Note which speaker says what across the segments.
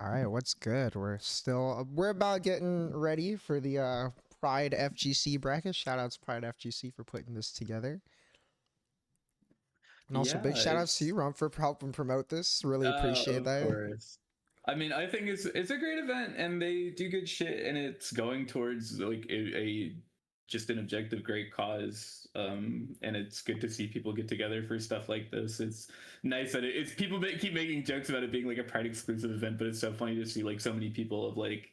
Speaker 1: All right, what's good? We're about getting ready for the Pride FGC bracket. Shout out to Pride FGC for putting this together. And also big
Speaker 2: Yeah,
Speaker 1: shout outs to you, Ron, for helping promote this. Really appreciate
Speaker 2: of
Speaker 1: that.
Speaker 2: course. I mean, I think it's a great event, and they do good shit, and it's going towards like a just an objective great cause. And it's good to see people get together for stuff like this. It's nice that it's people keep making jokes about it being like a Pride exclusive event, but it's so funny to see like so many people of like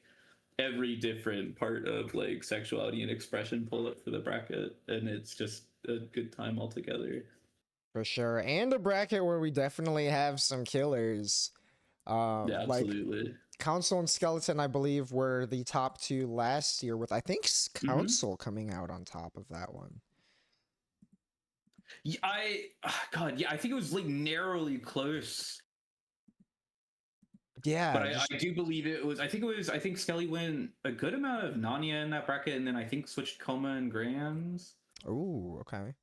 Speaker 2: every different part of like sexuality and expression pull up for the bracket, and it's just a good time altogether.
Speaker 1: For sure. And a bracket where we definitely have some killers.
Speaker 2: Yeah,
Speaker 1: Like
Speaker 2: absolutely.
Speaker 1: Council and Skeleton, I believe, were the top two last year, with I think Council coming out on top of that one.
Speaker 2: Yeah, God, yeah, I think it was like narrowly close.
Speaker 1: Yeah,
Speaker 2: but I do believe it was. I think Skelly went a good amount of Nanya in that bracket, and then I think switched Coma and Grams.
Speaker 1: Oh, okay.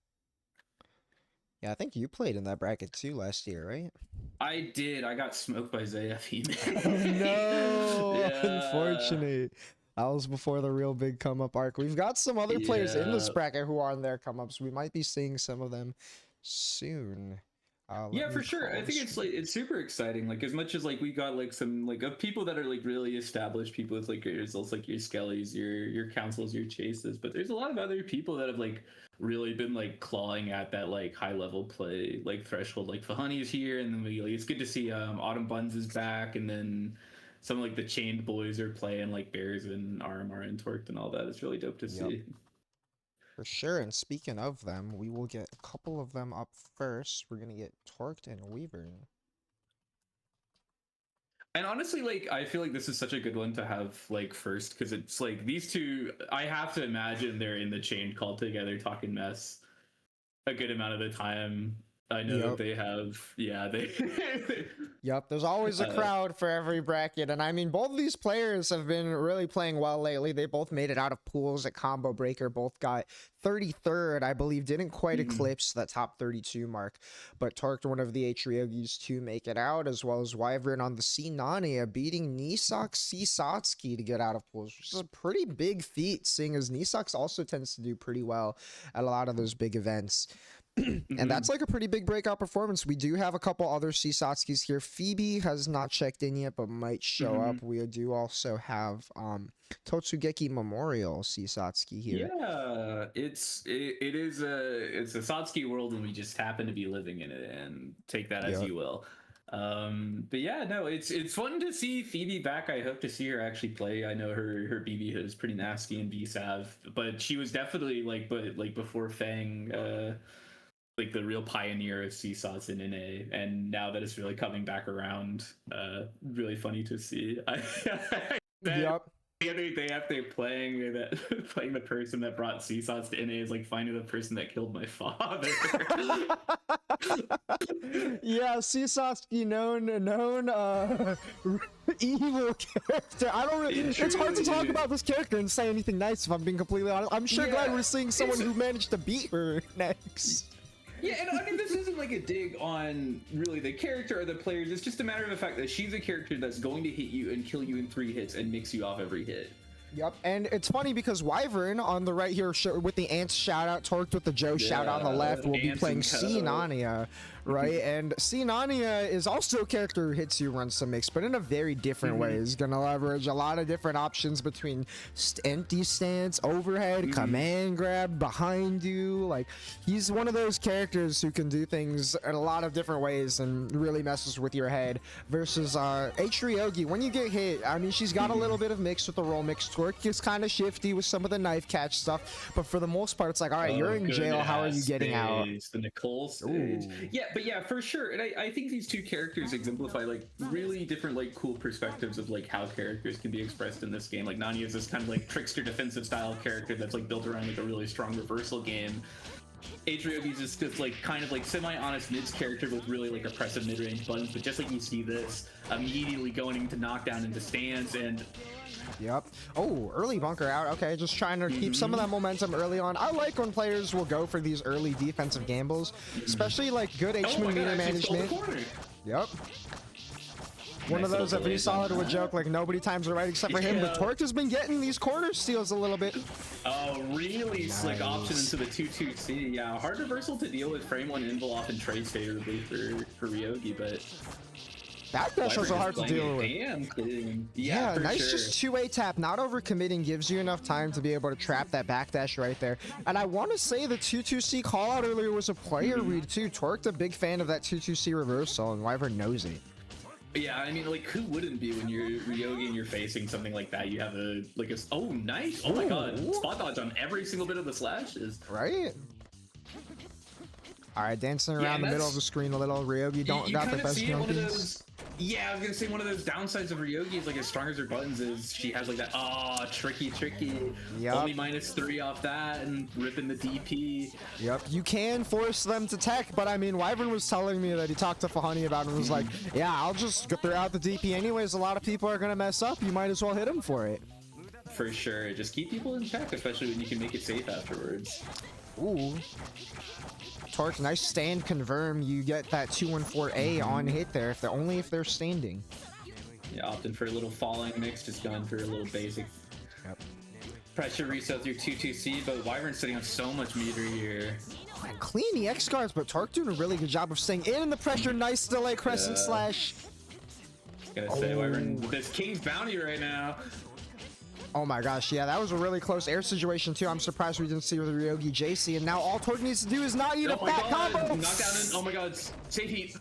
Speaker 1: Yeah, I think you played in that bracket too last year, right?
Speaker 2: I did. I got smoked by Zayafi.
Speaker 1: No,
Speaker 2: Yeah.
Speaker 1: unfortunate. That was before the real big come up arc. We've got some other players in this bracket who are on their come ups. We might be seeing some of them soon.
Speaker 2: Yeah, for sure. I think it's super exciting. Like as much as like we got like some like of people that are like really established people with like great results, like your Skellys, your Councils, your Chases, but there's a lot of other people that have like really been like clawing at that like high level play like threshold. Like Fahani is here, and then it's good to see Autumn Buns is back, and then some like the Chained boys are playing like Bears and RMR and Torqued and all that. It's really dope to see.
Speaker 1: For sure, and speaking of them, we will get a couple of them up first. We're gonna get Torqued and Weaver.
Speaker 2: And honestly, like I feel like this is such a good one to have like first, because it's like these two. I have to imagine they're in the Chained call together, talking mess a good amount of the time. I know that they have, yeah, they.
Speaker 1: Yep, there's always a crowd for every bracket, and I mean, both of these players have been really playing well lately. They both made it out of pools at Combo Breaker, both got 33rd, I believe, didn't quite eclipse that top 32 mark, but Torqued one of the Atriogis to make it out, as well as Wyvern on the C-Nania, beating Nisok to get out of pools, which is a pretty big feat, seeing as Nisok also tends to do pretty well at a lot of those big events. And that's like a pretty big breakout performance. We do have a couple other Sisatskis here. Phoebe has not checked in yet, but might show up. We do also have Totsugeki Memorial Sisatski here.
Speaker 2: Yeah, it's a Satsuki world, and we just happen to be living in it, and take that as you will. But yeah, no, it's fun to see Phoebe back. I hope to see her actually play. I know her BB is pretty nasty in BSAV, but she was definitely like before Fang like the real pioneer of CSOTs in NA, and now that it's really coming back around, really funny to see. The other day after playing the person that brought CSOTs to NA is like finding the person that killed my father.
Speaker 1: Yeah, Sisatsuki known evil character. I don't really. It's hard to talk about this character and say anything nice if I'm being completely honest. I'm sure glad we're seeing someone who managed to beat her next.
Speaker 2: Yeah, and I mean, this isn't like a dig on really the character or the players. It's just a matter of the fact that she's a character that's going to hit you and kill you in 3 hits and mix you off every hit.
Speaker 1: Yep, and it's funny because Wyvern on the right here with the Ants shout out, Torqued with the Joe shout out on the left, will be playing C-Nania, right? And C-Nania is also a character who hits you, runs some mix, but in a very different way. He's gonna leverage a lot of different options between empty stance, overhead, command grab, behind you. Like, he's one of those characters who can do things in a lot of different ways and really messes with your head. Versus Atriogi, when you get hit, I mean, she's got a little bit of mix with the roll mix. Torque is kind of shifty with some of the knife catch stuff, but for the most part, it's like, all right, you're in jail. How are you getting out?
Speaker 2: The Nicole stage. Yeah, but yeah, for sure. And I think these two characters exemplify like really different, like cool perspectives of like how characters can be expressed in this game. Like Nani is this kind of like trickster defensive style character that's like built around like a really strong reversal game. Atriogi is just like kind of like semi-honest mids character with really like oppressive mid-range buttons, but just like you see this immediately going into knockdown into stance and
Speaker 1: Yep. Oh, early bunker out. Okay, just trying to keep some of that momentum early on. I like when players will go for these early defensive gambles, especially like good HP meter management. Yep. One
Speaker 2: Nice
Speaker 1: of those that
Speaker 2: little
Speaker 1: V
Speaker 2: delays on
Speaker 1: Solid would
Speaker 2: that.
Speaker 1: joke like nobody times it right except for him, but
Speaker 2: Yeah.
Speaker 1: Torque has been getting these corner steals a little bit.
Speaker 2: Oh, really slick option
Speaker 1: Nice.
Speaker 2: into the 2-2-C. Yeah, hard reversal to deal with frame one invul off and trade favorably for Ryogi, but
Speaker 1: That dash was
Speaker 2: Wyvern is
Speaker 1: hard to
Speaker 2: playing
Speaker 1: deal
Speaker 2: it
Speaker 1: with.
Speaker 2: damn clean.
Speaker 1: Yeah,
Speaker 2: for
Speaker 1: nice
Speaker 2: sure.
Speaker 1: just two-way tap. Not overcommitting gives you enough time to be able to trap that backdash right there. And I want to say the 2-2-C call out earlier was a player read too. Torqued a big fan of that 2-2-C reversal, and Wyvern knows it.
Speaker 2: Yeah, I mean, like, who wouldn't be when you're Ryogi and you're facing something like that? You have a, like, a, oh, nice. Oh my god.
Speaker 1: Ooh.
Speaker 2: Spot dodge on every single bit of the slashes.
Speaker 1: Right? All right, dancing around
Speaker 2: and
Speaker 1: the middle of
Speaker 2: that's-
Speaker 1: the screen a little. Ryogi don't
Speaker 2: You
Speaker 1: got the
Speaker 2: kind of
Speaker 1: best
Speaker 2: see one of
Speaker 1: jumpings.
Speaker 2: those. Yeah, I was gonna say one of those downsides of Ryogi is like as strong as her buttons is, she has like that tricky.
Speaker 1: Yup.
Speaker 2: Only -3 off that and ripping the DP.
Speaker 1: Yep, you can force them to tech, but I mean, Wyvern was telling me that he talked to Fahani about it and was like, yeah, I'll just go throughout the DP anyways. A lot of people are gonna mess up. You might as well hit them for it.
Speaker 2: For sure, just keep people in check, especially when you can make it safe afterwards.
Speaker 1: Ooh. Torque, nice stand confirm. You get that 214A on hit there, only if they're standing.
Speaker 2: Yeah, opting for a little falling mix, just going for a little basic
Speaker 1: Yep.
Speaker 2: pressure reset through 2-2-C, but Wyvern's sitting on so much meter here.
Speaker 1: And clean the X guards, but Torque doing a really good job of staying in the pressure. Nice delay crescent
Speaker 2: Yeah.
Speaker 1: slash.
Speaker 2: Gotta say, Wyvern with this King's Bounty right now.
Speaker 1: Oh my gosh, yeah, that was a really close air situation too. I'm surprised we didn't see with Ryogi JC, and now all Torque needs to do is not eat a
Speaker 2: Oh my
Speaker 1: fat
Speaker 2: god,
Speaker 1: combo.
Speaker 2: knockdown in, oh my god, safe heat.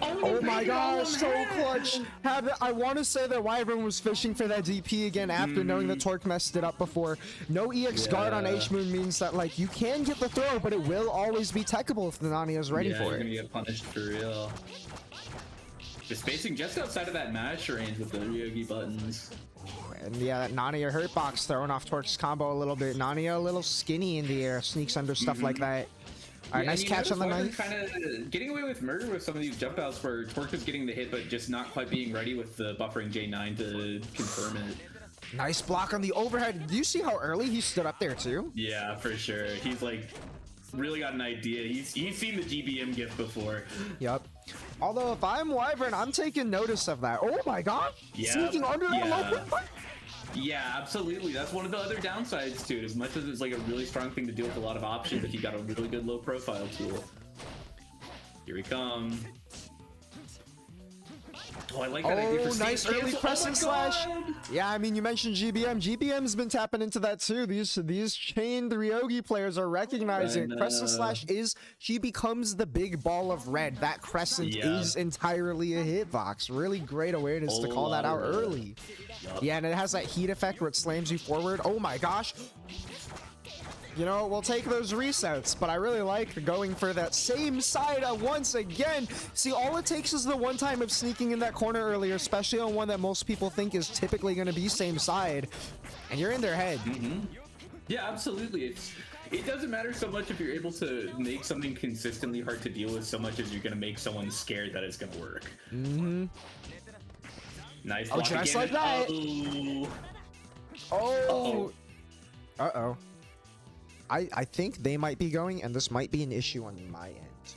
Speaker 1: Oh my gosh, so
Speaker 2: clutch.
Speaker 1: clutch. I want to say that Wyvern was fishing for that DP again after knowing that Torque messed it up before. No EX guard on
Speaker 2: Yeah.
Speaker 1: H-Moon means that like you can get the throw, but it will always be techable if the Nani is ready
Speaker 2: Yeah,
Speaker 1: for
Speaker 2: you're
Speaker 1: it.
Speaker 2: gonna get punished for real. Just spacing just outside of that mash range with the Ryogi buttons.
Speaker 1: And yeah, that Nania hurtbox throwing off Torque's combo a little bit. Nania a little skinny in the air, sneaks under stuff like that. All right, nice catch on the knife.
Speaker 2: Kind of getting away with murder with some of these jump outs where Torque is getting the hit, but just not quite being ready with the buffering J9 to confirm it.
Speaker 1: Nice block on the overhead. Do you see how early he stood up there too?
Speaker 2: Yeah, for sure. He's like really got an idea. He's seen the GBM gift before.
Speaker 1: Yep. Although if I'm Wyvern, I'm taking notice of that. Oh my god!
Speaker 2: Yeah,
Speaker 1: Sneaking under the low.
Speaker 2: Yeah, absolutely. That's one of the other downsides to it. As much as it's like a really strong thing to deal with a lot of options, if you got a really good low profile tool. Here we come. Oh, I like that idea for
Speaker 1: nice
Speaker 2: stage
Speaker 1: early
Speaker 2: cancel.
Speaker 1: crescent
Speaker 2: Oh my
Speaker 1: slash.
Speaker 2: God!
Speaker 1: Yeah, I mean, you mentioned GBM. GBM's been tapping into that too. These chained Ryogi players are recognizing crescent slash she becomes the big ball of red. That crescent is entirely a hitbox. Really great awareness to call that out early. Yeah, and it has that heat effect where it slams you forward. Oh my gosh. You know, we'll take those resets, but I really like going for that same side once again. See, all it takes is the one time of sneaking in that corner earlier, especially on one that most people think is typically going to be same side, and you're in their head.
Speaker 2: Yeah, absolutely. It doesn't matter so much if you're able to make something consistently hard to deal with so much as you're going to make someone scared that it's going to work. Nice block
Speaker 1: just
Speaker 2: again.
Speaker 1: like that.
Speaker 2: Uh-oh.
Speaker 1: Uh-oh. I think they might be going, and this might be an issue on my end.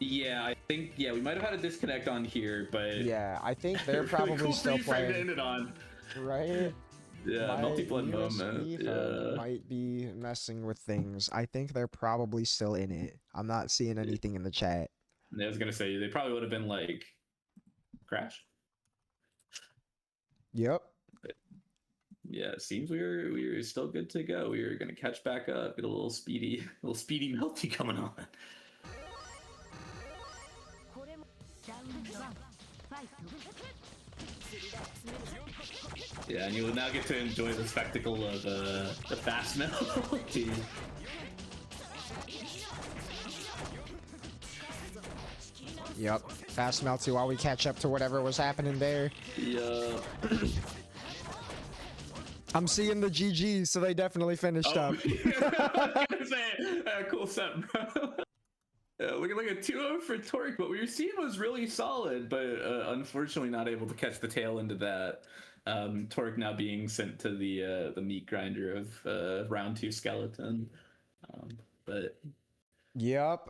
Speaker 2: Yeah, I think, we might have had a disconnect on here, but...
Speaker 1: Yeah, I think they're probably
Speaker 2: really cool
Speaker 1: still
Speaker 2: free frame to
Speaker 1: playing.
Speaker 2: end it on.
Speaker 1: Right?
Speaker 2: Yeah, multi-blood moment.
Speaker 1: USB hub might be messing with things. I think they're probably still in it. I'm not seeing anything in the chat.
Speaker 2: I was gonna say, they probably would have been like... Crash?
Speaker 1: Yep.
Speaker 2: Yeah, it seems we're still good to go. We're gonna catch back up. Get a little speedy melty coming on. Yeah, and you will now get to enjoy the spectacle of the fast melty.
Speaker 1: Yep. Fast melty while we catch up to whatever was happening there.
Speaker 2: Yeah.
Speaker 1: I'm seeing the GGs, so they definitely finished up.
Speaker 2: I was gonna say, cool set, bro. Looking like a 2-0 for Torque, but what we were seeing was really solid, but unfortunately not able to catch the tail into that. Torque now being sent to the meat grinder of round 2 skeleton. But
Speaker 1: Yep.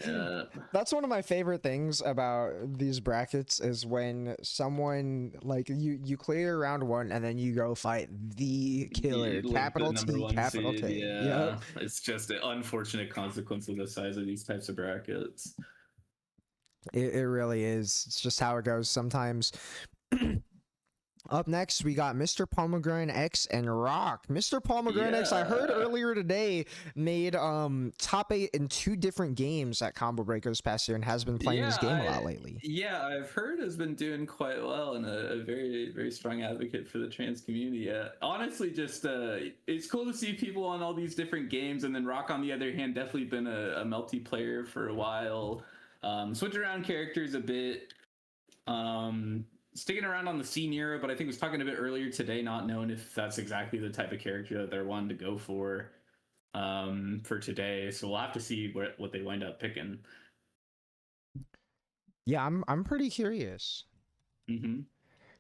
Speaker 2: Yeah.
Speaker 1: That's one of my favorite things about these brackets is when someone like you clear round one and then you go fight the killer,
Speaker 2: Like the
Speaker 1: capital
Speaker 2: number
Speaker 1: T,
Speaker 2: one
Speaker 1: capital
Speaker 2: seed,
Speaker 1: K. Yep.
Speaker 2: yeah. It's just an unfortunate consequence of the size of these types of brackets.
Speaker 1: It really is. It's just how it goes sometimes. Up next, we got Mr. Pomegranate X and Rock. Mr. Pomegranate X, I heard
Speaker 2: Yeah.
Speaker 1: earlier today, made top 8 in 2 different games at Combo Breakers past year and has been playing this game a lot lately.
Speaker 2: Yeah, I've heard has been doing quite well and a very, very strong advocate for the trans community. Honestly, just it's cool to see people on all these different games, and then Rock, on the other hand, definitely been a multiplayer for a while. Switch around characters a bit. Sticking around on the C Nero, but I think was talking a bit earlier today, not knowing if that's exactly the type of character that they're wanting to go for today. So we'll have to see what they wind up picking.
Speaker 1: Yeah, I'm pretty curious.
Speaker 2: Mm-hmm.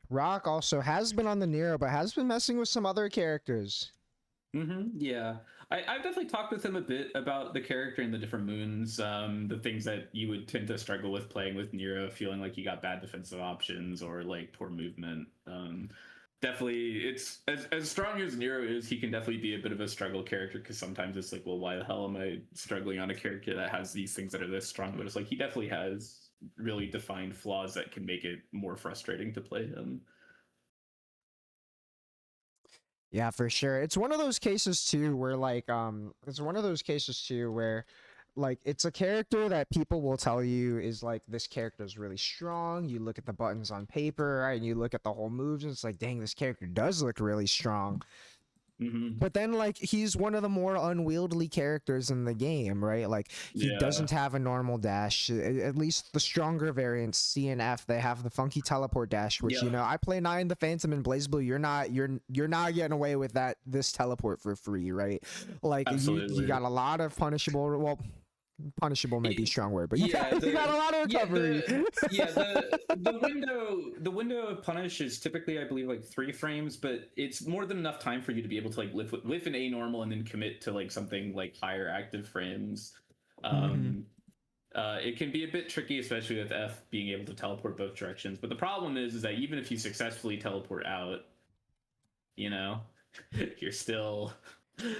Speaker 1: Rock also has been on the Nero, but has been messing with some other characters.
Speaker 2: Yeah, I've definitely talked with him a bit about the character and the different moons, the things that you would tend to struggle with playing with Nero, feeling like you got bad defensive options or like poor movement. Definitely, it's as strong as Nero is, he can definitely be a bit of a struggle character because sometimes it's like, well, why the hell am I struggling on a character that has these things that are this strong? But it's like he definitely has really defined flaws that can make it more frustrating to play him.
Speaker 1: Yeah, for sure. It's one of those cases too where it's one of those cases too where like it's a character that people will tell you is like this character is really strong. You look at the buttons on paper, right, and you look at the whole moves and it's like, dang, this character does look really strong. But then like he's one of the more unwieldy characters in the game, right? Like he doesn't have a normal dash. At least the stronger variants, C and F, they have the funky teleport dash, which you know, I play 9 the Phantom and BlazBlue. You're not getting away with this teleport for free, right? Like you got a lot of punishable might be a strong word, but you got a lot of recovery.
Speaker 2: The window of punish is typically, I believe, like 3 frames, but it's more than enough time for you to be able to like lift an A normal and then commit to like something like higher active frames. It can be a bit tricky, especially with F being able to teleport both directions. But the problem is that even if you successfully teleport out, you know, you're still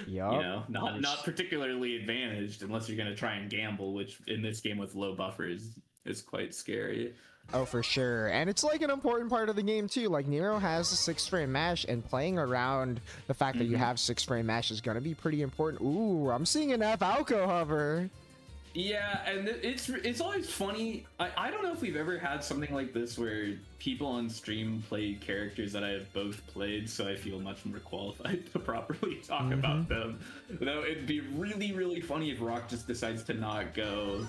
Speaker 2: not particularly advantaged unless you're going to try and gamble, which in this game with low buffers is quite scary.
Speaker 1: Oh, for sure. And it's like an important part of the game too. Like Nero has a 6-frame mash, and playing around the fact that you have 6-frame mash is going to be pretty important. Ooh, I'm seeing an F Alco hover.
Speaker 2: Yeah, and it's always funny. I don't know if we've ever had something like this where people on stream play characters that I have both played, so I feel much more qualified to properly talk about them. Though it'd be really, really funny if Rock just decides to not go.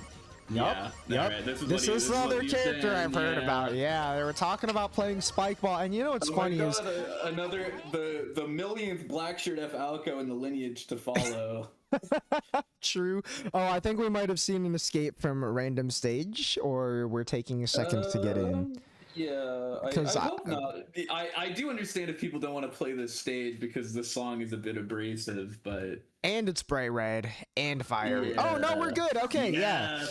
Speaker 1: Yep.
Speaker 2: Right.
Speaker 1: This is the other character I've heard about. Yeah, they were talking about playing Spike Ball, and you know what's funny is
Speaker 2: another the millionth black shirt F Alco in the lineage to follow.
Speaker 1: True. Oh, I think we might have seen an escape from a random stage, or we're taking a second to get in.
Speaker 2: Yeah, I hope not. I do understand if people don't want to play this stage because the song is a bit abrasive, but
Speaker 1: and it's bright red and fiery. Yeah. Oh no, we're good. Okay, yeah.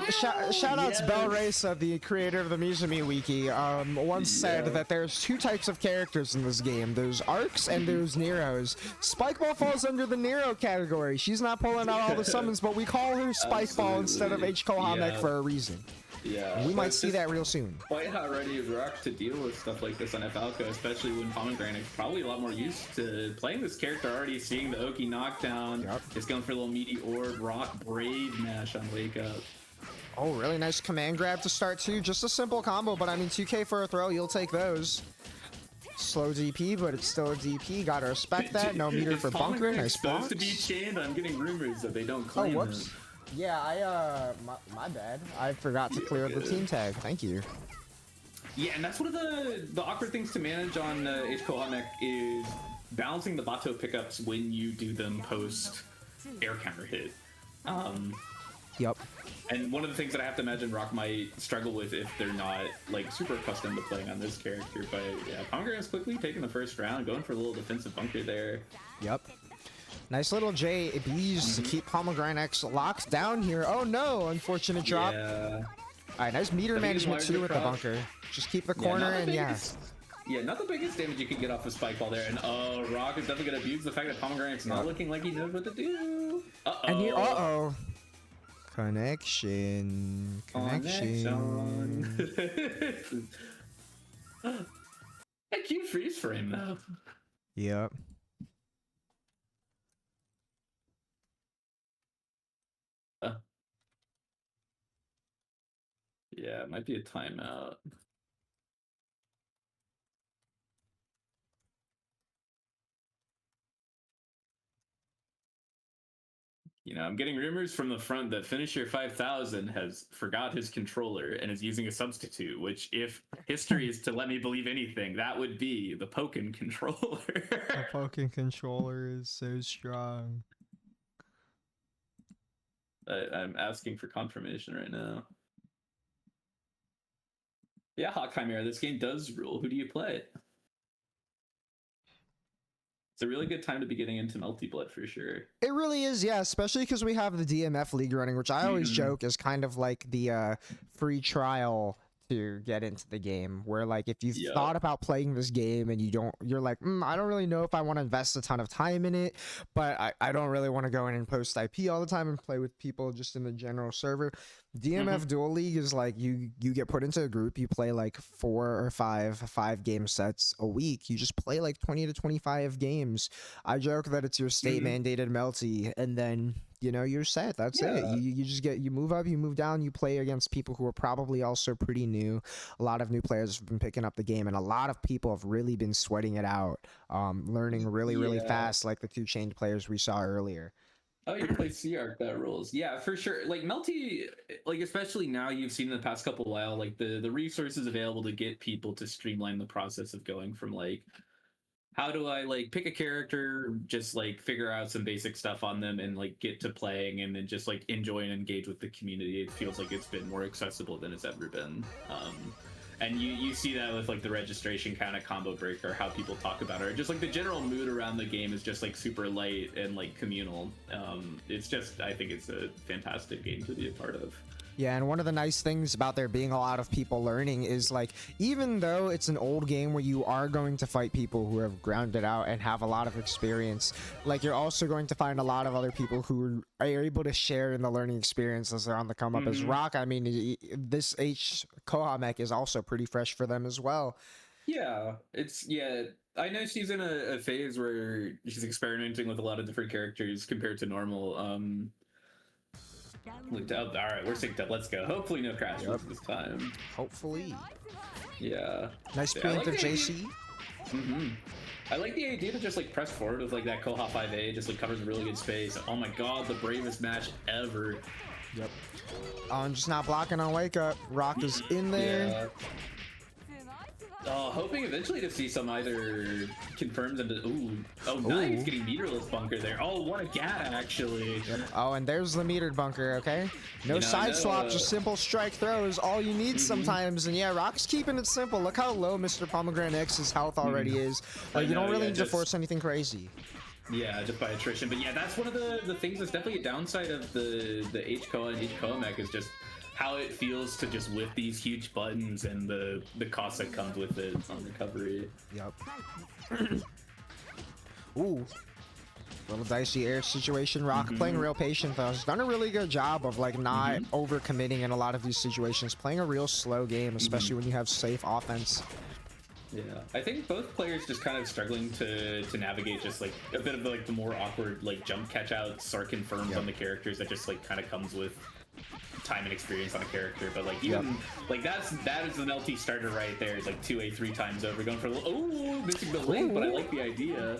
Speaker 1: Shout outs Bell Race, the creator of the Mizumi Wiki, once said that there's 2 types of characters in this game. There's Arcs and there's Neros. Spikeball falls under the Nero category. She's not pulling out all the summons, but we call her Spikeball instead of H. Kohamek for a reason.
Speaker 2: Yeah,
Speaker 1: we might see that real soon.
Speaker 2: Quite how ready is Rock to deal with stuff like this on Falco, especially when Pomegranate is probably a lot more used to playing this character, already seeing the Oki knockdown. Just going for a little meaty orb, Rock Brave Mash on Wake Up.
Speaker 1: Oh, really nice command grab to start too. Just a simple combo, but I mean 2k for a throw, you'll take those. Slow DP, but it's still a DP. Gotta respect that. No meter for bunker. Nice
Speaker 2: supposed to be chained. I'm getting rumors that they don't claim
Speaker 1: him. Yeah, my bad. I forgot to clear the team tag. Thank you.
Speaker 2: Yeah, and that's one of the awkward things to manage on H. Kohanek is balancing the Bato pickups when you do them post air counter hit.
Speaker 1: Yep.
Speaker 2: And one of the things that I have to imagine Rock might struggle with if they're not like super accustomed to playing on this character. But yeah, Pomegranate's quickly taking the first round, going for a little defensive bunker there.
Speaker 1: Yep. Nice little JBs to keep Pomegranate X locked down here. Oh no, unfortunate drop.
Speaker 2: Yeah.
Speaker 1: All right, nice meter management too with the bunker. Just keep the corner and yeah.
Speaker 2: Yeah, not the biggest damage you can get off a spike ball there. And Rock is definitely gonna abuse the fact that Pomegranate's not looking like he knows what to do.
Speaker 1: And here, Connection.
Speaker 2: A cute freeze frame though.
Speaker 1: Yep.
Speaker 2: Yeah, it might be a timeout. You know, I'm getting rumors from the front that Finisher 5000 has forgot his controller and is using a substitute, which, if history is to let me believe anything, that would be the Pokken controller.
Speaker 1: The Pokken controller is so strong.
Speaker 2: I'm asking for confirmation right now. Yeah, Hawk Chimera, this game does rule. Who do you play? It's a really good time to be getting into Multi-Blood for sure.
Speaker 1: It really is, yeah, especially because we have the DMF League running, which I always joke is kind of like the free trial to get into the game, where like if you've thought about playing this game and you're like, I don't really know if I want to invest a ton of time in it, but I don't really want to go in and post IP all the time and play with people just in the general server. DMF Dual League is like you get put into a group, you play like 4 or 5 game sets a week. You just play like 20 to 25 games. I joke that it's your state mandated melty, and then you're set. That's it. You just you move up, you move down, you play against people who are probably also pretty new. A lot of new players have been picking up the game, and a lot of people have really been sweating it out, learning really fast, like the 2 Chained players we saw earlier.
Speaker 2: Oh, you play C-Arc, that rules. Yeah, for sure. Like Melty, like especially now you've seen in the past couple while, like the resources available to get people to streamline the process of going from like, how do I like pick a character, just like figure out some basic stuff on them and like get to playing and then just like enjoy and engage with the community. It feels like it's been more accessible than it's ever been. And you see that with like the registration kind of combo breaker, how people talk about it, or just like the general mood around the game is just like super light and like communal. It's just, I think it's a fantastic game to be a part of.
Speaker 1: Yeah, and one of the nice things about there being a lot of people learning is like, even though it's an old game where you are going to fight people who have grounded out and have a lot of experience, like you're also going to find a lot of other people who are able to share in the learning experience as they're on the come up. As Rock, I mean, this Kohamek is also pretty fresh for them as well.
Speaker 2: Yeah, I know she's in a phase where she's experimenting with a lot of different characters compared to normal. Looked up. All right, we're synced up. Let's go. Hopefully no crash this time.
Speaker 1: Hopefully.
Speaker 2: Yeah.
Speaker 1: Nice preemptive JC.
Speaker 2: I like the idea to just like press forward with like that Koha 5A, just like covers a really good space. Oh my god, the bravest match ever.
Speaker 1: Yep. I'm just not blocking on wake up. Rock is in there.
Speaker 2: Yeah. Hoping eventually to see some either confirms and nice, getting meterless bunker there. Oh, what a gat actually.
Speaker 1: Yep. Oh, and there's the metered bunker. Okay, no side swap, just simple strike throws. All you need sometimes. And yeah, Rock's keeping it simple. Look how low Mr. Pomegranate X's health already is. Like you don't really need to force anything crazy.
Speaker 2: Yeah, just by attrition. But yeah, that's one of the things that's definitely a downside of the H-Koa and H-Koa mech is just how it feels to just whip these huge buttons and the cost that comes with it on recovery.
Speaker 1: Yep. Ooh. Little dicey air situation. Rock playing real patient though. He's done a really good job of like not overcommitting in a lot of these situations. Playing a real slow game, especially when you have safe offense.
Speaker 2: Yeah, I think both players just kind of struggling to navigate just like a bit of like the more awkward like jump catch outs or confirms on the characters that just like kind of comes with time and experience on a character. But like even like that is an LT starter right there. It's like 2A 3 times over, going for missing the link, but I like the idea.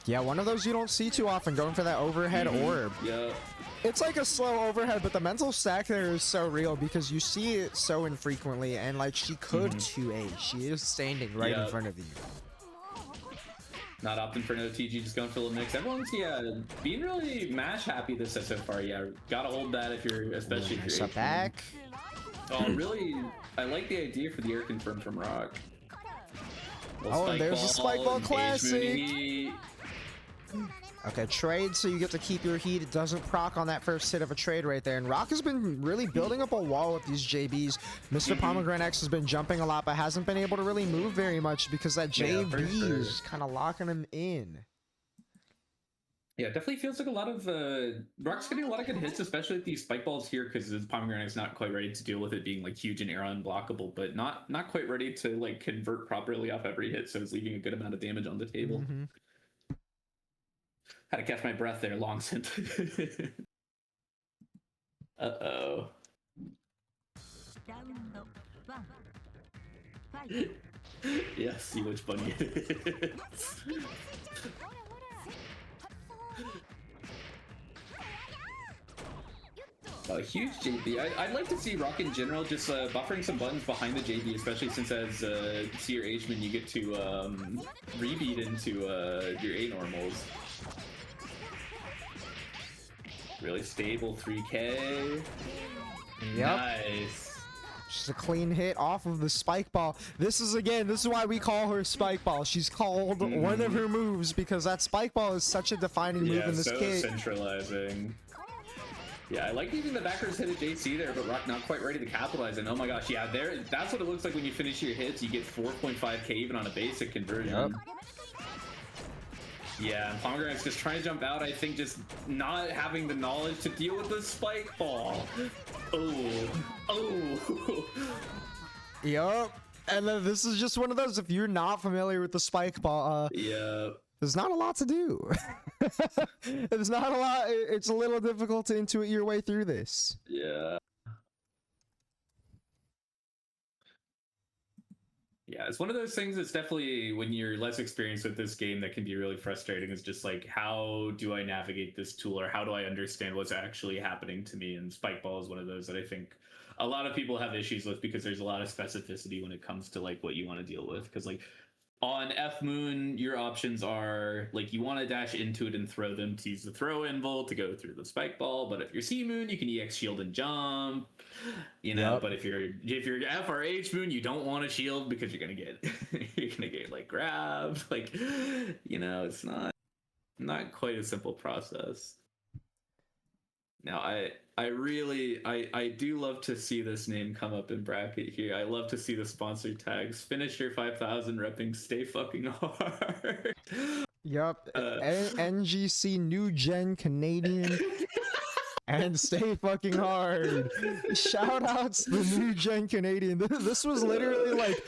Speaker 1: Yeah, one of those you don't see too often, going for that overhead orb.
Speaker 2: Yeah.
Speaker 1: It's like a slow overhead, but the mental stack there is so real because you see it so infrequently, and like she could 2A. She is standing right in front of you.
Speaker 2: Not opting for no TG, just going for a little mix. Everyone's being really mash happy this set so far. Yeah, gotta hold that if you're, especially if you're
Speaker 1: back.
Speaker 2: Oh, really? I like the idea for the air confirm from Rock.
Speaker 1: And there's a spike ball classic. Okay, trade so you get to keep your heat. It doesn't proc on that first hit of a trade right there. And Rock has been really building up a wall with these JBs. Mr. Pomegranate X has been jumping a lot, but hasn't been able to really move very much because that JB is kind of locking him in.
Speaker 2: Yeah, it definitely feels like a lot of Rock's getting a lot of good hits, especially with these spike balls here, because his Pomegranate's not quite ready to deal with it being like huge and air unblockable, but not quite ready to like convert properly off every hit, so it's leaving a good amount of damage on the table. Had to catch my breath there, long sent. Uh-oh. Yes, see which bunny it is. A huge JB. I'd like to see Rock in general just buffering some buttons behind the JB, especially since as Seer H-man you get to rebeat into your A normals. Really stable 3K.
Speaker 1: Yep.
Speaker 2: Nice.
Speaker 1: Just a clean hit off of the spike ball. This is why we call her spike ball. She's called one of her moves because that spike ball is such a defining move in this kit.
Speaker 2: Centralizing. Yeah, I like even the backers hit a JC there, but Rock not quite ready to capitalize. And oh my gosh, yeah, that's what it looks like when you finish your hits. You get 4.5k even on a basic conversion. Yep. Yeah, and Pomegranate's just trying to jump out. I think just not having the knowledge to deal with the spike ball. Oh.
Speaker 1: Yup. And then this is just one of those, if you're not familiar with the spike ball, there's not a lot to do. There's not a lot. It's a little difficult to intuit your way through this.
Speaker 2: Yeah. Yeah, it's one of those things that's definitely, when you're less experienced with this game, that can be really frustrating. It's just like, how do I navigate this tool, or how do I understand what's actually happening to me? And Spike Ball is one of those that I think a lot of people have issues with, because there's a lot of specificity when it comes to like what you want to deal with. Because like on F Moon, your options are like, you want to dash into it and throw them to use the throw invul to go through the spike ball. But if you're C Moon, you can EX shield and jump, you know. But if you're F or H Moon, you don't want to shield because you're gonna get like grabbed. Like, you know, it's not quite a simple process. Now, I do love to see this name come up in bracket here. I love to see the sponsor tags. Finish your 5,000 repping, stay fucking hard.
Speaker 1: Yup. NGC New Gen Canadian. And stay fucking hard. Shout outs to the New Gen Canadian. This was literally like,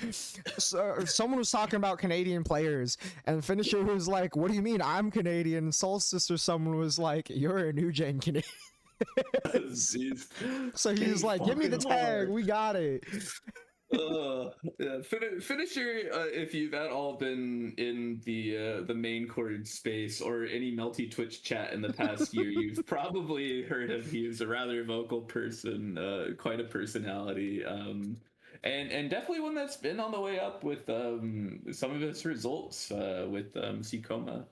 Speaker 1: someone was talking about Canadian players, and Finisher was like, what do you mean I'm Canadian? Solstice or someone was like, you're a New Gen Canadian. So he was like, give me the tag, we got it.
Speaker 2: Yeah. Finisher, if you've at all been in the main chord space or any Melty Twitch chat in the past year, you've probably heard of. He is a rather vocal person, quite a personality, and definitely one that's been on the way up with some of his results with Seacoma.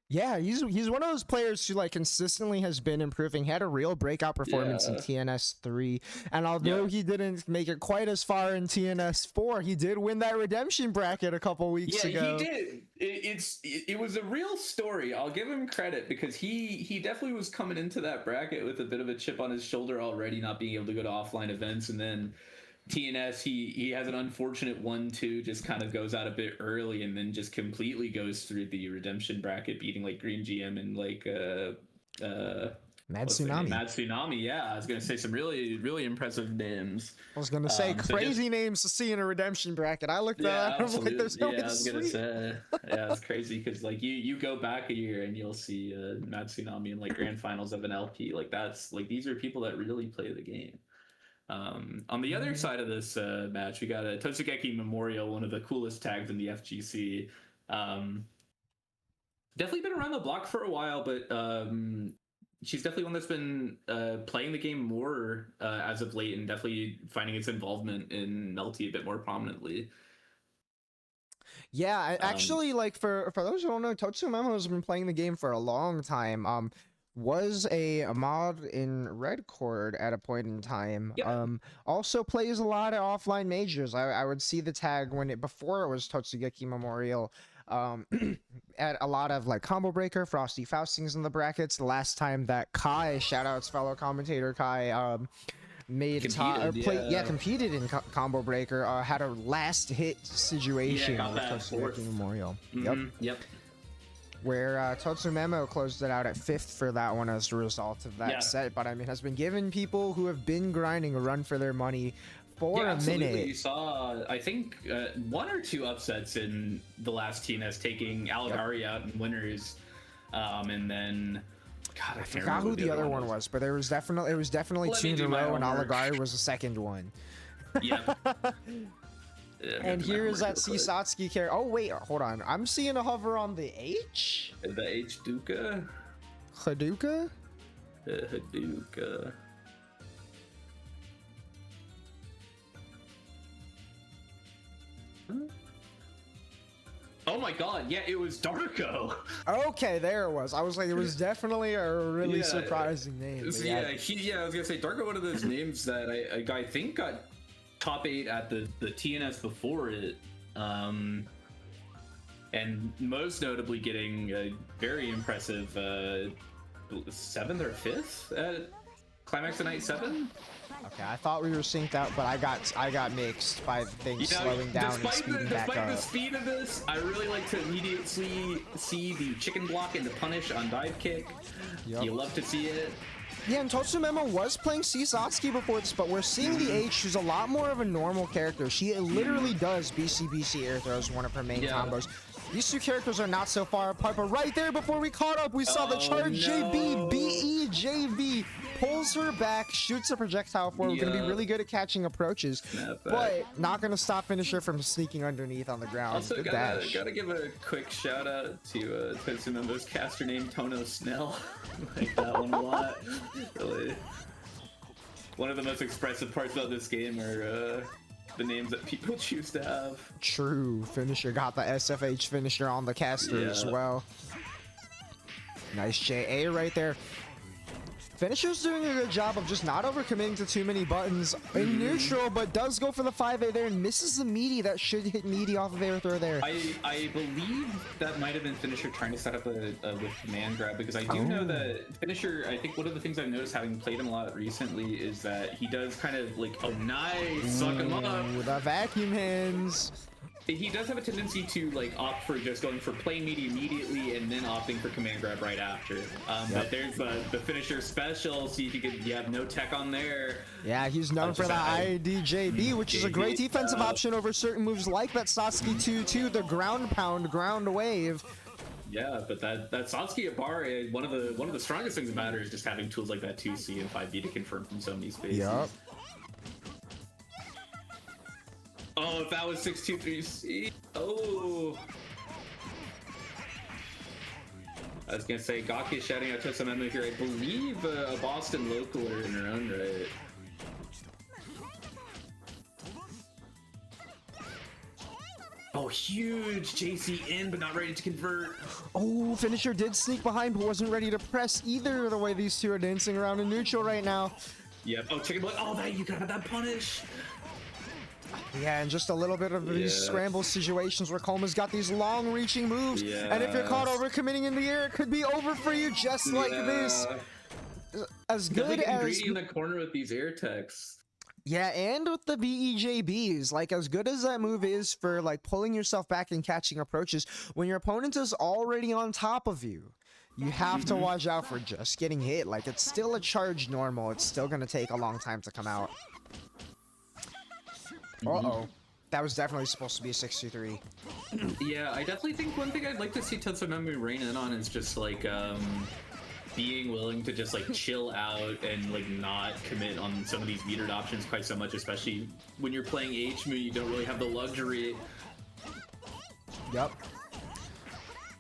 Speaker 1: Yeah, he's one of those players who like consistently has been improving. He had a real breakout performance in TNS 3, and although he didn't make it quite as far in TNS 4, he did win that redemption bracket a couple weeks ago.
Speaker 2: Yeah, he did. It was a real story. I'll give him credit, because he definitely was coming into that bracket with a bit of a chip on his shoulder already, not being able to go to offline events, and then TNS, he has an unfortunate 1-2, just kind of goes out a bit early, and then just completely goes through the redemption bracket, beating like Green GM and like
Speaker 1: Mad Tsunami.
Speaker 2: Yeah, I was gonna say some really, really impressive names.
Speaker 1: I was gonna say crazy names to see in a redemption bracket. I looked at that. I was like, there's no
Speaker 2: I was gonna say, it's crazy, because like you go back a year and you'll see Mad Tsunami in like grand finals of an LP. Like that's like, these are people that really play the game. On the other side of this match, we got a Totsugeki Memorial, one of the coolest tags in the FGC. Definitely been around the block for a while, but she's definitely one that's been playing the game more as of late, and definitely finding its involvement in Melty a bit more prominently.
Speaker 1: Yeah, actually, like for those who don't know, Totsu Memo has been playing the game for a long time. Was a mod in Red Chord at a point in time. Also plays a lot of offline majors. I would see the tag before it was Totsugeki Memorial. At a lot of like Combo Breaker, Frosty Faustings in the brackets. The last time that Kai, shout outs fellow commentator Kai, competed in Combo Breaker, had a last hit situation
Speaker 2: got
Speaker 1: with
Speaker 2: that
Speaker 1: Totsumeki Memorial.
Speaker 2: Yep.
Speaker 1: Where Totsumemo closed it out at 5th for that one as a result of that set, but I mean has been giving people who have been grinding a run for their money for a minute.
Speaker 2: You saw, I think, 1 or 2 upsets in the last TNS, taking Alagari out in winners, and then God,
Speaker 1: I forgot who the other one was, but it was definitely 2 in a row, and Alagari was the second one.
Speaker 2: Yep.
Speaker 1: And here is that Sisatsuki character. Oh wait, hold on. I'm seeing a hover on the H.
Speaker 2: The H Duka.
Speaker 1: Haduka.
Speaker 2: Haduka. Oh my god, yeah, it was Darko.
Speaker 1: Okay, there it was. I was like, it was definitely a really surprising name.
Speaker 2: Yeah, I was gonna say Darko, one of those names that I think got top 8 at the TNS before it, and most notably getting a very impressive 7th or 5th at Climax of Night 7.
Speaker 1: Okay, I thought we were synced out, but I got mixed by things slowing down and speeding back up.
Speaker 2: Despite the speed of this, I really like to immediately see the chicken block and the punish on dive kick. Yep. You love to see it.
Speaker 1: Yeah, and Totsumemo was playing Sisatsuki before this, but we're seeing the H, who's a lot more of a normal character. She literally does BCBC air throws, one of her main combos. These two characters are not so far apart, but right there before we caught up, we saw the charge JB, BEJV, pulls her back, shoots a projectile forward. We're going to be really good at catching approaches, but not going to stop finisher from sneaking underneath on the ground.
Speaker 2: Also, gotta give a quick shout out to Totsumemo's caster named Tono Snell. I like that one a lot. Really. One of the most expressive parts about this game are the names that people choose to have.
Speaker 1: True. Finisher got the SFH finisher on the caster as well. Nice JA right there. Finisher's doing a good job of just not overcommitting to too many buttons in neutral, but does go for the 5A there and misses the meaty. That should hit meaty off of air throw there.
Speaker 2: I believe that might have been Finisher trying to set up with command grab, because I do know that Finisher, I think one of the things I've noticed having played him a lot recently is that he does kind of like, oh nice, suck him up.
Speaker 1: The vacuum hands.
Speaker 2: He does have a tendency to like opt for just going for play meaty immediately and then opting for command grab right after. But there's the Finisher special. See if you could. You have no tech on there.
Speaker 1: Yeah, he's known for the IDJB, which is a great defensive option over certain moves like that Satsuki 2-2, the ground pound, ground wave.
Speaker 2: Yeah, but that Satsuki Abare, one of the strongest things about her is just having tools like that 2C and 5B to confirm from so many spaces.
Speaker 1: Yup.
Speaker 2: Oh, if that was 623C. Oh. I was gonna say, Gaki is shouting out to some Totsumemo here. I believe a Boston localer in her own right. Oh, huge JC in, but not ready to convert.
Speaker 1: Oh, Finisher did sneak behind, but wasn't ready to press either, the way these two are dancing around in neutral right now.
Speaker 2: Yep. Oh, chicken blood. Oh, you got that punish.
Speaker 1: Yeah, and just a little bit of these scramble situations where Coleman's got these long-reaching moves, and if you're caught overcommitting in the air, it could be over for you just like this. As good as
Speaker 2: greedy in the corner with these air techs.
Speaker 1: Yeah, and with the BEJBs, like as good as that move is for like pulling yourself back and catching approaches, when your opponent is already on top of you, you have to watch out for just getting hit. Like it's still a charge normal. It's still going to take a long time to come out. Uh-oh. That was definitely supposed to be a 6-2-3.
Speaker 2: Yeah, I definitely think one thing I'd like to see Totsumemo rein in on is just like being willing to just like chill out and like not commit on some of these metered options quite so much, especially when you're playing HMU. You don't really have the luxury.
Speaker 1: Yep.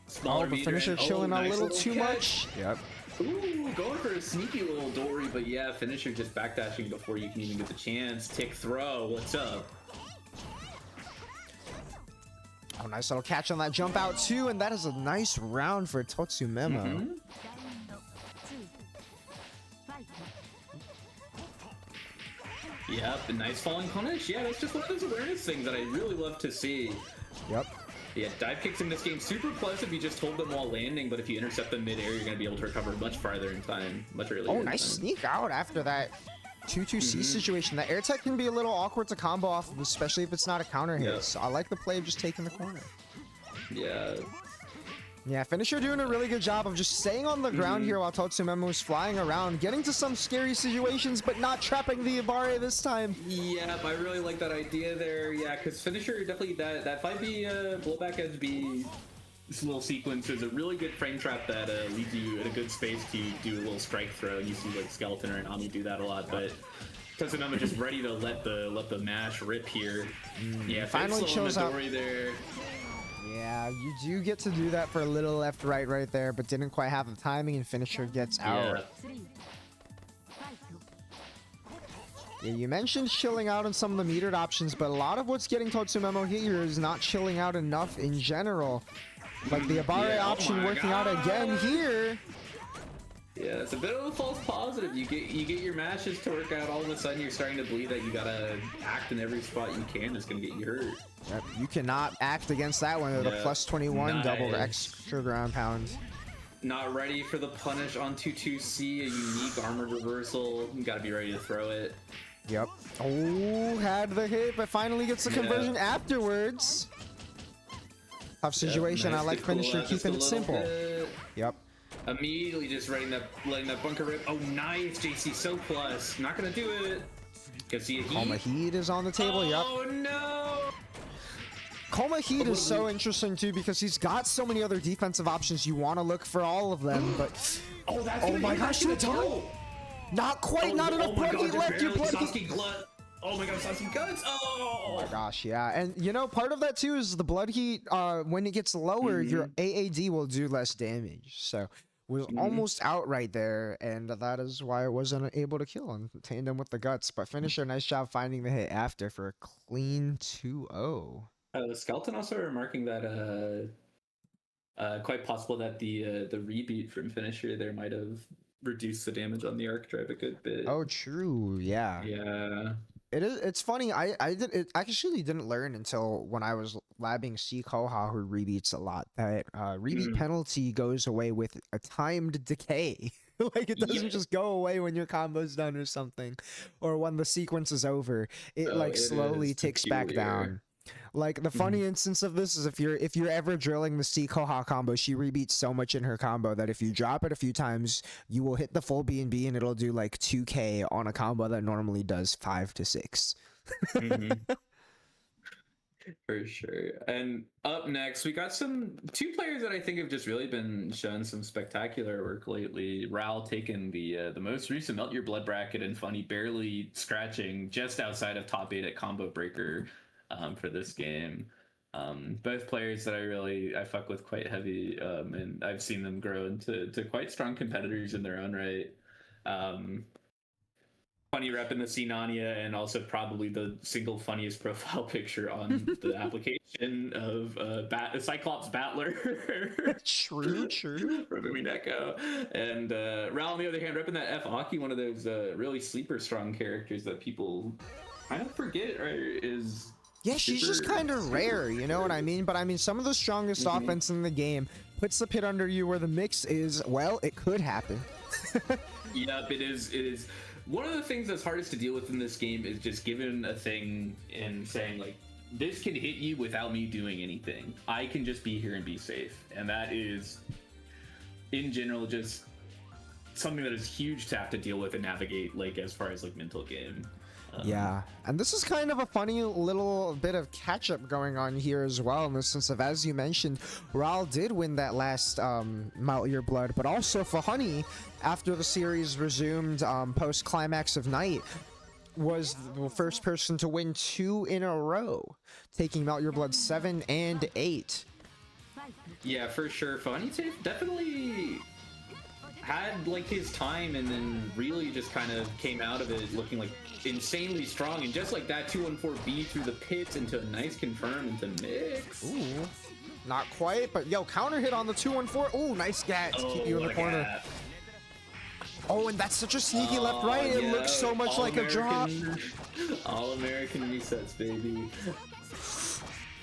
Speaker 2: Smaller
Speaker 1: the Finisher chilling
Speaker 2: nice
Speaker 1: a little too much. Yep.
Speaker 2: Ooh, going for a sneaky little dory, but yeah, Finisher just backdashing before you can even get the chance. Tick throw, what's up?
Speaker 1: Oh, nice little catch on that jump out too, and that is a nice round for Totsumemo.
Speaker 2: Yep, a nice falling punish. Yeah, that's just one of those awareness things that I really love to see.
Speaker 1: Yep.
Speaker 2: Yeah, dive kicks in this game super plus if you just hold them while landing, but if you intercept them mid-air, you're going to be able to recover much farther in time, much earlier.
Speaker 1: Oh, nice sneak out after that 2-2-C situation. The air tech can be a little awkward to combo off of, especially if it's not a counter hit. So I like the play of just taking the corner.
Speaker 2: Yeah.
Speaker 1: Yeah, Finisher doing a really good job of just staying on the ground here while Totsumemo is flying around, getting to some scary situations, but not trapping the Ibare this time.
Speaker 2: Yeah, I really like that idea there. Yeah, because Finisher definitely that 5B blowback edge B, this little sequence is a really good frame trap that leaves you in a good space to do a little strike throw, and you see like Skeleton or Nami do that a lot, but Totsumemo just ready to let the mash rip here. Yeah,
Speaker 1: finally shows up
Speaker 2: there.
Speaker 1: Yeah, you do get to do that for a little left right there, but didn't quite have the timing, and Finisher gets out. Yeah, you mentioned chilling out on some of the metered options, but a lot of what's getting Totsumemo here is not chilling out enough in general. Like the Ibare option working out again here.
Speaker 2: Yeah, it's a bit of a false positive. You get your mashes to work out, all of a sudden you're starting to believe that you gotta act in every spot you can. It's gonna get you hurt.
Speaker 1: Yep, you cannot act against that one with a plus 21 double extra ground pound.
Speaker 2: Not ready for the punish on 2-2-C, a unique armored reversal. You gotta be ready to throw it.
Speaker 1: Yep. Oh, had the hit, but finally gets the conversion afterwards. Tough situation.
Speaker 2: Nice
Speaker 1: I like Finisher keeping it simple. Yep.
Speaker 2: Immediately just letting that bunker rip. Oh, nice, JC. So plus. Not gonna do it. Can see a heat.
Speaker 1: Coma Heat is on the table. Yep.
Speaker 2: Oh no.
Speaker 1: Coma Heat is so interesting too because he's got so many other defensive options. You want to look for all of them, but oh my gosh, the tunnel! Not quite, not enough blood heat left. Your blood heat.
Speaker 2: Oh my god, Sasuke guts! Oh
Speaker 1: my gosh, yeah, and you know part of that too is the blood heat. When it gets lower, your AAD will do less damage. So was almost out right there, and that is why I wasn't able to kill him. Tandem with the guts, but Finisher, nice job finding the hit after for a clean 2-0.
Speaker 2: Skeleton also remarking that quite possible that the rebeat from Finisher there might have reduced the damage on the arc drive a good bit.
Speaker 1: Oh, true. Yeah.
Speaker 2: Yeah.
Speaker 1: It's funny. I actually didn't learn until when I was labbing C Koha, who rebeats a lot, that rebeat penalty goes away with a timed decay. Like it doesn't just go away when your combo's done or something, or when the sequence is over. It slowly ticks back down. Like the funny instance of this is if you're ever drilling the C Koha combo, she rebeats so much in her combo that if you drop it a few times, you will hit the full B&B and it'll do like 2k on a combo that normally does 5 to 6.
Speaker 2: For sure. And up next, we got two players that I think have just really been showing some spectacular work lately. Ral taking the most recent Melt Your Blood bracket, and Funny barely scratching just outside of top 8 at Combo Breaker. For this game, both players that I fuck with quite heavy, and I've seen them grow into quite strong competitors in their own right. Funny rep in the Sinania, and also probably the single funniest profile picture on the application of Cyclops Battler.
Speaker 1: True.
Speaker 2: From Umineko. And Ral, on the other hand, repping that F Aki, one of those really sleeper strong characters that people kind of forget, right? Is
Speaker 1: yeah, she's just kind of rare, you know what I mean? But I mean, some of the strongest offense in the game puts the pit under you where the mix is, well, it could happen.
Speaker 2: Yep, it is. One of the things that's hardest to deal with in this game is just giving a thing and saying, like, this can hit you without me doing anything. I can just be here and be safe. And that is, in general, just something that is huge to have to deal with and navigate, like, as far as, like, mental game.
Speaker 1: Yeah, and this is kind of a funny little bit of catch-up going on here as well, in the sense of, as you mentioned, Ral did win that last Melt Your Blood, but also for Honey, after the series resumed post-climax of night, was the first person to win 2 in a row, taking Melt Your Blood 7 and 8.
Speaker 2: Yeah, for sure. Funny definitely had like his time, and then really just kind of came out of it looking like insanely strong, and just like that 214B through the pits into a nice confirm into mix.
Speaker 1: Ooh, not quite, but yo, counter hit on the 214. Ooh, nice gat to keep you in the corner. Oh, and that's such a sneaky left right. It looks so much like a drop.
Speaker 2: All American resets, baby.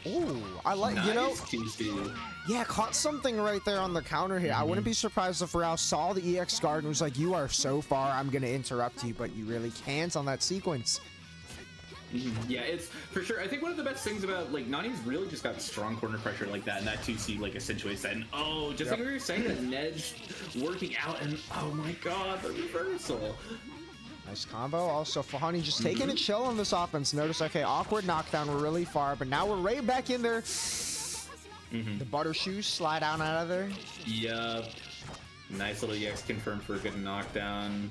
Speaker 1: Ooh, I like,
Speaker 2: Nice
Speaker 1: you know,
Speaker 2: TC.
Speaker 1: yeah, caught something right there on the counter here. I wouldn't be surprised if Rao saw the EX guard and was like, you are so far, I'm going to interrupt you, but you really can't on that sequence.
Speaker 2: Yeah, it's for sure. I think one of the best things about like Nani's really just got strong corner pressure like that, and that 2C like accentuates that. And oh, just like we were saying, that Nedge working out, and oh my god, the reversal.
Speaker 1: Nice combo. Also, Fahani just taking a chill on this offense. Notice, okay, awkward knockdown. We're really far, but now we're right back in there. The butter shoes slide out of there.
Speaker 2: Yup. Nice little EX confirmed for a good knockdown.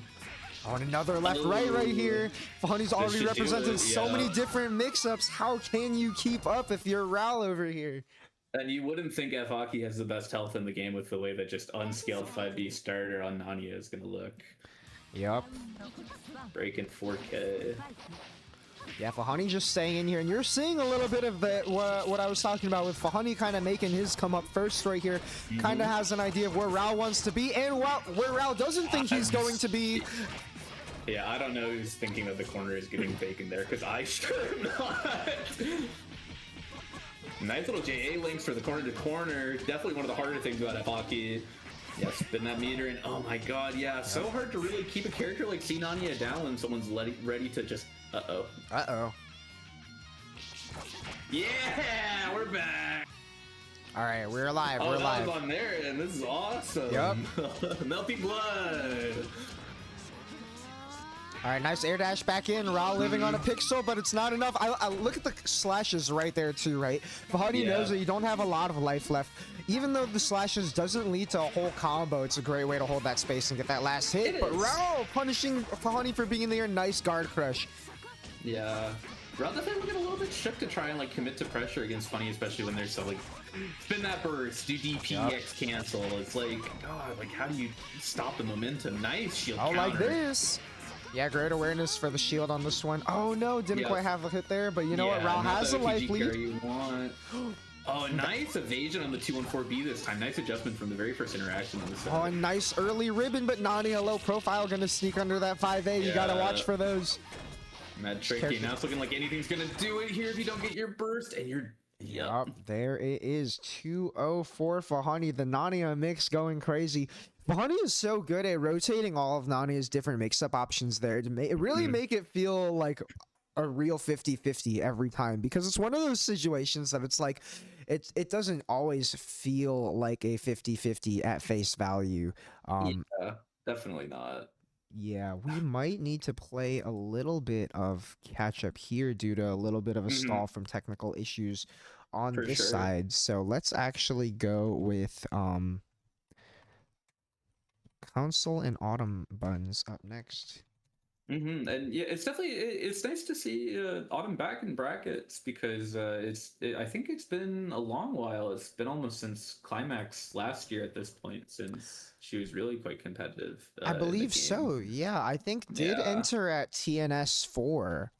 Speaker 1: Oh, and another left right here. Fahani's already represented so many different mix-ups. How can you keep up if you're Ral over here?
Speaker 2: And you wouldn't think PRIDEfgc has the best health in the game with the way that just unscaled 5B starter on Nania is going to look.
Speaker 1: Yep.
Speaker 2: Breaking 4K.
Speaker 1: Yeah, Fahani just staying in here, and you're seeing a little bit of the what I was talking about with Fahani kind of making his come up first right here. Kind of has an idea of where Ral wants to be and where Ral doesn't think he's going to be.
Speaker 2: Yeah, I don't know who's thinking that the corner is getting taken there, because I sure am not. Nice little JA links for the corner to corner. Definitely one of the harder things about PRIDEfgc. Yeah, spin that meter, and oh my god, yeah, so hard to really keep a character like Nania down when someone's ready to just... Uh-oh.
Speaker 1: Uh-oh.
Speaker 2: Yeah, we're back!
Speaker 1: Alright, we're alive, we're
Speaker 2: alive.
Speaker 1: alive.
Speaker 2: On there, and this is awesome.
Speaker 1: Yup.
Speaker 2: Melty blood!
Speaker 1: Alright, nice air dash back in. Ral living on a pixel, but it's not enough. I look at the slashes right there too, right? Fahani knows that you don't have a lot of life left. Even though the slashes doesn't lead to a whole combo, it's a great way to hold that space and get that last hit. But Ral punishing Fahani for being there. Nice guard crush.
Speaker 2: Yeah. Ral definitely get a little bit shook to try and like commit to pressure against Funny, especially when there's so like spin that burst, do DPX cancel. It's like, God, like how do you stop the momentum? Nice shield counter.
Speaker 1: Like this. Yeah, great awareness for the shield on this one. Oh no, didn't quite have a hit there, but you know what? Ral has a life lead.
Speaker 2: Oh, nice evasion on the 214B this time. Nice adjustment from the very first interaction on the set.
Speaker 1: Oh, a nice early ribbon, but Nania low profile gonna sneak under that 5A. You gotta watch for those.
Speaker 2: Mad tricky. Now it's looking like anything's gonna do it here if you don't get your burst, and you're...
Speaker 1: Yup, there it is. 2-0 for Fahani. The Nania mix going crazy. Fahani is so good at rotating all of Nania's different mix-up options there to really make it feel like a real 50-50 every time, because it's one of those situations that it's like it doesn't always feel like a 50-50 at face value.
Speaker 2: Yeah, definitely not.
Speaker 1: Yeah, we might need to play a little bit of catch up here due to a little bit of a stall from technical issues on this side. So let's actually go with Council and Autumn Buns up next.
Speaker 2: And yeah, it's definitely it's nice to see Autumn back in brackets, because I think it's been a long while. It's been almost since Climax last year at this point, since she was really quite competitive.
Speaker 1: I believe so. Yeah, I think did enter at TNS 4.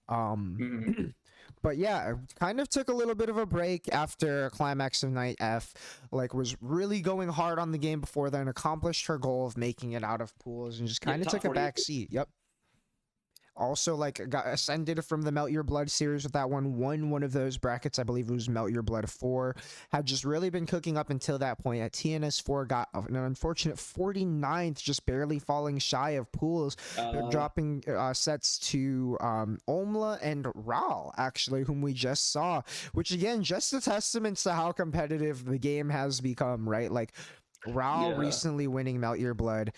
Speaker 1: But yeah, kind of took a little bit of a break after Climax of Night F. Like, was really going hard on the game before then, accomplished her goal of making it out of pools, and just kind of took a back seat. Yep. Also, like, got ascended from the Melt Your Blood series with that one. Won one of those brackets, I believe it was Melt Your Blood 4. Had just really been cooking up until that point. At TNS 4, got an unfortunate 49th, just barely falling shy of pools. Dropping sets to Omla and Ral, actually, whom we just saw. Which, again, just a testament to how competitive the game has become, right? Like, Ral recently winning Melt Your Blood.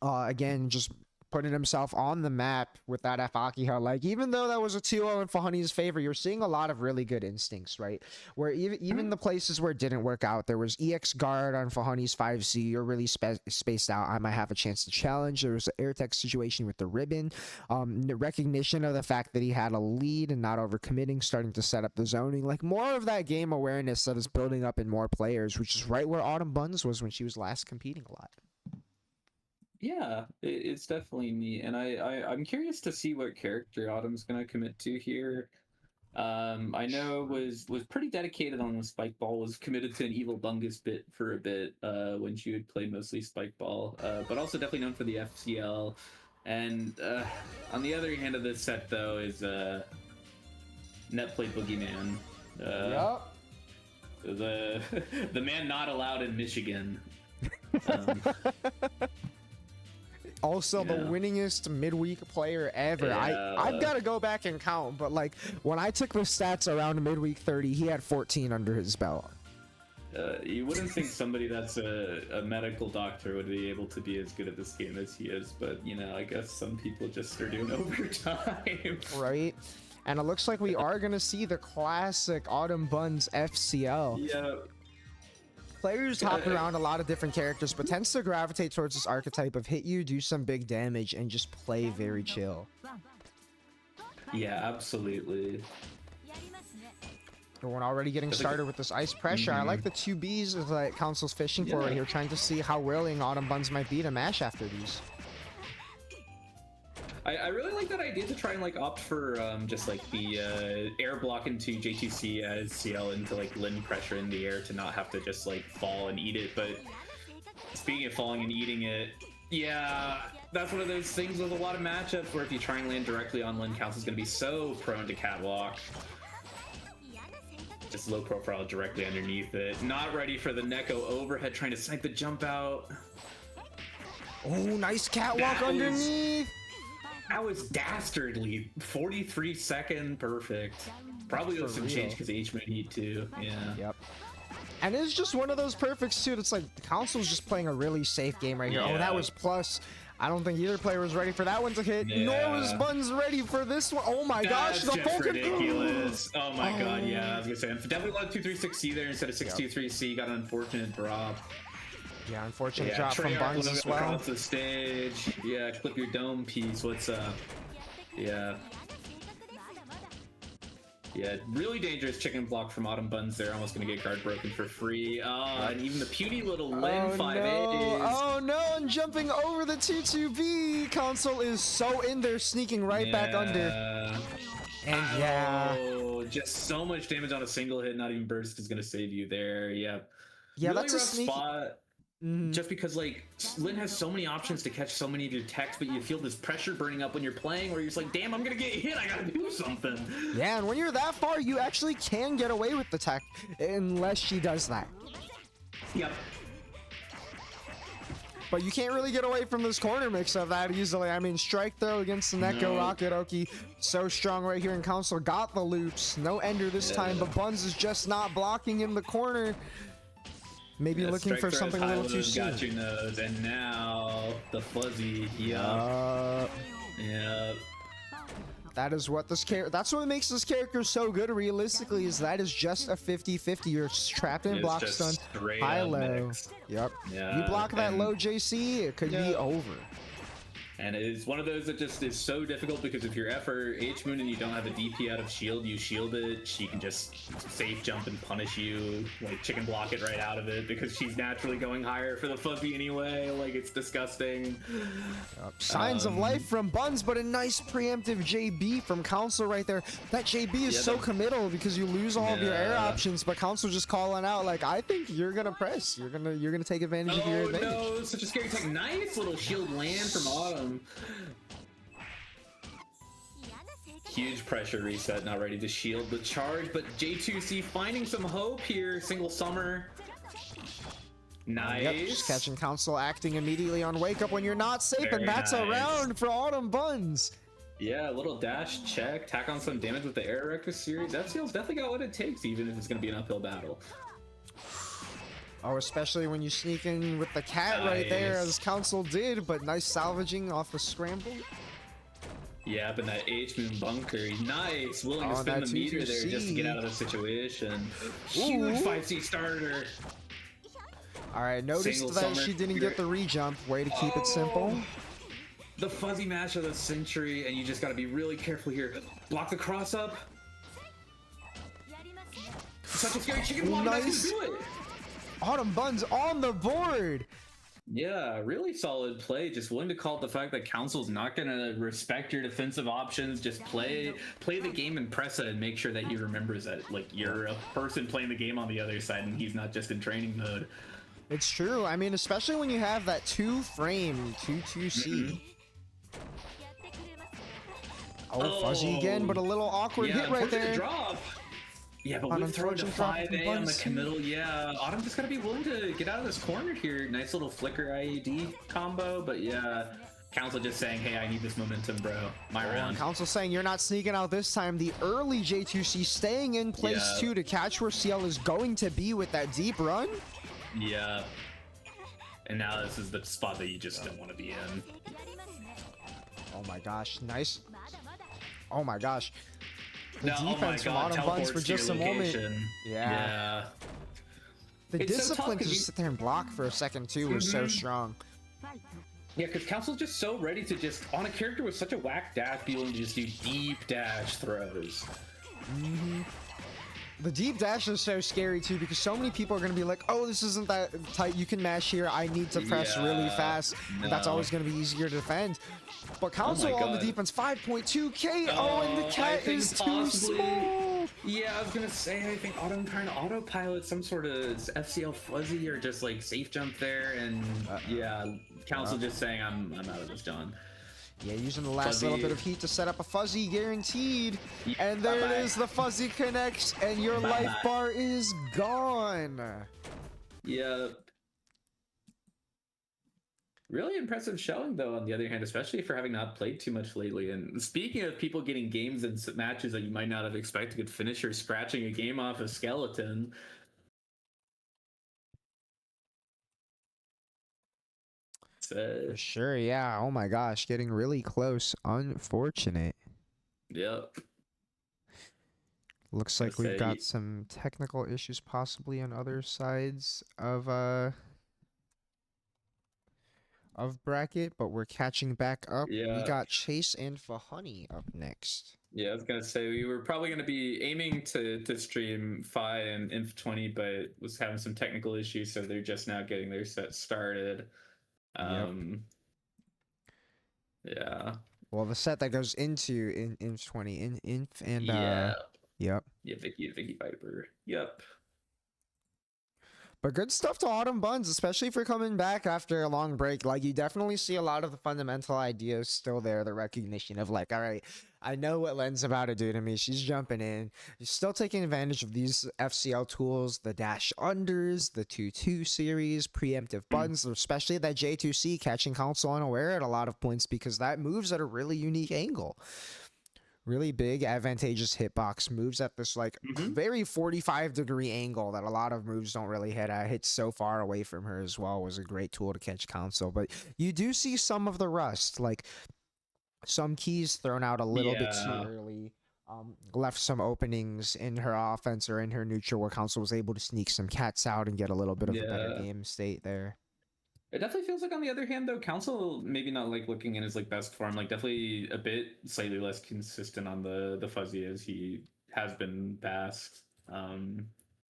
Speaker 1: Again, just putting himself on the map with that PRIDEfgc. Like, even though that was a 2-0 in Fahani's favor, you're seeing a lot of really good instincts, right? Where even the places where it didn't work out, there was EX guard on Fahani's 5C. You're really spaced out. I might have a chance to challenge. There was an air tech situation with the ribbon. The recognition of the fact that he had a lead and not overcommitting, starting to set up the zoning. Like, more of that game awareness that is building up in more players, which is right where Autumn Buns was when she was last competing a lot.
Speaker 2: Yeah, it's definitely neat, and I'm curious to see what character Autumn's gonna commit to here. I know was pretty dedicated on the Spike Ball, was committed to an Evil Bungus bit for a bit when she would play mostly Spike Ball, but also definitely known for the FCL. And on the other hand of this set, though, is Net played Boogeyman.
Speaker 1: Yup.
Speaker 2: The the man not allowed in Michigan. Um,
Speaker 1: Also, the
Speaker 2: Yeah.
Speaker 1: winningest midweek player ever.
Speaker 2: Yeah.
Speaker 1: I've got to go back and count, but like when I took the stats around midweek 30, he had 14 under his belt.
Speaker 2: You wouldn't think somebody that's a medical doctor would be able to be as good at this game as he is, but you know, I guess some people just are doing overtime.
Speaker 1: Right? And it looks like we are going to see the classic Autumn Buns FCL.
Speaker 2: Yeah.
Speaker 1: Players hop around a lot of different characters, but tends to gravitate towards this archetype of hit you, do some big damage, and just play very chill.
Speaker 2: Yeah, absolutely.
Speaker 1: We're already getting started with this ice pressure. I like the 2Bs that Council's fishing for right here, trying to see how willing Autumn Buns might be to mash after these.
Speaker 2: I really like that idea to try and like opt for just like the air block into J2C as CL into like Lin pressure in the air to not have to just like fall and eat it. But speaking of falling and eating it, yeah, that's one of those things with a lot of matchups where if you try and land directly on Lin, Council's gonna be so prone to catwalk. Just low profile directly underneath it. Not ready for the Neko overhead, trying to snipe the jump out.
Speaker 1: Oh, nice catwalk underneath.
Speaker 2: That was dastardly. 43-second, perfect. Probably with some change because H made heat too. Yeah.
Speaker 1: Yep. And it's just one of those perfects too. It's like Council's just playing a really safe game right here.
Speaker 2: Yeah.
Speaker 1: Oh, that was plus. I don't think either player was ready for that one to hit.
Speaker 2: Yeah.
Speaker 1: Nor was Buns ready for this one. Oh my gosh,
Speaker 2: That's
Speaker 1: the
Speaker 2: just
Speaker 1: Vulcan.
Speaker 2: ridiculous. Oh my god, yeah. I was gonna say, definitely let 236C there instead of 623C. Got an unfortunate drop.
Speaker 1: Yeah, unfortunate
Speaker 2: Yeah,
Speaker 1: drop from
Speaker 2: Treyarch
Speaker 1: Buns
Speaker 2: logo
Speaker 1: as well.
Speaker 2: across the stage. Yeah, clip your dome piece. What's up? Yeah. Yeah, really dangerous chicken block from Autumn Buns there. Almost gonna get guard broken for free. And even the puny little Lin 5A.
Speaker 1: Oh no, and jumping over the 2-2B. Council is so in there, sneaking right back under. And yeah.
Speaker 2: Oh, just so much damage on a single hit. Not even burst is gonna save you there. Yeah.
Speaker 1: Yeah,
Speaker 2: Really
Speaker 1: that's a
Speaker 2: rough
Speaker 1: sneaky
Speaker 2: spot. Just because like Lin has so many options to catch so many of your techs, but you feel this pressure burning up when you're playing where you're just like, damn, I'm gonna get hit, I gotta do something.
Speaker 1: Yeah, and when you're that far, you actually can get away with the tech unless she does that.
Speaker 2: Yep.
Speaker 1: But you can't really get away from this corner mix of that easily. I mean, strike throw against the Neko Rocket Oki. So strong right here in Council. Got the loops. No ender this time, but Buns is just not blocking in the corner. Maybe looking for something a little too soon.
Speaker 2: Got your nose, and now the fuzzy. Yeah.
Speaker 1: That is what this character. That's what makes this character so good. Realistically, is that is just a 50-50. You're trapped in block stun, high low. Yep.
Speaker 2: Yeah,
Speaker 1: you block that low JC, it could be over.
Speaker 2: And it's one of those that just is so difficult because if you're F or H Moon and you don't have a DP out of shield, you shield it, she can just safe jump and punish you, like chicken block it right out of it because she's naturally going higher for the fuzzy anyway. Like, it's disgusting.
Speaker 1: Signs of life from Buns, but a nice preemptive JB from Council right there. That JB is so committal because you lose all of your air options, but Council just calling out like, I think you're gonna press. You're gonna take advantage of your advantage.
Speaker 2: Oh no, such a scary tech. Nice little shield land from Autumn. Huge pressure reset, not ready to shield the charge, but J2C finding some hope here. Single summer. Nice.
Speaker 1: Yep, just catching Council acting immediately on wake up when you're not safe,
Speaker 2: Very
Speaker 1: and that's a
Speaker 2: nice.
Speaker 1: round for Autumn Buns.
Speaker 2: Yeah, a little dash check, tack on some damage with the air reckless series. FCL's definitely got what it takes, even if it's going to be an uphill battle.
Speaker 1: Oh, especially when you sneak in with the cat right there, as Council did, but nice salvaging off the scramble.
Speaker 2: Yeah, but that H-Moon bunker, nice. Willing to spin
Speaker 1: that
Speaker 2: the meter there just to get out of the situation. Huge 5C starter.
Speaker 1: All right, noticed that she didn't get the re-jump. Way to keep it simple.
Speaker 2: The fuzzy mash of the century, and you just got to be really careful here. Block the cross up. Such a scary chicken block. Nice. Do it.
Speaker 1: Autumn Buns on the board.
Speaker 2: Yeah, really solid play. Just willing to call it the fact that Council's not going to respect your defensive options. Just play the game and press it and make sure that he remembers that like you're a person playing the game on the other side and he's not just in training mode.
Speaker 1: It's true. I mean, especially when you have that 2-frame 2-2C. Oh, fuzzy again, but a little awkward hit right there.
Speaker 2: Drop. Yeah, but
Speaker 1: An
Speaker 2: with throwing to
Speaker 1: unfortunate drop from
Speaker 2: 5A on the
Speaker 1: Buns.
Speaker 2: committal, yeah, Autumn just gotta be willing to get out of this corner here. Nice little flicker IED combo, but yeah, Council just saying, hey, I need this momentum, bro. My round.
Speaker 1: Council saying you're not sneaking out this time. The early J2C staying in place
Speaker 2: Yeah.
Speaker 1: too to catch where CL is going to be with that deep run.
Speaker 2: Yeah. And now this is the spot that you just don't want to be in.
Speaker 1: Oh my gosh, nice. Oh my gosh. The
Speaker 2: No,
Speaker 1: defense from Autumn Buns for just a moment. Yeah. The
Speaker 2: It's so tough
Speaker 1: discipline to
Speaker 2: 'cause
Speaker 1: just sit there and block for a second too was so strong.
Speaker 2: Yeah, because Council's just so ready to just, on a character with such a whack dash, be able to just do deep dash throws.
Speaker 1: The deep dash is so scary too because so many people are going to be like, oh, this isn't that tight. You can mash here. I need to press really fast. And that's always going to be easier to defend. But Council on the defense, 5.2 KO, and the cat is too small.
Speaker 2: Yeah, I was going to say, I think Autumn trying to autopilot some sort of FCL fuzzy or just like safe jump there. And yeah, Council just saying, I'm out of this, John.
Speaker 1: Yeah, using the last
Speaker 2: Fuzzy.
Speaker 1: little bit of heat to set up a fuzzy guaranteed. And there it is, the fuzzy connects, and your life bar is gone.
Speaker 2: Yeah. Really impressive showing, though, on the other hand, especially for having not played too much lately. And speaking of people getting games and matches that you might not have expected, good finisher scratching a game off a skeleton.
Speaker 1: For sure, yeah. Oh my gosh, getting really close. Unfortunate.
Speaker 2: Yep.
Speaker 1: Looks like we've got some technical issues possibly on other sides of bracket, but we're catching back up.
Speaker 2: Yeah.
Speaker 1: We got Chase and Fahani up next.
Speaker 2: Yeah, I was gonna say we were probably gonna be aiming to stream Fi and Inf20, but was having some technical issues, so they're just now getting their set started. Yeah.
Speaker 1: Well, the set that goes into Inf20, Inf and yep.
Speaker 2: Yeah, Vicky Viper. Yep.
Speaker 1: But good stuff to Autumn Buns, especially for coming back after a long break. Like, you definitely see a lot of the fundamental ideas still there. The recognition of like, all right, I know what Len's about to do to me. She's jumping in. She's still taking advantage of these FCL tools, the dash unders, the 2-2 series, preemptive buttons, especially that J2C catching Council unaware at a lot of points because that moves at a really unique angle. Really big, advantageous hitbox moves at this like very 45-degree angle that a lot of moves don't really hit at. Hits so far away from her as well. Was a great tool to catch Council. But you do see some of the rust, like some keys thrown out a little bit too early. Left some openings in her offense or in her neutral where Council was able to sneak some cats out and get a little bit of a better game state there.
Speaker 2: It definitely feels like, on the other hand, though, Council maybe not like looking in his like best form, like definitely a bit slightly less consistent on the fuzzy as he has been past.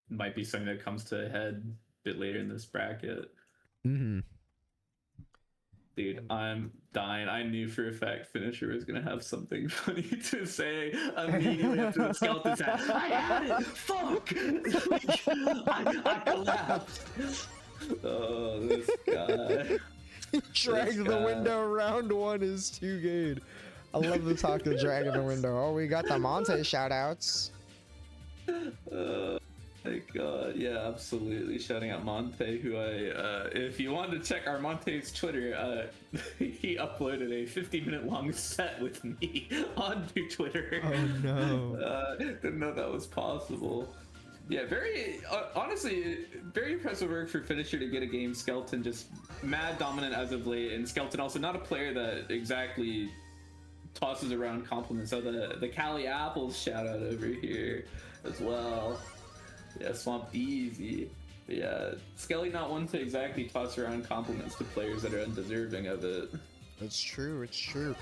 Speaker 2: Might be something that comes to a head a bit later in this bracket. Dude, I'm dying. I knew for a fact Finisher was gonna have something funny to say immediately after the skeleton's hat. I had it! Fuck! I collapsed. Oh, this guy.
Speaker 1: Drag the window, round one is too good. I love the talk of dragging the window. Oh, we got the Monte shoutouts.
Speaker 2: Oh my god, yeah, absolutely. Shouting out Monte, who if you want to check our Monte's Twitter, he uploaded a 50-minute long set with me onto Twitter.
Speaker 1: Oh no.
Speaker 2: Didn't know that was possible. Yeah, very, honestly, very impressive work for Finisher to get a game. Skeleton just mad dominant as of late, and Skeleton also not a player that exactly tosses around compliments. So the Cali Apples shout out over here as well. Yeah, Swamp Easy. But yeah, Skelly not one to exactly toss around compliments to players that are undeserving of it.
Speaker 1: It's true, it's true.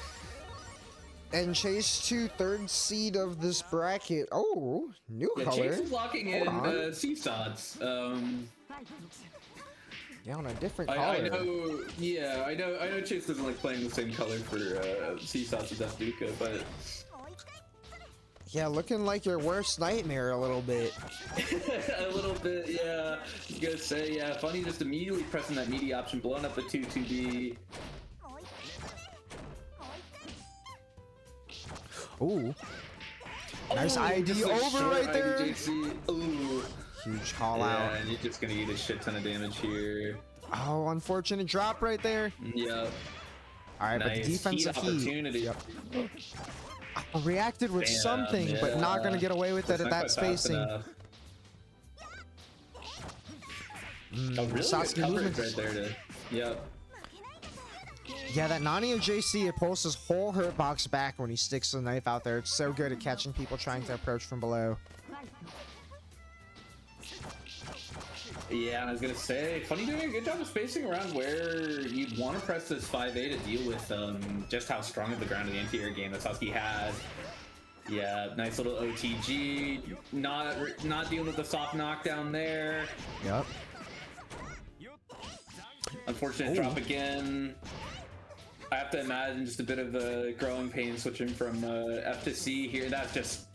Speaker 1: And Chase to third seed of this bracket. Oh, new color.
Speaker 2: Chase is locking in Seasods.
Speaker 1: Yeah, on a different color.
Speaker 2: I know Chase doesn't like playing the same color for Seasods as Duka, but
Speaker 1: yeah, looking like your worst nightmare a little bit.
Speaker 2: A little bit, yeah. I was gonna say, yeah, Funny just immediately pressing that meaty option, blowing up the 2-2B.
Speaker 1: Ooh. Nice
Speaker 2: Oh,
Speaker 1: ID
Speaker 2: just a
Speaker 1: over
Speaker 2: short
Speaker 1: right there.
Speaker 2: IDJC. Ooh.
Speaker 1: Huge call
Speaker 2: Yeah,
Speaker 1: out.
Speaker 2: and you're just gonna eat a shit ton of damage here.
Speaker 1: Oh, unfortunate drop right there.
Speaker 2: Yep.
Speaker 1: All right, but the
Speaker 2: Nice
Speaker 1: defensive heat.
Speaker 2: opportunity.
Speaker 1: Yep. Reacted with
Speaker 2: Damn,
Speaker 1: something, but not
Speaker 2: yeah.
Speaker 1: gonna get away with it
Speaker 2: That's
Speaker 1: at
Speaker 2: not
Speaker 1: that
Speaker 2: quite fast
Speaker 1: spacing.
Speaker 2: enough. Oh, really
Speaker 1: Sasuke
Speaker 2: good coverage
Speaker 1: movement.
Speaker 2: right there to, yep.
Speaker 1: Yeah, that Nani of JC, it pulls his whole hurt box back when he sticks the knife out there. It's so good at catching people trying to approach from below.
Speaker 2: Yeah, I was gonna say, Funny doing a good job of spacing around where you'd want to press this 5A to deal with just how strong of the ground of the anti-air game that Sasuke has. Yeah, nice little OTG. Not dealing with the soft knockdown there.
Speaker 1: Yep.
Speaker 2: Unfortunate drop again. I have to imagine just a bit of a growing pain switching from F to C here. That's just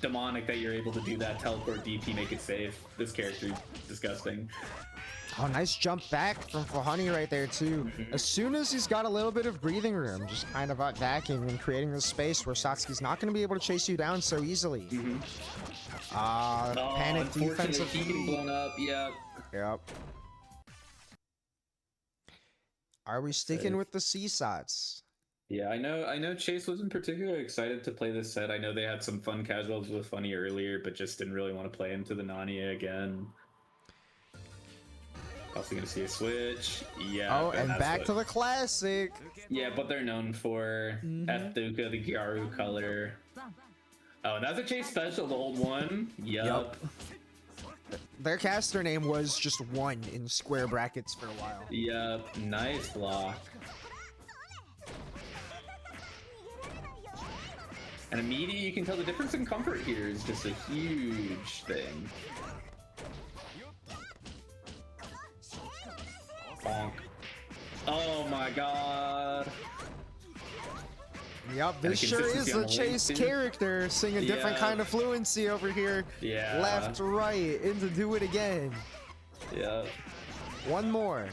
Speaker 2: demonic that you're able to do that. Teleport DP, make it safe. This character is disgusting.
Speaker 1: Oh, nice jump back from Fahani right there too. As soon as he's got a little bit of breathing room, just kind of backing and creating this space where Satsuki's not going to be able to chase you down so easily. Panic defensive
Speaker 2: heat blown up. Yep.
Speaker 1: Yep. Are we sticking with the C-Sots?
Speaker 2: Yeah, I know Chase wasn't particularly excited to play this set. I know they had some fun casuals with Funny earlier, but just didn't really want to play into the Nani again. Also gonna see a switch. Yeah.
Speaker 1: Oh, and back to the classic.
Speaker 2: Yeah, what they're known for. F Duka, the Gyaru color. Oh, and that's a Chase special, the old one. Yup.
Speaker 1: Their caster name was just one in square brackets for a while.
Speaker 2: Yup, nice block. And immediately you can tell the difference in comfort here is just a huge thing. Bonk. Oh my god.
Speaker 1: Yep, this sure is a Chase character, seeing a different kind of fluency over here.
Speaker 2: Yeah.
Speaker 1: Left, right, into do it again.
Speaker 2: Yeah.
Speaker 1: One more.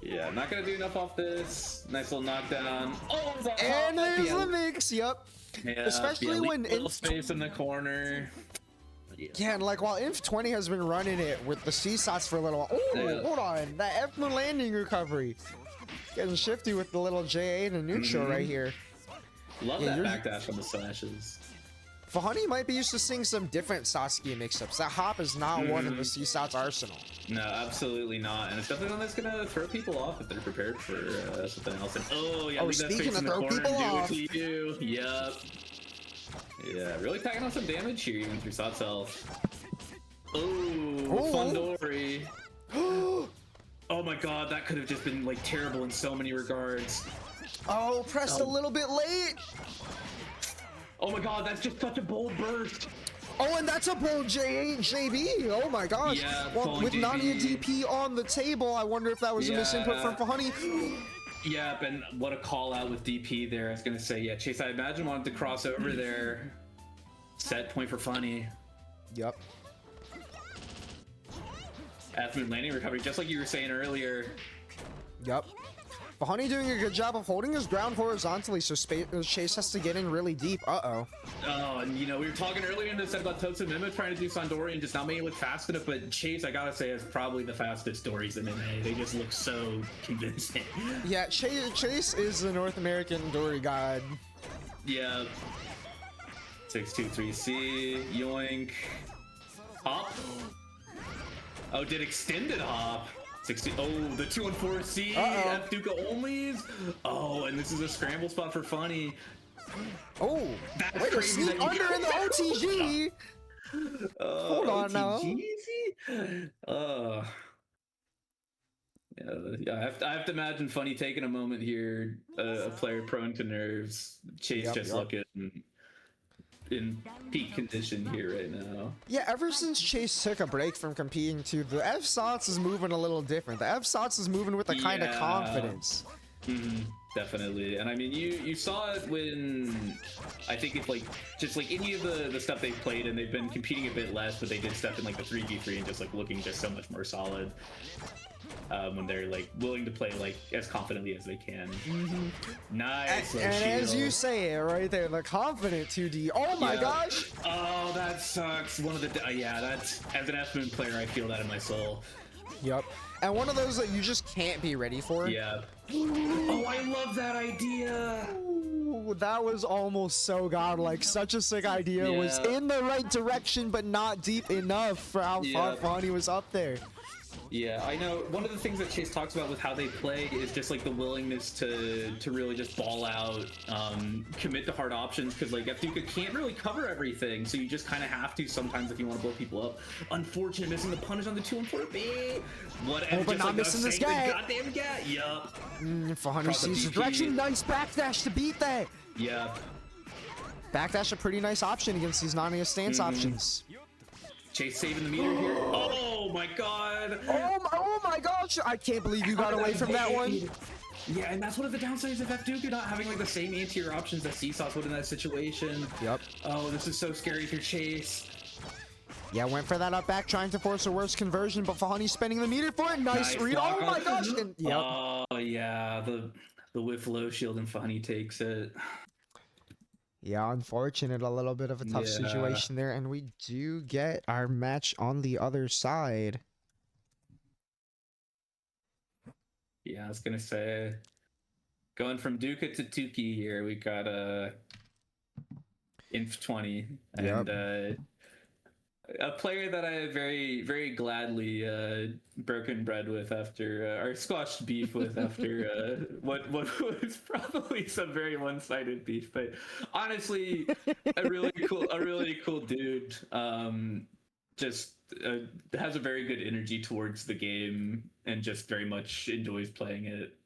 Speaker 2: Yeah, not gonna do enough off this. Nice little knockdown. Oh,
Speaker 1: and there's the mix. Yep.
Speaker 2: Yeah,
Speaker 1: especially when
Speaker 2: little space in the corner.
Speaker 1: Yeah, and like while Inf 20 has been running it with the C-Sots for a little while. Oh, hold on, that F landing recovery. Getting shifty with the little J8 and neutral right here.
Speaker 2: Love that backdash on the slashes.
Speaker 1: Fahani might be used to seeing some different Sasuke mix-ups. That hop is not one in the C-Sots arsenal.
Speaker 2: No, absolutely not. And it's definitely one that's gonna throw people off if they're prepared for something else. And yeah, leave that space in the corner and do what you do. Yep. Yeah, really packing on some damage here even through Sot's health. Oh, Fundori. Oh my god, that could have just been like terrible in so many regards.
Speaker 1: Oh, pressed a little bit late.
Speaker 2: Oh my god, that's just such a bold burst.
Speaker 1: Oh, and that's a bold J8 JB. Oh my gosh.
Speaker 2: Yeah,
Speaker 1: well, with Nani DP on the table, I wonder if that was a misinput from Fahani.
Speaker 2: Yep, and what a call out with DP there. I was gonna say, yeah, Chase, I imagine wanted to cross over there. Set point for Funny.
Speaker 1: Yep.
Speaker 2: F-move landing recovery, just like you were saying earlier.
Speaker 1: Yep. Fahani doing a good job of holding his ground horizontally, so Chase has to get in really deep. Uh-oh.
Speaker 2: Oh, and you know, we were talking earlier in the set about Tosa Mimo trying to do Sandori and just not making it look fast enough, but Chase, I gotta say, is probably the fastest Dories in MMA. They just look so convincing.
Speaker 1: Yeah, Chase is the North American Dory god.
Speaker 2: Yeah. 623C, yoink. Hop. Oh, did extended hop. 60. Oh, the 214C, F Duca onlys. Oh, and this is a scramble spot for Funny.
Speaker 1: Oh,
Speaker 2: that's
Speaker 1: wait,
Speaker 2: crazy.
Speaker 1: Sneak under in the OTG. Hold on now.
Speaker 2: Yeah, I have to imagine Funny taking a moment here. A player prone to nerves. Chase just looking in peak condition here right now.
Speaker 1: Yeah, ever since Chase took a break from competing too, the F-Sots is moving a little different. The F-Sots is moving with a kind of confidence.
Speaker 2: definitely. And I mean, you saw it when I think it's like just like any of the stuff they've played, and they've been competing a bit less, but they did stuff in like the 3v3 and just like looking just so much more solid. When they're like willing to play like as confidently as they can. Nice.
Speaker 1: And as you say it right there, the confident 2D. Oh my gosh.
Speaker 2: Oh, that sucks. One of the yeah, that's, as an F-Moon player, I feel that in my soul.
Speaker 1: Yep. And one of those that you just can't be ready for.
Speaker 2: Yeah. Oh, I love that idea.
Speaker 1: Ooh, that was almost so godlike. Such a sick idea.
Speaker 2: Yeah.
Speaker 1: Was in the right direction, but not deep enough for how far Fani was up there.
Speaker 2: Yeah, I know. One of the things that Chase talks about with how they play is just like the willingness to really just ball out, commit to hard options, because like FDuka can't really cover everything, so you just kind of have to sometimes if you want to blow people up. Unfortunate missing the punish on the 2-1-4B. Whatever.
Speaker 1: But not missing this guy.
Speaker 2: Goddamn guy. Yup.
Speaker 1: Fani sees the direction. Nice backdash to beat that.
Speaker 2: Yep.
Speaker 1: Backdash a pretty nice option against these non-AS stance options.
Speaker 2: Chase saving the meter here. Oh my god.
Speaker 1: Oh my gosh. I can't believe you got away from that one.
Speaker 2: Yeah, and that's one of the downsides of FDuka not having like the same anti-air options that Seesauce would in that situation.
Speaker 1: Yep.
Speaker 2: Oh, this is so scary for Chase.
Speaker 1: Yeah, went for that up back, trying to force a worse conversion, but Fahani's spending the meter for it. Nice read. Oh my gosh. And, yep.
Speaker 2: Oh yeah, the whiff low shield and Fahani takes it.
Speaker 1: Yeah, unfortunate, a little bit of a tough situation there, and we do get our match on the other side.
Speaker 2: Yeah, I was gonna say, going from Duka to Tuki here, we got Inf 20 and a player that I very, very gladly broken bread with after, or squashed beef with after what was probably some very one-sided beef, but honestly, a really cool dude. Just has a very good energy towards the game and just very much enjoys playing it.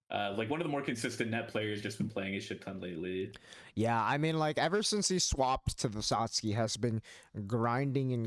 Speaker 2: Like one of the more consistent net players, just been playing a shit ton lately.
Speaker 1: Yeah, I mean, like, ever since he swapped to the Satsuki, has been grinding and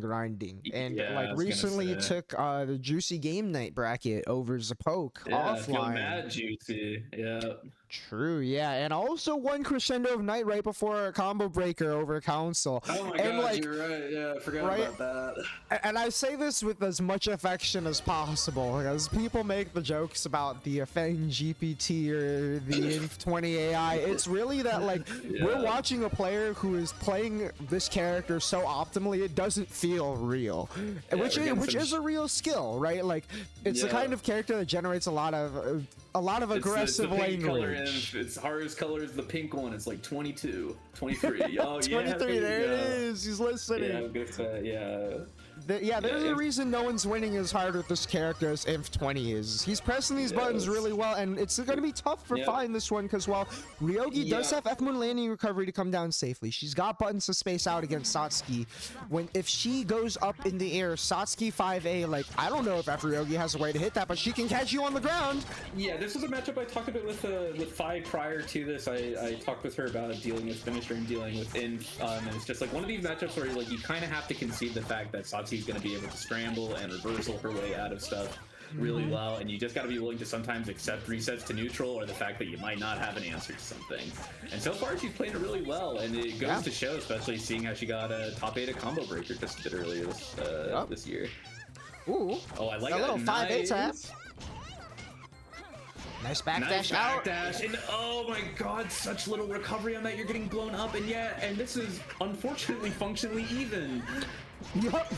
Speaker 1: and like recently took the Juicy Game Night bracket over Zapoke offline.
Speaker 2: Mad Juicy. Yeah.
Speaker 1: True, yeah, and also won Crescendo of Night right before a combo breaker over Council.
Speaker 2: Oh my
Speaker 1: and
Speaker 2: god,
Speaker 1: like,
Speaker 2: you're right. Yeah, I forgot about that.
Speaker 1: And I say this with as much affection as possible, because people make the jokes about the Offend GPT or the Inf 20 AI. It's really that, like, we're watching a player who is playing this character so optimally it doesn't feel real, which is a real skill, right? Like, it's the kind of character that generates a lot of aggressive language.
Speaker 2: It's Haru's color is the pink one. It's like 22, 23. Oh,
Speaker 1: 23. There it is. He's listening.
Speaker 2: Yeah, I'm gonna say,
Speaker 1: there's a reason no one's winning as hard with this character as Inf 20 is. He's pressing these buttons really well, and it's going to be tough for Fine this one, because while Ryogi does have F-Moon landing recovery to come down safely, she's got buttons to space out against Satsuki. If she goes up in the air, Satsuki 5A, like, I don't know if Ryogi has a way to hit that, but she can catch you on the ground.
Speaker 2: Yeah, this was a matchup I talked about with Fi prior to this. I talked with her about dealing with finisher and dealing with Inf, and it's just like one of these matchups where like you kind of have to concede the fact that Satsuki's going to be able to scramble and reversal her way out of stuff really well, and you just got to be willing to sometimes accept resets to neutral or the fact that you might not have an answer to something. And so far she's played it really well, and it goes to show, especially seeing how she got a top 8 combo breaker just a bit earlier this year.
Speaker 1: Ooh,
Speaker 2: oh, I like
Speaker 1: a little 5-8 tap. Nice backdash out.
Speaker 2: And oh my god, such little recovery on that. You're getting blown up, and this is unfortunately functionally even.
Speaker 1: Yup.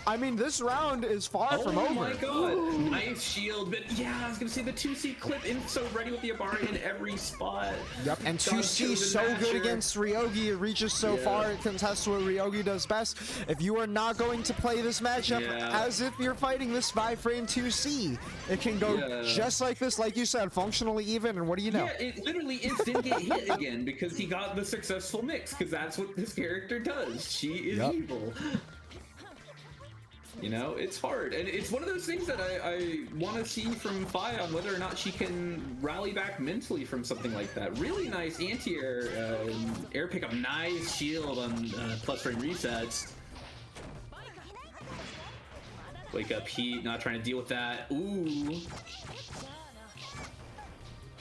Speaker 1: I mean, this round is far from over.
Speaker 2: Oh my god. Nice shield, but yeah, I was gonna say the 2C clip in so ready with the Abari in every spot.
Speaker 1: Yep, and 2C so good against Ryogi. It reaches so far, it contests what Ryogi does best. If you are not going to play this matchup as if you're fighting this 5-frame 2C, it can go just like this, like you said, functionally even, and what do you know?
Speaker 2: Yeah, it literally didn't get hit again because he got the successful mix, because that's what this character does. She is evil. You know, it's hard, and it's one of those things that I want to see from Fi on whether or not she can rally back mentally from something like that. Really nice anti-air air pickup, nice shield on plus frame resets. Wake up heat, not trying to deal with that. Ooh.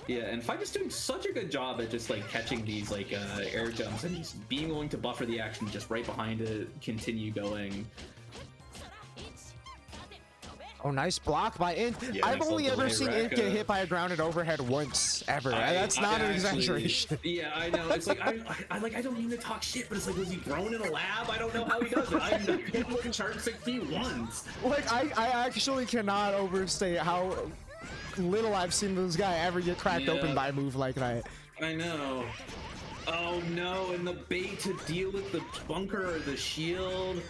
Speaker 2: Yeah, and Fight is doing such a good job at just like catching these like air jumps and just being willing to buffer the action just right behind it, continue going.
Speaker 1: Oh, nice block by Inf.
Speaker 2: Yeah,
Speaker 1: I've
Speaker 2: nice
Speaker 1: only
Speaker 2: little
Speaker 1: ever
Speaker 2: delay
Speaker 1: seen Inf
Speaker 2: rack
Speaker 1: get
Speaker 2: up.
Speaker 1: hit by a grounded overhead once ever. That's not an exaggeration.
Speaker 2: Yeah, I know. It's like I don't mean to talk shit, but it's like, was he grown in a lab? I don't know how he does it. I've been able to charge 60 once.
Speaker 1: Like I actually cannot overstate how little I've seen this guy ever get cracked open by a move like that.
Speaker 2: I know. Oh no, and the bait to deal with the bunker or the shield.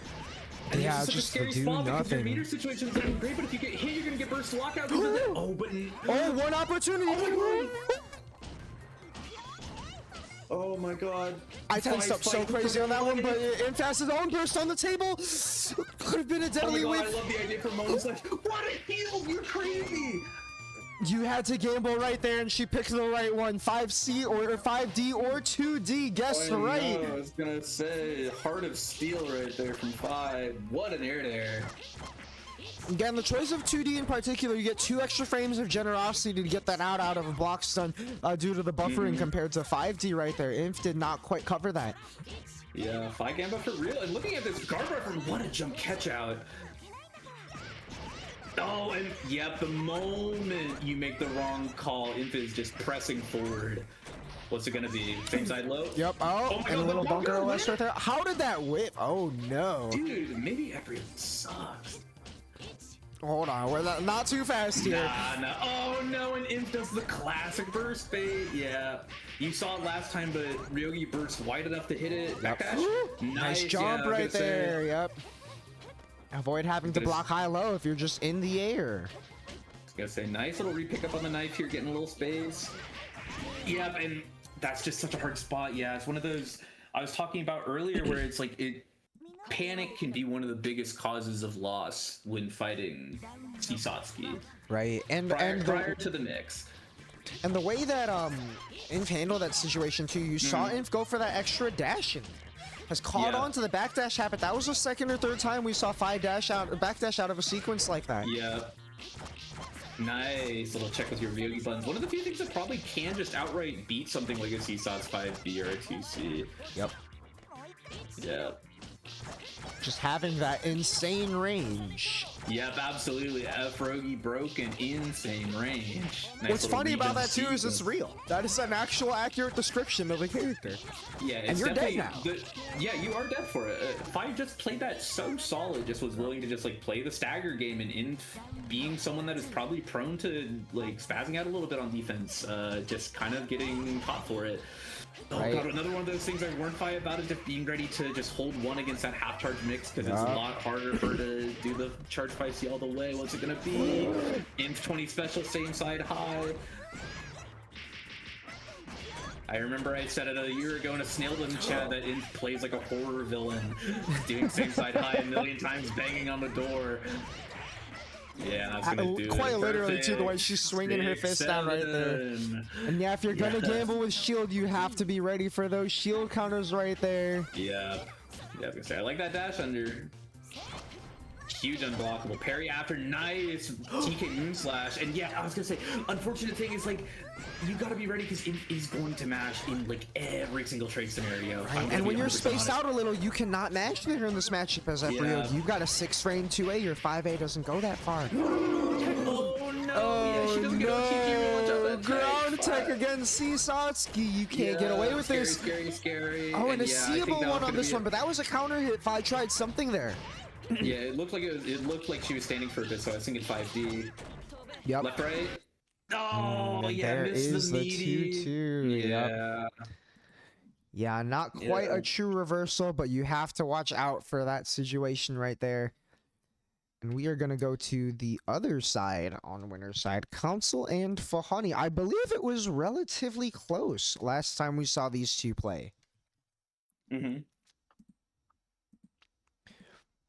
Speaker 2: And
Speaker 1: Yeah,
Speaker 2: it's such a
Speaker 1: just
Speaker 2: scary
Speaker 1: do
Speaker 2: spot because your
Speaker 1: nothing.
Speaker 2: meter situation is looking great, but if you get hit, you're gonna get burst lockout. Oh, but
Speaker 1: Oh, one opportunity.
Speaker 2: oh my god.
Speaker 1: I tensed up so crazy on that one, but Inf has his own burst on the table. Could have been a
Speaker 2: Oh my
Speaker 1: deadly
Speaker 2: god, I
Speaker 1: whip.
Speaker 2: love the idea for moments like, what a heal, you're crazy.
Speaker 1: You had to gamble right there, and she picked the right one. 5C or 5D or 2D. Guess right.
Speaker 2: I was gonna say Heart of Steel right there from 5. What an air there.
Speaker 1: Again, the choice of 2D in particular, you get 2 extra frames of generosity to get that out of a block stun due to the buffering compared to 5D right there. Inf did not quite cover that.
Speaker 2: Yeah, 5 gamba for real. And looking at this guard from what a jump catch out. Oh, and yep, the moment you make the wrong call, Inf is just pressing forward. What's it gonna be? Same side low?
Speaker 1: Yep. Oh,
Speaker 2: my
Speaker 1: and
Speaker 2: God,
Speaker 1: a little
Speaker 2: the
Speaker 1: bunker
Speaker 2: bunker
Speaker 1: OS right there. How did that whip? Oh no.
Speaker 2: Dude, maybe everyone sucks.
Speaker 1: Hold on, we're not too fast here.
Speaker 2: Nah. Oh no, and Inf does the classic burst bait. Yeah. You saw it last time, but Ryogi burst wide enough to hit it. Backdash.
Speaker 1: Nice jump
Speaker 2: yeah,
Speaker 1: right there. Yep. Avoid having to block high-low if you're just in the air.
Speaker 2: I was gonna say, nice little re-pick up on the knife here, getting a little space. Yep, and that's just such a hard spot. Yeah, it's one of those I was talking about earlier where it's like panic can be one of the biggest causes of loss when fighting Sisatsuki.
Speaker 1: Right, and
Speaker 2: Prior to the mix.
Speaker 1: And the way that Inf handled that situation too, you saw Inf go for that extra dash in. Has caught on to the backdash habit. That was the second or third time we saw backdash out of a sequence like that.
Speaker 2: Yeah. Nice little check with your Ryogi buttons. One of the few things that probably can just outright beat something like a Seesaws 5B or a 2C.
Speaker 1: Yep.
Speaker 2: Yeah.
Speaker 1: Just having that insane range.
Speaker 2: Yep, absolutely. F-Rogi broke an insane range. Nice
Speaker 1: What's
Speaker 2: little
Speaker 1: funny about
Speaker 2: regen
Speaker 1: that too is it's
Speaker 2: sequence.
Speaker 1: real. That is an actual accurate description of the character.
Speaker 2: Yeah, it's
Speaker 1: And you're dead
Speaker 2: definitely
Speaker 1: now.
Speaker 2: Yeah, you are dead for it. Five just played that so solid, just was willing to just like play the stagger game and in being someone that is probably prone to like spazzing out a little bit on defense, just kind of getting caught for it. Oh god, another one of those things I warned Fi about is just being ready to just hold one against that half charge mix because it's a lot harder for her to do the charge 5C all the way. What's it gonna be? Inf 20 special, same side high. I remember I said it a year ago in a snailed in chat that Inf plays like a horror villain, doing same side high a million times, banging on the door. Yeah, that's gonna do
Speaker 1: quite
Speaker 2: it.
Speaker 1: literally
Speaker 2: Perfect.
Speaker 1: too, the way she's swinging her fist down right there.
Speaker 2: 6-7.
Speaker 1: And yeah, if you're gonna
Speaker 2: Yeah.
Speaker 1: gamble with shield, you have to be ready for those shield counters right there.
Speaker 2: Yeah, I was gonna say I like that dash under. Huge unblockable parry after, nice TK moon slash, and yeah, I was gonna say, unfortunate thing is like you gotta be ready because it is going to mash in like every single trade scenario.
Speaker 1: And when you're spaced out a little, you cannot mash there in this matchup as F-Rio. You've got a 6-frame 2A, your 5A doesn't go that far.
Speaker 2: Oh no! Yeah, she doesn't get OTP
Speaker 1: ground tech against Sisatsuki. You can't get away with
Speaker 2: scary,
Speaker 1: this.
Speaker 2: Scary.
Speaker 1: Oh, and a
Speaker 2: yeah,
Speaker 1: seeable one on this one, but that was a counter hit. Fi tried something there.
Speaker 2: Yeah, it looked like she was standing for a bit, so I was thinking 5D.
Speaker 1: Yep.
Speaker 2: Left, right. Oh, yeah,
Speaker 1: there
Speaker 2: missed
Speaker 1: is the
Speaker 2: meaty.
Speaker 1: 2-2.
Speaker 2: Yeah.
Speaker 1: Yep. Yeah, not quite a true reversal, but you have to watch out for that situation right there. And we are going to go to the other side on winner's side. Council and Fahani. I believe it was relatively close last time we saw these two play.
Speaker 2: Mm-hmm.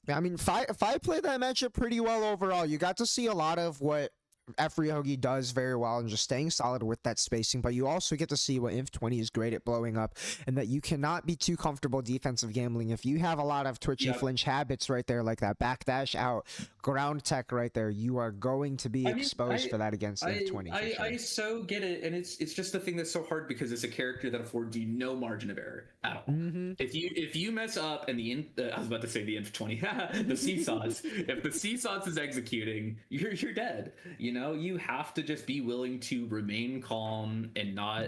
Speaker 1: I mean, Fi played that matchup pretty well overall. You got to see a lot of what Hoagie does very well and just staying solid with that spacing, but you also get to see what Inf20 is great at blowing up, and that you cannot be too comfortable defensive gambling. If you have a lot of twitchy flinch habits right there, like that backdash out, ground tech right there, you are going to be exposed for that against Inf20.
Speaker 2: I so get it, and it's just the thing that's so hard because it's a character that affords you no margin of error at all. If you mess up and I was about to say the Inf20, the Seesaws, if the Seesaws is executing, you're dead. You know, you have to just be willing to remain calm and not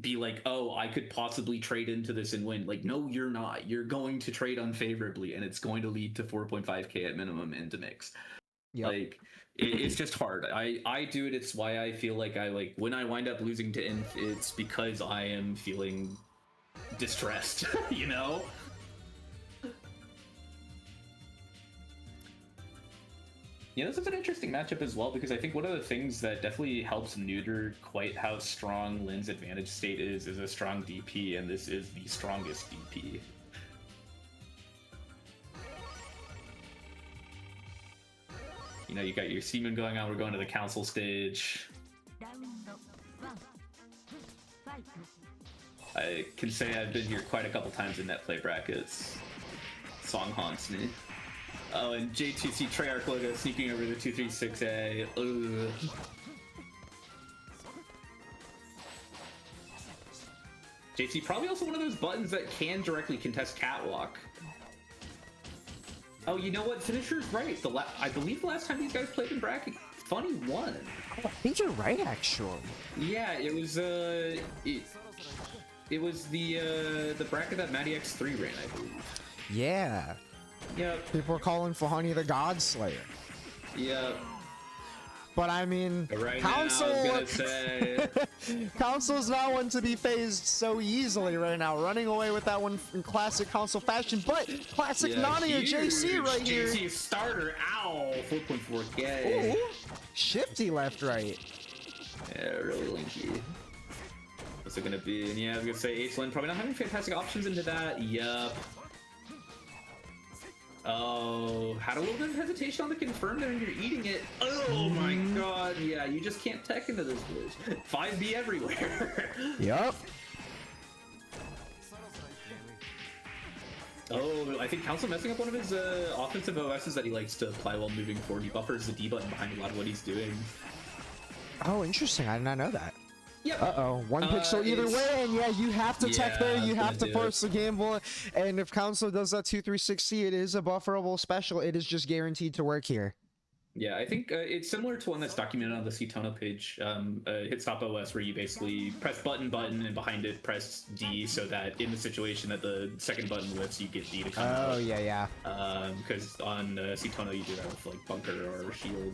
Speaker 2: be like, oh, I could possibly trade into this and win. Like, no, you're not. You're going to trade unfavorably, and it's going to lead to 4.5k at minimum into mix. Like, it's just hard. I do it. It's why I feel like when I wind up losing to Inf, it's because I am feeling distressed, you know? Yeah, this is an interesting matchup as well, because I think one of the things that definitely helps neuter quite how strong Lin's advantage state is a strong DP, and this is the strongest DP. You know, you got your Seaman going on, we're going to the council stage. I can say I've been here quite a couple times in net play brackets. Song haunts me. Oh, and J2C Treyarch logo sneaking over the 236A. Ugh. JT, probably also one of those buttons that can directly contest Catwalk. Oh, you know what? Finisher's right. I believe the last time these guys played in bracket, Funny won.
Speaker 1: Oh, I think you're right, actually.
Speaker 2: Yeah, it was it was the bracket that Matty X3 ran, I believe.
Speaker 1: Yeah.
Speaker 2: Yep.
Speaker 1: People are calling for Honey the Godslayer.
Speaker 2: Yep.
Speaker 1: But I mean,
Speaker 2: right
Speaker 1: Council,
Speaker 2: now, I was gonna say...
Speaker 1: Council's not one to be phased so easily right now. Running away with that one in classic Council fashion, but classic Nani or JC right here.
Speaker 2: JC starter, ow, 4.4k.
Speaker 1: Ooh, shifty left, right.
Speaker 2: Yeah, really linky. What's it gonna be? And yeah, I was gonna say H-Lane probably not having fantastic options into that. Yup. Oh, had a little bit of hesitation on the confirm there and you're eating it. Oh my god, yeah, you just can't tech into this bitch. 5B everywhere.
Speaker 1: Yup.
Speaker 2: Oh, I think Council messing up one of his offensive OSs that he likes to apply while moving forward. He buffers the D button behind a lot of what he's doing.
Speaker 1: Oh, interesting. I did not know that.
Speaker 2: Yep.
Speaker 1: Uh-oh. One pixel either way, and yeah, you have to tech there. You have to force the gamble. And if Council does that 2-3-6C, it is a bufferable special. It is just guaranteed to work here.
Speaker 2: Yeah, I think it's similar to one that's documented on the Ctono page, Hit Stop OS, where you basically press button, and behind it press D, so that in the situation that the second button lifts, you get D to come out.
Speaker 1: Oh, yeah.
Speaker 2: Because on Ctono, you do that with like Bunker or Shield.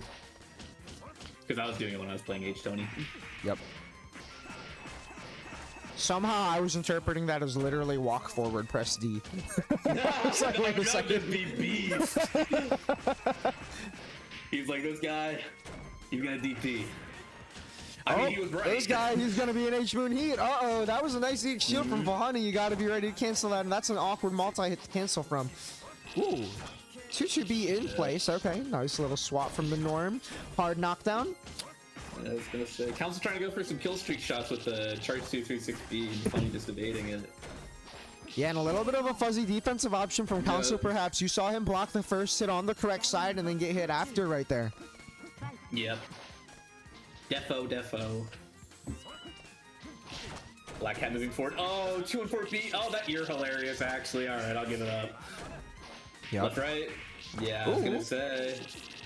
Speaker 2: Because I was doing it when I was playing H-Tony.
Speaker 1: Yep. Somehow I was interpreting that as literally walk forward, press D. I was like, wait a second.
Speaker 2: He's like, this guy, he's gonna DP. I mean, he was right.
Speaker 1: This guy, he's gonna be an H-Moon Heat. Uh-oh, that was a nice shield from Vahani. You gotta be ready to cancel that, and that's an awkward multi-hit to cancel from. Ooh. 2-2B in place. Okay, nice little swap from the norm. Hard knockdown.
Speaker 2: I was gonna say, Council trying to go for some kill streak shots with the charge 2-3-6B, and Funny just evading it.
Speaker 1: Yeah, and a little bit of a fuzzy defensive option from Council, perhaps. You saw him block the first hit on the correct side and then get hit after right there.
Speaker 2: Yep. Defo. Black Cat moving forward. Oh, 2-4B. Oh, that you're hilarious, actually. All right, I'll give it up.
Speaker 1: Yep.
Speaker 2: Left, right. Yeah, I was gonna say.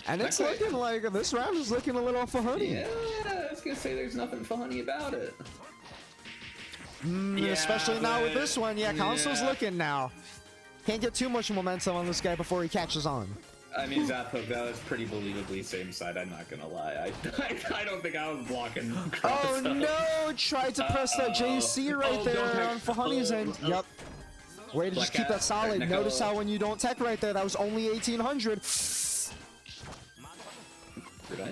Speaker 1: And it's looking like this round is looking a little for Honey.
Speaker 2: Yeah, I was gonna say there's nothing funny about it.
Speaker 1: Yeah, especially now with this one. Yeah, Council's looking now. Can't get too much momentum on this guy before he catches on.
Speaker 2: I mean, Zaphook, that was pretty believably same side, I'm not gonna lie. I don't think I was blocking.
Speaker 1: Oh no! Tried to press that JC right there on Fahani's end. Yep. Way to just keep that solid. Notice how when you don't tech right there, that was only 1800.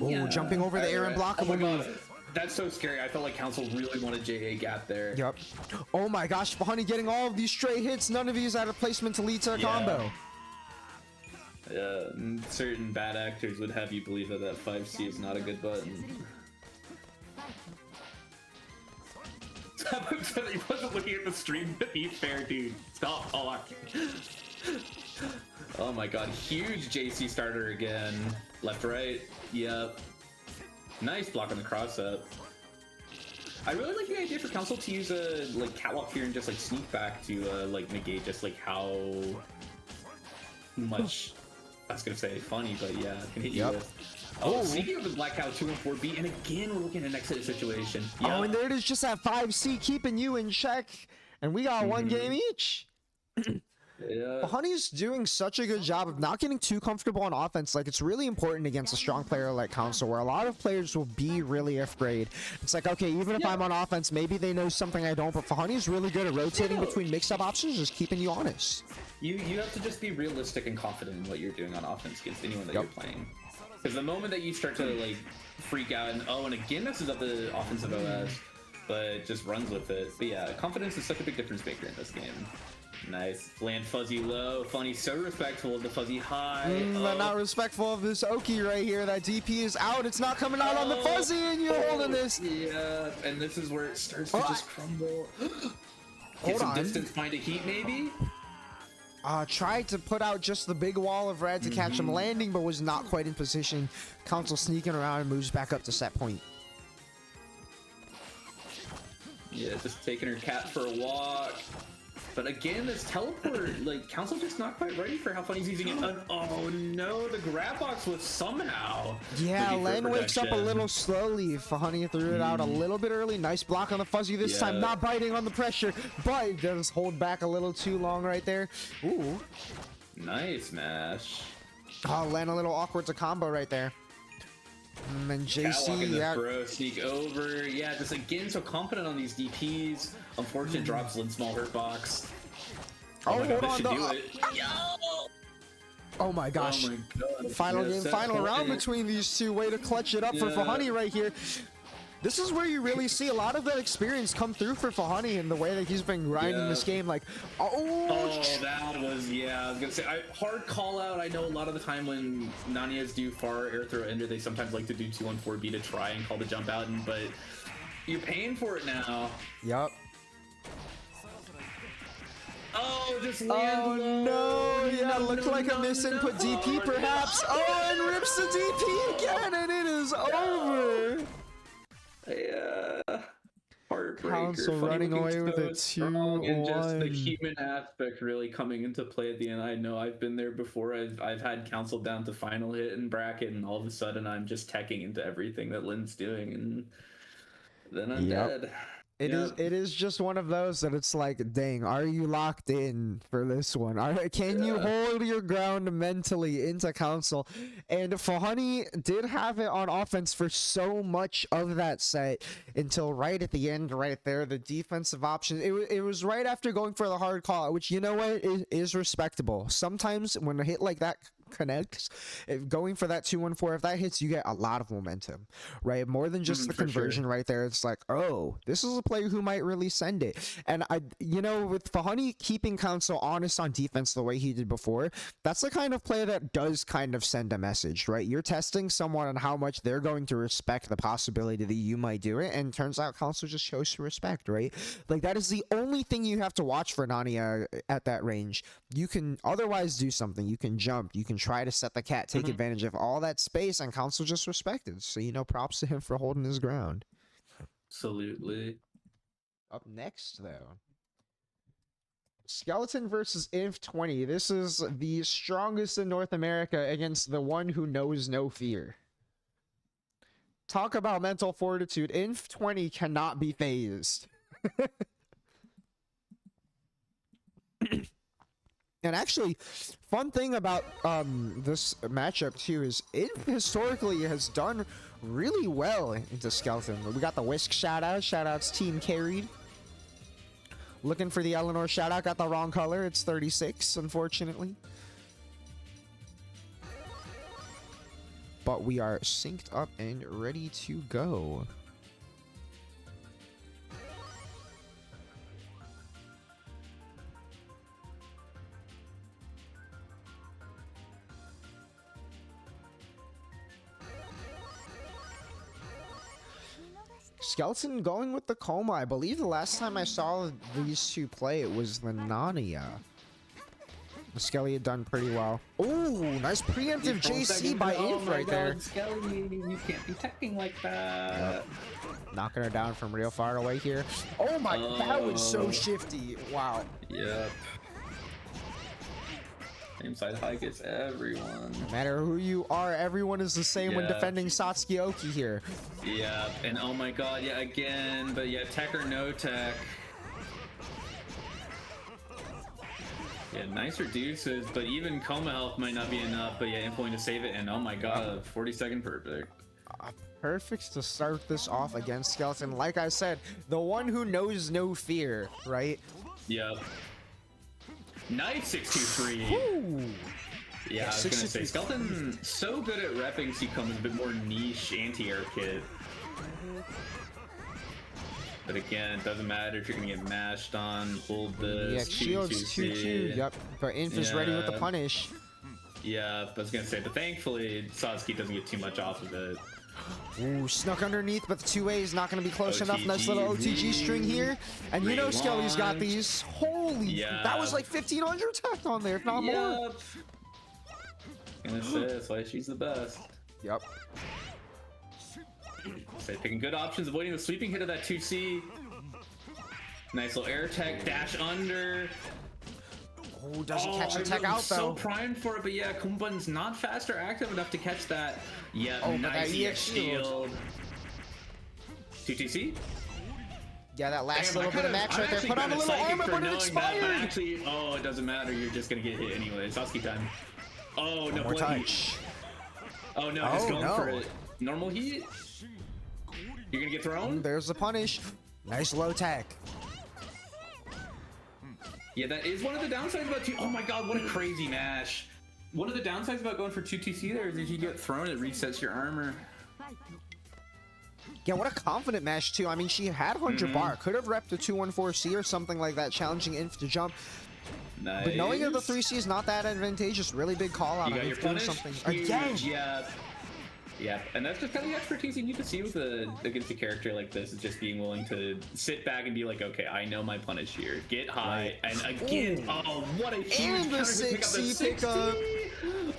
Speaker 1: Oh, jumping over the air and blockable move.
Speaker 2: That's so scary. I felt like Council really wanted JA gap there.
Speaker 1: Yep. Oh my gosh, Honey getting all of these straight hits. None of these had a placement to lead to a combo.
Speaker 2: Certain bad actors would have you believe that that 5C is not a good button. He wasn't looking at the stream to be fair, dude. Stop talking. Oh my god, huge JC starter again. Left, right. Yep. Nice block on the cross up. I really like the idea for Council to use a like catwalk here and just like sneak back to like negate just like how much I was gonna say funny, but yeah, I can hit you with. Oh, sneaking with the Black Cow 2 and 4B, and again we're looking at an exit situation. Yep.
Speaker 1: Oh, and there it is, just that 5C keeping you in check, and we got one game each.
Speaker 2: Yeah.
Speaker 1: Honey's doing such a good job of not getting too comfortable on offense. Like, it's really important against a strong player like Council, where a lot of players will be really afraid. It's like, okay, even if I'm on offense, maybe they know something I don't, but Honey's really good at rotating between mixed-up options, just keeping you honest.
Speaker 2: You have to just be realistic and confident in what you're doing on offense against anyone that you're playing. Because the moment that you start to like freak out and again messes up the offensive OS, but just runs with it. But yeah, confidence is such a big difference maker in this game. Nice. Land fuzzy low. Funny, so respectful of the fuzzy high.
Speaker 1: But not respectful of this Oki right here. That DP is out. It's not coming out on the fuzzy, and you're holding this.
Speaker 2: Yeah, and this is where it starts to just crumble. Get some distance, find a heat maybe?
Speaker 1: Tried to put out just the big wall of red to catch him landing, but was not quite in position. Council sneaking around and moves back up to set point.
Speaker 2: Yeah, just taking her cat for a walk. But again, this teleport, like, Council just not quite ready for how Funny's using it. Oh no, the grab box was somehow.
Speaker 1: Yeah, Len wakes up a little slowly. Honey threw it out a little bit early. Nice block on the fuzzy this time, not biting on the pressure, but does hold back a little too long right there. Ooh.
Speaker 2: Nice mash.
Speaker 1: Oh, Len a little awkward to combo right there. And JC, yeah.
Speaker 2: Bro, sneak over. Yeah, just again, so confident on these DPs. Unfortunate drops Lin small hurt box.
Speaker 1: Oh,
Speaker 2: my God,
Speaker 1: hold on. Oh my gosh.
Speaker 2: Oh my God.
Speaker 1: Final game, final round between these two. Way to clutch it up for Fahani right here. This is where you really see a lot of that experience come through for Fahani in the way that he's been grinding this game. Like,
Speaker 2: that was, I was gonna say, hard call out. I know a lot of the time when Nanias do far air throw ender, they sometimes like to do 2-1-4B to try and call the jump out, but you're paying for it now.
Speaker 1: Yup.
Speaker 2: Oh, just land low.
Speaker 1: No, yeah, looked like a misinput DP perhaps. Oh, and rips the DP again, and it is over.
Speaker 2: Yeah. Heartbreaker.
Speaker 1: Council running away with it 2-1.
Speaker 2: And just the human aspect really coming into play at the end. I know I've been there before. I've had Council down to final hit and bracket, and all of a sudden I'm just teching into everything that Lin's doing, and then I'm dead.
Speaker 1: It is just one of those that it's like, dang, are you locked in for this one? Can you hold your ground mentally into Council? And Fahani did have it on offense for so much of that set until right at the end, right there, the defensive option. It was right after going for the hard call, which, you know what, is respectable. Sometimes when a hit like that connects, if going for that 2-1-4, if that hits, you get a lot of momentum, right? More than just the conversion right there. It's like, oh, this is a player who might really send it. And with Fahani keeping Council honest on defense the way he did before, that's the kind of player that does kind of send a message, right? You're testing someone on how much they're going to respect the possibility that you might do it, and turns out Council just shows to respect, right? Like, that is the only thing you have to watch for Nania at that range. You can otherwise do something. You can jump, you can try to set the cat, take advantage of all that space, and Council just respected. So, props to him for holding his ground.
Speaker 2: Absolutely.
Speaker 1: Up next, though, Skeleton versus Inf20. This is the strongest in North America against the one who knows no fear. Talk about mental fortitude. Inf20 cannot be phased. And actually, fun thing about this matchup too is it historically has done really well into Skeleton. We got the Whisk shoutouts team carried. Looking for the Eleanor shoutout, got the wrong color. It's 36, unfortunately. But we are synced up and ready to go. Skeleton going with the Coma. I believe the last time I saw these two play, it was the Nania. Skelly had done pretty well. Ooh, nice preemptive JC by Inf right there.
Speaker 2: Skelly, you can't be teching like that.
Speaker 1: Yep. Knocking her down from real far away here. Oh my, that was so shifty. Wow.
Speaker 2: Yep. Same side high gets everyone.
Speaker 1: No matter who you are, everyone is the same when defending Satsuki Oki here.
Speaker 2: Yeah, and oh my god, yeah, again, but yeah, tech or no tech. Yeah, nice reduces, but even coma health might not be enough, but yeah, employing to save it, and oh my god, 40-second perfect.
Speaker 1: Perfect to start this off against Skeleton. Like I said, the one who knows no fear, right?
Speaker 2: Yep. Nice 6-2-3. Yeah, I was gonna say, Skeleton so good at repping Seacomb's a bit more niche anti-air kit. But again, it doesn't matter if you're gonna get mashed on, hold this.
Speaker 1: Yeah, shields 2-2. Yep, but Inf is ready with the punish.
Speaker 2: Yeah, I was gonna say, but thankfully, Satsuki doesn't get too much off of it.
Speaker 1: Ooh, snuck underneath, but the 2A is not going to be close enough. Nice little OTG string here. And you know Skelly's got these. Holy, that was like 1,500 tech on there, if not more.
Speaker 2: Gonna say, that's why she's the best.
Speaker 1: Yep.
Speaker 2: So picking good options, avoiding the sweeping hit of that 2C. Nice little air tech, dash under.
Speaker 1: Oh, doesn't catch the tech out though.
Speaker 2: So primed for it, but yeah, Kumban's not fast or active enough to catch that. Yeah, nice EX shield. 2TC?
Speaker 1: Yeah, that last little bit of max right there. Put on a little armor, but it expired.
Speaker 2: Actually, oh, it doesn't matter. You're just gonna get hit anyway. Satsuki time. Oh, no
Speaker 1: more touch.
Speaker 2: Oh no, he's going for it. Normal heat. You're gonna get thrown.
Speaker 1: There's the punish. Nice low tech.
Speaker 2: Yeah, that is one of the downsides about oh my god, what a crazy mash. One of the downsides about going for 2TC there is if you get thrown, it resets your armor.
Speaker 1: Yeah, what a confident mash too. I mean, she had 100 bar. Could have repped a 214C or something like that, challenging Inf to jump.
Speaker 2: Nice.
Speaker 1: But knowing that the 3C is not that advantageous, really big call out.
Speaker 2: You got your punish.
Speaker 1: Something
Speaker 2: again. Yeah, and that's just kind of the expertise you need to see with against a character like this, is just being willing to sit back and be like, okay, I know my punish here. Get high, and again, oh, what a huge
Speaker 1: and the 6C pickup.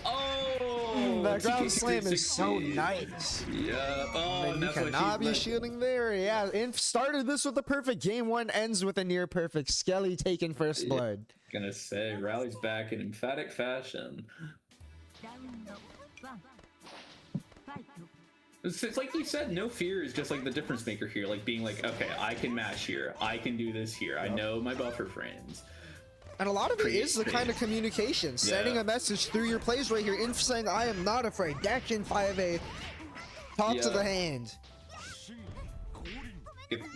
Speaker 2: Oh,
Speaker 1: that ground slam is so nice.
Speaker 2: Yeah. Oh,
Speaker 1: you cannot be shielding there. Yeah, Inf started this with a perfect. Game 1 ends with a near perfect. Skelly taking first blood.
Speaker 2: Gonna say, rallies back in emphatic fashion. It's like you said, no fear is just like the difference maker here. Like being like, okay, I can mash here. I can do this here. I know my buffer frames.
Speaker 1: And a lot of it is the kind of communication. Sending a message through your plays right here. Inf saying, I am not afraid. Dash in 5A. Talk to the hand.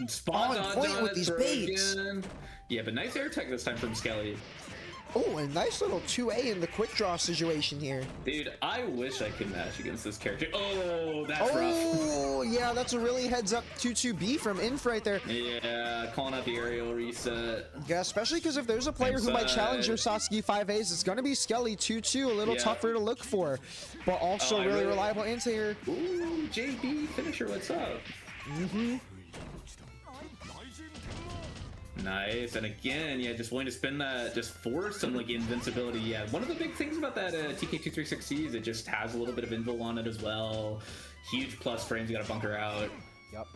Speaker 2: Spot on
Speaker 1: point with these baits.
Speaker 2: Again. Yeah, but nice air tech this time from Skelly.
Speaker 1: Oh, and nice little 2A in the quick draw situation here.
Speaker 2: Dude, I wish I could match against this character. Oh, that's rough.
Speaker 1: Oh, yeah, that's a really heads up 2-2B from Inf right there.
Speaker 2: Yeah, calling out the aerial reset.
Speaker 1: Yeah, especially because if there's a player who might challenge your Satsuki 5As, it's going to be Skelly 2-2, a little tougher to look for, but also really reliable anti-air.
Speaker 2: Ooh, JB finisher, what's up? Nice, and again, yeah, just willing to spin that, just force some like invincibility. Yeah, one of the big things about that TK236C is it just has a little bit of invul on it as well. Huge plus frames, you gotta bunker out.
Speaker 1: Yep.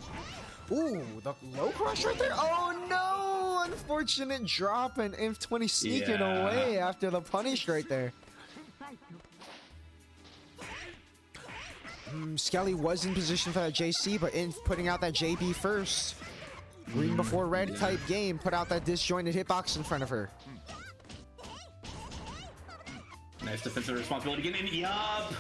Speaker 1: Ooh, the low crush right there. Oh no, unfortunate drop, and Inf 20 sneaking away after the punish right there. Skelly was in position for that JC, but Inf putting out that JB first. Green before red type game, put out that disjointed hitbox in front of her.
Speaker 2: Nice defensive responsibility again, and yup,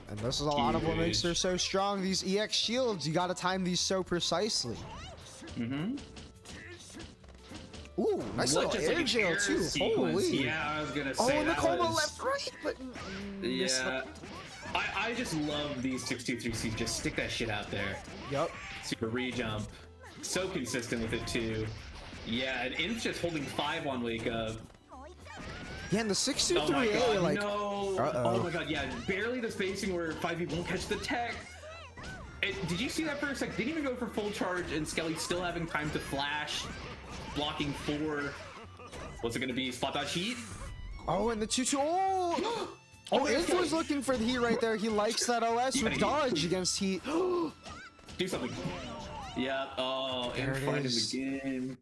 Speaker 1: and this is a lot of what makes her so strong. These EX shields, you gotta time these so precisely. Ooh, nice little air jail too. Holy.
Speaker 2: Yeah, I was gonna say.
Speaker 1: Oh, and the coma left, right, but
Speaker 2: yeah. I just love these 623Cs. Just stick that shit out there.
Speaker 1: Yep.
Speaker 2: Super re-jump. So consistent with it too. Yeah, and Inf's just holding 5 on wake up.
Speaker 1: Yeah, and the 6 2
Speaker 2: Oh my
Speaker 1: 3 A,
Speaker 2: god,
Speaker 1: like,
Speaker 2: no! Oh my god, yeah, barely the spacing where 5 won't catch the tech. Did you see that for a sec? Didn't even go for full charge, and Skelly still having time to flash, blocking 4. What's it gonna be? Spot dodge heat?
Speaker 1: oh, and the 2 2. Oh! Oh,
Speaker 2: there's
Speaker 1: Inf was
Speaker 2: Skelly.
Speaker 1: looking for the heat right there. He likes that OS with dodge against heat.
Speaker 2: Do something. Yeah, oh,
Speaker 1: There
Speaker 2: and
Speaker 1: it
Speaker 2: find him
Speaker 1: is.
Speaker 2: again.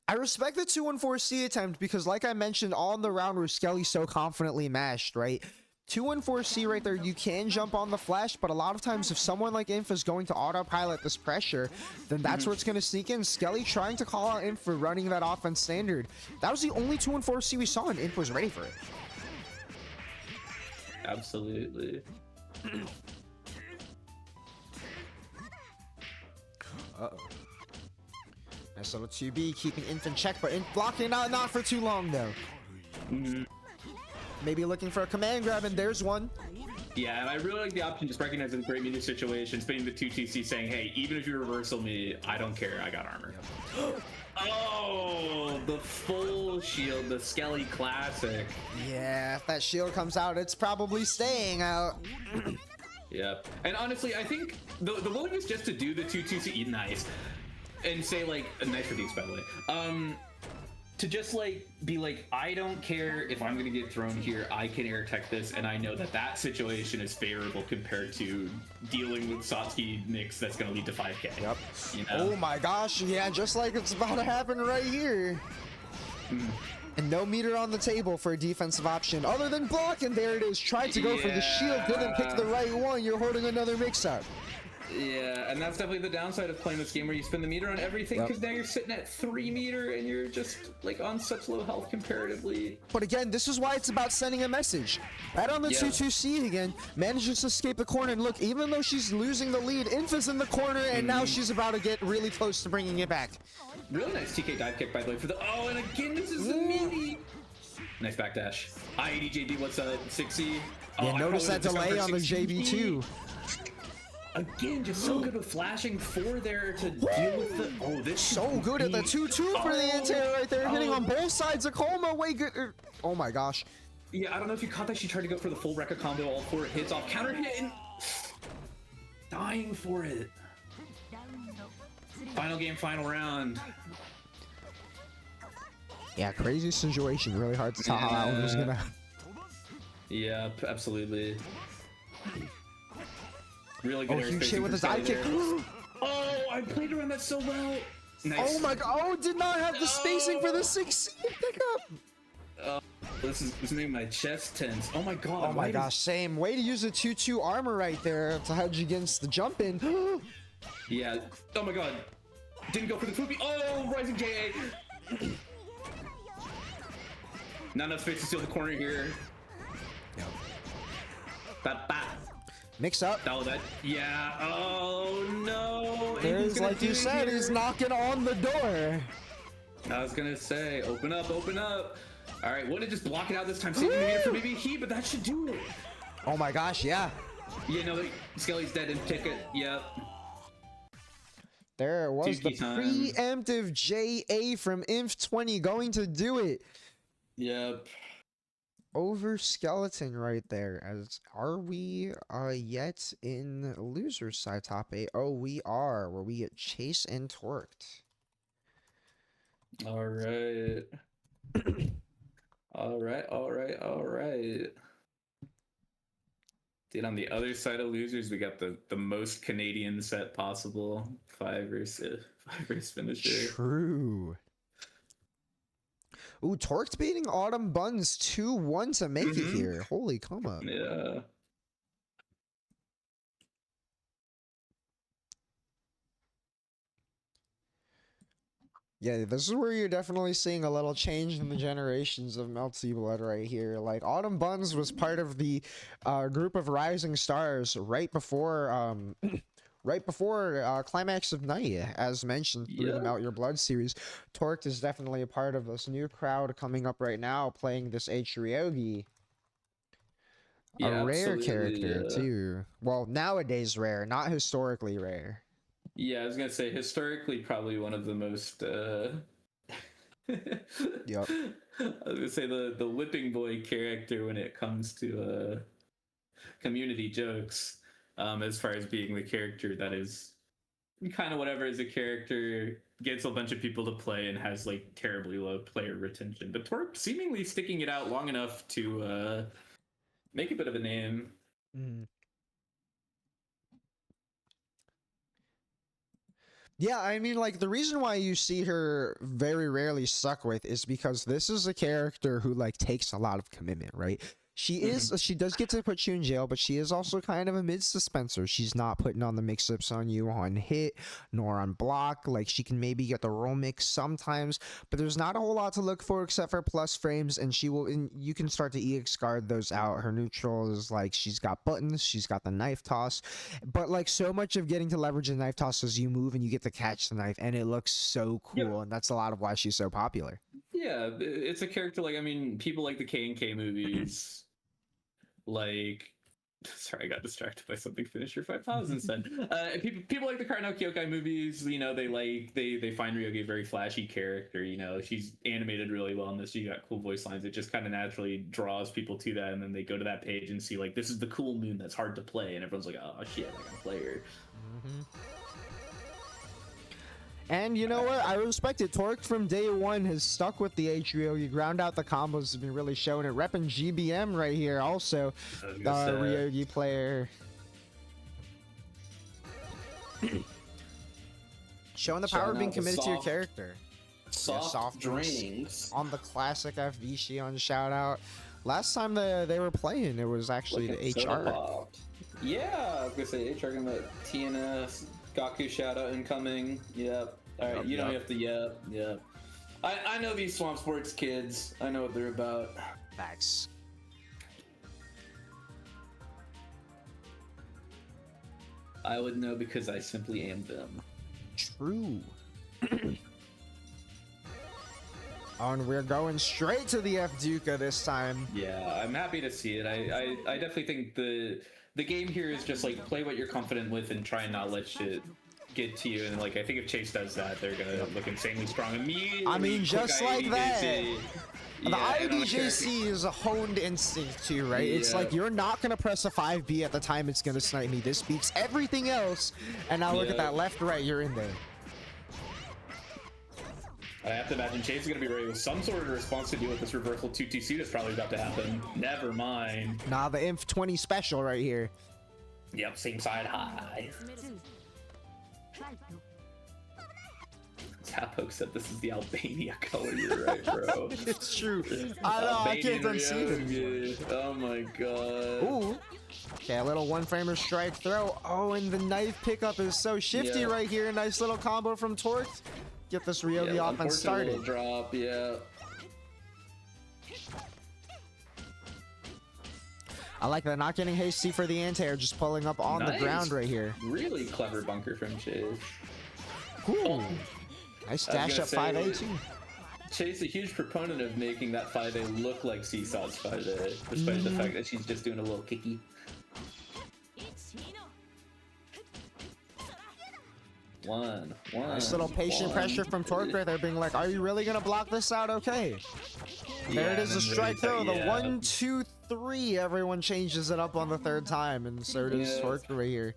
Speaker 1: I respect the 214C attempt because, like I mentioned, on the round where Skelly so confidently mashed, right? 214C right there, you can jump on the flash, but a lot of times if someone like Inf is going to autopilot this pressure, then that's where it's going to sneak in. Skelly trying to call out Inf for running that offense standard. That was the only 214C we saw, and Inf was ready for it.
Speaker 2: Absolutely.
Speaker 1: Uh-oh. Nice little 2B, keeping Inf in check, but Inf blocking out, not for too long, though. Maybe looking for a command grab, and there's one.
Speaker 2: Yeah, and I really like the option, just recognizing the great media situation, spinning the 2TC, saying, hey, even if you reversal me, I don't care, I got armor. Oh, the full shield, the Skelly classic.
Speaker 1: Yeah, if that shield comes out, it's probably staying out.
Speaker 2: Yep. And honestly, I think the willingness just to do the 2TC, nice, and say, like, nice for Dukes, by the way, to just like be like, I don't care if I'm gonna get thrown here, I can air tech this, and I know that that situation is favorable compared to dealing with Satsuki Nyx that's gonna lead to 5k.
Speaker 1: Yep.
Speaker 2: You know?
Speaker 1: Oh my gosh, yeah, just like it's about to happen right here. And no meter on the table for a defensive option other than block, and there it is. Tried to go for the shield, didn't pick the right one. You're holding another mix-up.
Speaker 2: Yeah, and that's definitely the downside of playing this game where you spend the meter on everything, because now you're sitting at 3 meter and you're just like on such low health comparatively.
Speaker 1: But again, this is why it's about sending a message. Right on the 2-2C again, manages to escape the corner, and look, even though she's losing the lead, Inf is in the corner, and now she's about to get really close to bringing it back.
Speaker 2: Really nice TK dive kick, by the way, for the... Oh, and again, this is the mini! Nice backdash. I80JB, what's up? 6C.
Speaker 1: Yeah, notice that delay on the JB too.
Speaker 2: Again, just so good with flashing 4 there to deal with the... Oh, this
Speaker 1: so good at the 2-2 for the anti-air right there, hitting on both sides of Colma. Way good. Oh my gosh.
Speaker 2: Yeah, I don't know if you caught that. She tried to go for the full Rekka combo, all 4 hits off, counter hit, and... dying for it. Final game, final round.
Speaker 1: Yeah, crazy situation. Really hard to tell how that one was gonna...
Speaker 2: Yep, absolutely. Really good.
Speaker 1: Oh, huge shit with his dive kick.
Speaker 2: Oh, I played around that so well. Nice.
Speaker 1: Oh my god. Oh, did not have the spacing for the 6 pickup.
Speaker 2: This is making my chest tense. Oh my god.
Speaker 1: Oh my gosh, same. Way to use a 2-2 armor right there to hedge against the jump in.
Speaker 2: Yeah. Oh my god. Didn't go for the poopy. Oh, rising JA. Not enough space to steal the corner here.
Speaker 1: Yep.
Speaker 2: Ba-ba.
Speaker 1: Mix up.
Speaker 2: Oh, that. Yeah. Oh no.
Speaker 1: There's, like you said, he's knocking on the door.
Speaker 2: I was gonna say, open up, open up. All right, wouldn't just block it out this time, saving the meter for maybe heat, but that should do it.
Speaker 1: Oh my gosh, yeah.
Speaker 2: Yeah, no, Skelly's dead and ticket. Yep.
Speaker 1: There was the
Speaker 2: time.
Speaker 1: preemptive JA from Inf20 going to do it.
Speaker 2: Yep.
Speaker 1: Over Skeleton right there. As are we yet in loser's side top 8? Oh, we are, where we get Chase and Torqued.
Speaker 2: All right. All right, all right, all right. Dude, on the other side of losers, we got the most Canadian set possible. 5 race finisher.
Speaker 1: True. Ooh, Torqued beating Autumn Buns 2-1 to make it here. Holy come up.
Speaker 2: Yeah.
Speaker 1: Yeah, this is where you're definitely seeing a little change in the generations of Melty Blood right here. Like, Autumn Buns was part of the group of rising stars right before Climax of Night, as mentioned through the Melt Your Blood series. Torqued is definitely a part of this new crowd coming up right now, playing this H. Ryogi. A rare character, too. Well, nowadays rare, not historically rare.
Speaker 2: Yeah, I was gonna say historically probably one of the most
Speaker 1: Yep.
Speaker 2: I was gonna say the whipping boy character when it comes to community jokes, as far as being the character that is kind of whatever as a character, gets a bunch of people to play and has like terribly low player retention. But Torp seemingly sticking it out long enough to make a bit of a name.
Speaker 1: Mhm. Yeah, I mean, like, the reason why you see her very rarely stuck with is because this is a character who, like, takes a lot of commitment, right? She does get to put you in jail, but she is also kind of a mid-dispenser. She's not putting on the mix-ups on you on hit, nor on block. Like, she can maybe get the roll mix sometimes, but there's not a whole lot to look for except for plus frames, and you can start to EX guard those out. Her neutral is, like, she's got buttons, she's got the knife toss, but, like, so much of getting to leverage the knife toss is you move and you get to catch the knife, and it looks so cool, and that's a lot of why she's so popular.
Speaker 2: Yeah, it's a character like, I mean, people like the K&K movies, like, sorry, I got distracted by something. Finish your 5,000 cent. People like the Karno Kyokai movies. You know, they find Ryogi a very flashy character. You know, she's animated really well in this. She got cool voice lines. It just kind of naturally draws people to that, and then they go to that page and see like, this is the cool moon that's hard to play, and everyone's like, oh shit, I can play her.
Speaker 1: And you know what? I respect it. Torque from day one has stuck with the H-Ryo. You ground out the combos, has been really showing it. Repping GBM right here also. The Ryogi player. Showing the power of being committed to your character.
Speaker 2: Soft drinks.
Speaker 1: On the classic FVC on shout out. Last time they were playing, it was actually the HR.
Speaker 2: Yeah, I was gonna say HR in the TNS. Gaku shout out incoming. Yep. All right, you don't have to. Yep. I know these Swamp Sports kids. I know what they're about.
Speaker 1: Facts.
Speaker 2: I would know because I simply am them.
Speaker 1: True. Oh, and we're going straight to the F Duca this time.
Speaker 2: Yeah, I'm happy to see it. I definitely think the game here is just like play what you're confident with and try and not let shit get to you. And like, I think if Chase does that, they're gonna look insanely strong immediately.
Speaker 1: I mean, just like that. The
Speaker 2: Yeah,
Speaker 1: IDJC is a honed instinct too, right? Yeah. It's like, you're not gonna press a 5B at the time it's gonna snipe me. This beats everything else. And now look at that, left, right, you're in there.
Speaker 2: I have to imagine Chase is going to be ready with some sort of response to deal with this reversal 2TC that's probably about to happen. Never mind.
Speaker 1: Nah, the Inf 20 special right here.
Speaker 2: Yep, same side high. Tapoke said this is the Albania color. You're right, bro.
Speaker 1: It's true. I know, I can't unsee it.
Speaker 2: Oh my god.
Speaker 1: Ooh. Okay, a little one-framer strike throw. Oh, and the knife pickup is so shifty right here. Nice little combo from Torque. Get this Ryogi off and started.
Speaker 2: Drop, yeah.
Speaker 1: I like that, not getting hasty for the anti-air, just pulling up on the ground right here.
Speaker 2: Really clever bunker from Chase.
Speaker 1: Ooh. Nice dash up 5A too.
Speaker 2: Chase, a huge proponent of making that 5A look like Seesaw's 5A, despite the fact that she's just doing a little kicky. One.
Speaker 1: Nice little patient pressure from Torque right there, being like, are you really gonna block this out? Okay. There it is, a strike throw. The 1, 2, 3. Everyone changes it up on the third time, and so does Torque right here.